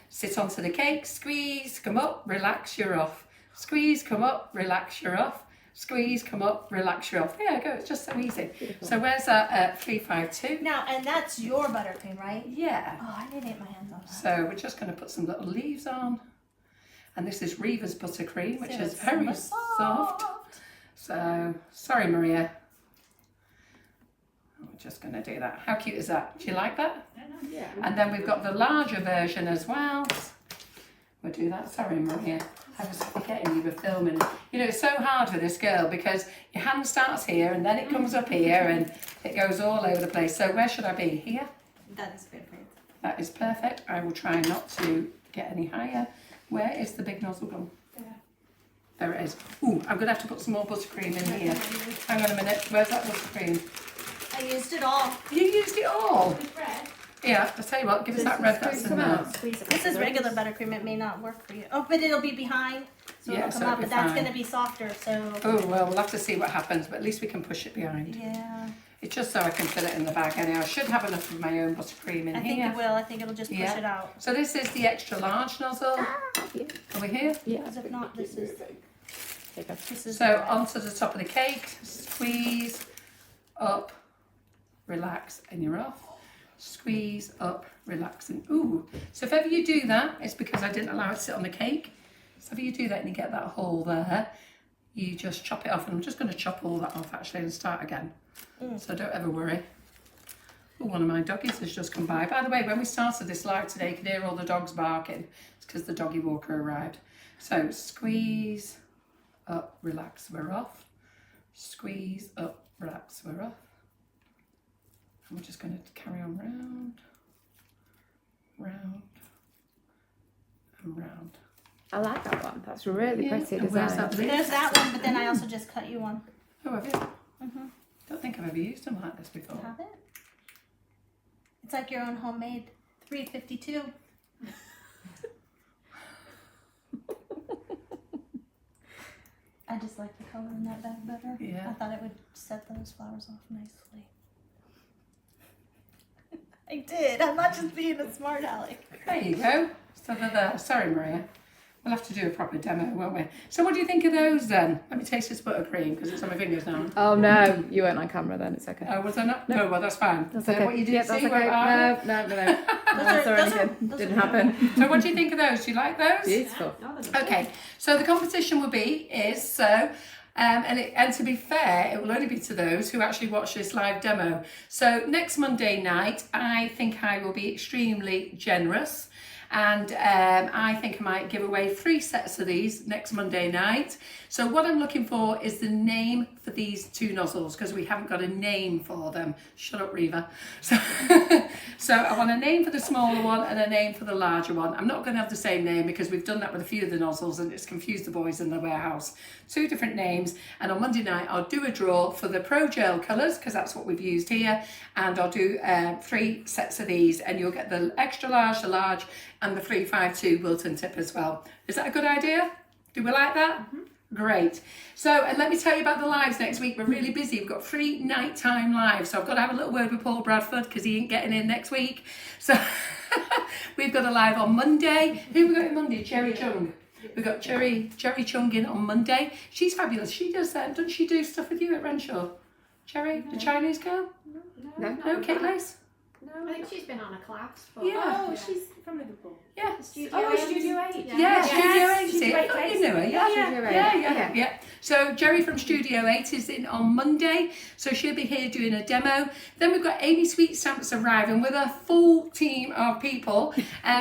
[SPEAKER 2] Sit onto the cake, squeeze, come up, relax, you're off. Squeeze, come up, relax, you're off. Squeeze, come up, relax, you're off. There you go, it's just so easy. So where's that 352?
[SPEAKER 4] Now, and that's your buttercream, right?
[SPEAKER 2] Yeah.
[SPEAKER 4] Oh, I didn't get my hands on that.
[SPEAKER 2] So we're just going to put some little leaves on. And this is Reva's buttercream, which
[SPEAKER 4] So
[SPEAKER 2] is
[SPEAKER 4] it's
[SPEAKER 2] very soft. So, sorry Maria. We're just going to do that. How cute is that? Do you like that?
[SPEAKER 3] Yeah.
[SPEAKER 2] And then we've got the larger version as well. We'll do that. Sorry Maria. I was forgetting you were filming. You know, it's so hard for this girl because your hand starts here and then it comes up here and it goes all over the place. So where should I be? Here?
[SPEAKER 4] That is good.
[SPEAKER 2] That is perfect. I will try not to get any higher. Where is the big nozzle gone? There it is. Ooh, I'm going to have to put some more buttercream in here. Hang on a minute. Where's that buttercream?
[SPEAKER 4] I used it all.
[SPEAKER 2] You used it all.
[SPEAKER 4] Red.
[SPEAKER 2] Yeah, I'll tell you what. Give us that red that's in there.
[SPEAKER 4] This is regular buttercream. It may not work for you. Oh, but it'll be behind, so
[SPEAKER 2] Yeah,
[SPEAKER 4] it'll
[SPEAKER 2] so
[SPEAKER 4] come
[SPEAKER 2] it'll
[SPEAKER 4] up.
[SPEAKER 2] be
[SPEAKER 4] But that's
[SPEAKER 2] fine.
[SPEAKER 4] going to be softer. So
[SPEAKER 2] Oh, well, we'll have to see what happens, but at least we can push it behind.
[SPEAKER 4] yeah,
[SPEAKER 2] It's just so I can fill it in the bag anyhow. I should have enough of my own buttercream in
[SPEAKER 4] I think
[SPEAKER 2] here.
[SPEAKER 4] it will. I think it'll just push
[SPEAKER 2] Yeah.
[SPEAKER 4] it out.
[SPEAKER 2] So this is the extra large nozzle. Are we here?
[SPEAKER 3] Yeah.
[SPEAKER 4] Because if not, this is
[SPEAKER 2] So onto the top of the cake, squeeze, up, relax, and you're off. Squeeze, up, relax, and ooh. So if ever you do that, it's because I didn't allow it to sit on the cake. So if you do that and you get that hole there, you just chop it off. And I'm just going to chop all that off actually and start again. So don't ever worry. Ooh, one of my doggies has just come by. By the way, when we started this live today, you could hear all the dogs barking. It's because the doggy walker arrived. So squeeze, up, relax, we're off. Squeeze, up, relax, we're off. And we're just going to carry on round, round, and round.
[SPEAKER 3] I like that one. That's really
[SPEAKER 2] Yeah,
[SPEAKER 3] pretty
[SPEAKER 2] and where's
[SPEAKER 3] design.
[SPEAKER 2] that leaf?
[SPEAKER 4] There's that one, but then I also just cut you one.
[SPEAKER 2] Oh, have you? Don't think I've ever used them like this before.
[SPEAKER 4] Have it? It's like your own homemade 352. I just like the color in that bag better.
[SPEAKER 2] Yeah.
[SPEAKER 4] I thought it would set those flowers off nicely. I did. I'm not just being a smart aleck.
[SPEAKER 2] There you go. So they're there. Sorry, Maria. We'll have to do a proper demo, won't we? So what do you think of those then? Let me taste this buttercream because it's on my fingers now.
[SPEAKER 3] Oh no, you weren't on camera then. It's okay.
[SPEAKER 2] Oh, was I not? No, well, that's fine.
[SPEAKER 3] That's
[SPEAKER 2] So
[SPEAKER 3] okay.
[SPEAKER 2] what you did
[SPEAKER 3] Yeah,
[SPEAKER 2] see,
[SPEAKER 3] that's okay.
[SPEAKER 2] what are you?
[SPEAKER 3] No. I saw anything. Didn't happen.
[SPEAKER 2] So what do you think of those? Do you like those?
[SPEAKER 3] Beautiful.
[SPEAKER 2] Okay, so the competition will be and to be fair, it will only be to those who actually watch this live demo. So next Monday night, I think I will be extremely generous. And I think I might give away 3 sets of these next Monday night. So what I'm looking for is the name for these 2 nozzles because we haven't got a name for them. Shut up, Reva. So, so I want a name for the smaller one and a name for the larger one. I'm not going to have the same name because we've done that with a few of the nozzles and it's confused the boys in the warehouse. 2 different names. And on Monday night, I'll do a draw for the ProGel colours because that's what we've used here. And I'll do 3 sets of these and you'll get the extra large, the large, and the 352 Wilton tip as well. Is that a good idea? Do we like that? Mm-hmm. Great. So, and let me tell you about the lives next week. We're really busy. We've got 3 nighttime lives. So I've got to have a little word with Paul Bradford because he ain't getting in next week. So we've got a live on Monday. Who we got in Monday? Cherry Chung. We've got Cherry Chung in on Monday. She's fabulous. She does that. Doesn't she do stuff with you at Renshaw? Cherry, the Chinese girl? No, Kate Lace?
[SPEAKER 6] I think she's been on a class.
[SPEAKER 2] Yeah.
[SPEAKER 5] Oh, she's from Liverpool.
[SPEAKER 2] Yeah.
[SPEAKER 6] Studio
[SPEAKER 5] Studio 8.
[SPEAKER 2] Yeah, Studio 8.
[SPEAKER 5] Studio 8
[SPEAKER 2] I you know her, yeah. So Jerry from Studio 8 is in on Monday, so she'll be here doing a demo. Then we've got Amy Sweet Stamps arriving with a full team of people.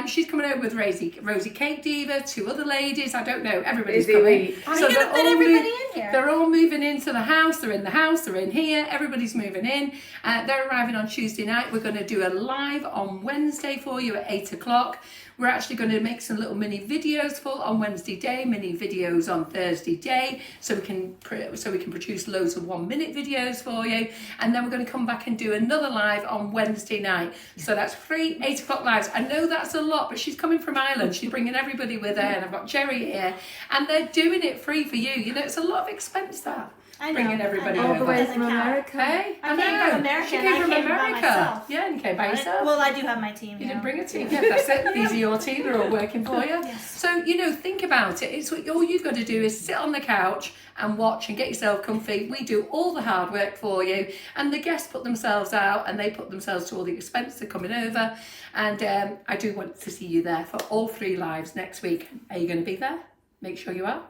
[SPEAKER 2] She's coming over with Rosie Cake Diva, 2 other ladies, I don't know, everybody's coming.
[SPEAKER 4] So they're fit everybody in here.
[SPEAKER 2] They're all moving into the house, they're in the house, they're in here, everybody's moving in. They're arriving on Tuesday night. We're going to do a live on Wednesday for you at 8 o'clock. We're actually going to make some little mini videos for on Wednesday day, mini videos on Thursday day, so we can produce loads of 1-minute videos for you. And then we're going to come back and do another live on Wednesday night. So that's 3 8 o'clock lives. I know that's a lot, but she's coming from Ireland. She's bringing everybody with her, and I've got Jerry here, and they're doing it free for you. You know, it's a lot of expense that.
[SPEAKER 4] I know,
[SPEAKER 2] Bringing everybody
[SPEAKER 4] I know.
[SPEAKER 3] All the way from
[SPEAKER 4] Doesn't count.
[SPEAKER 3] America.
[SPEAKER 2] Hey,
[SPEAKER 4] I came from America.
[SPEAKER 2] She
[SPEAKER 4] and
[SPEAKER 2] came
[SPEAKER 4] I
[SPEAKER 2] from
[SPEAKER 4] came by
[SPEAKER 2] America.
[SPEAKER 4] myself.
[SPEAKER 2] Yeah, and you came by yourself.
[SPEAKER 4] Well, I do have my team.
[SPEAKER 2] You
[SPEAKER 4] yeah.
[SPEAKER 2] didn't bring a team. Yeah, that's it. These are your team. They're all working for you.
[SPEAKER 4] Yes.
[SPEAKER 2] So, you know, think about it. It's all you've got to do is sit on the couch and watch and get yourself comfy. We do all the hard work for you. And the guests put themselves out and they put themselves to all the expense. They're coming over. And I do want to see you there for all 3 lives next week. Are you going to be there? Make sure you are.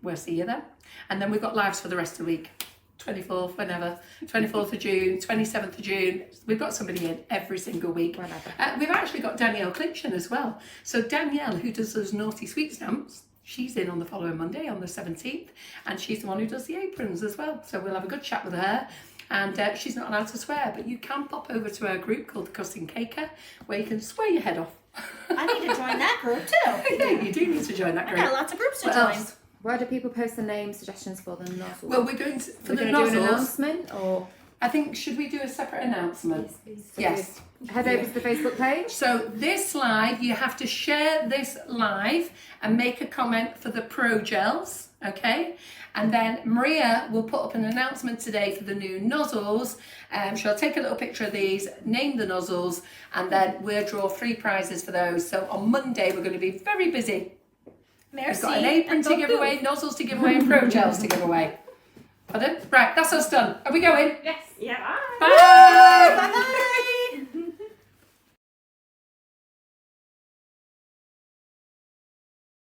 [SPEAKER 2] We'll see you then. And then we've got lives for the rest of the week. 24th, whenever, 24th of June, 27th of June. We've got somebody in every single week. We've actually got Danielle Clinton as well. So Danielle, who does those naughty sweet stamps, she's in on the following Monday on the 17th, and she's the one who does the aprons as well. So we'll have a good chat with her. And she's not allowed to swear, but you can pop over to our group called the Cussing Caker, where you can swear your head off.
[SPEAKER 4] I need to join that group too.
[SPEAKER 2] Yeah, you do need to join that
[SPEAKER 4] I
[SPEAKER 2] group.
[SPEAKER 4] got lots of groups to
[SPEAKER 2] What
[SPEAKER 4] join.
[SPEAKER 2] else?
[SPEAKER 3] Where do people post the name suggestions for the nozzles?
[SPEAKER 2] Well, we're going to, for
[SPEAKER 3] We're
[SPEAKER 2] the
[SPEAKER 3] going to do an
[SPEAKER 2] nozzles,
[SPEAKER 3] announcement, or
[SPEAKER 2] I think, should we do a separate announcement? Yes.
[SPEAKER 3] head over to the Facebook page?
[SPEAKER 2] So this live, you have to share this live and make a comment for the ProGels, okay? And then Maria will put up an announcement today for the new nozzles. She'll take a little picture of these, name the nozzles, and then we'll draw 3 prizes for those. So on Monday, we're going to be very busy.
[SPEAKER 4] Merci.
[SPEAKER 2] We've got an apron to give away, nozzles to give away, and ProGels to give away. Pardon? Right, that's us done. Are we going?
[SPEAKER 5] Yes.
[SPEAKER 1] Yeah.
[SPEAKER 2] Bye!
[SPEAKER 4] Bye-bye.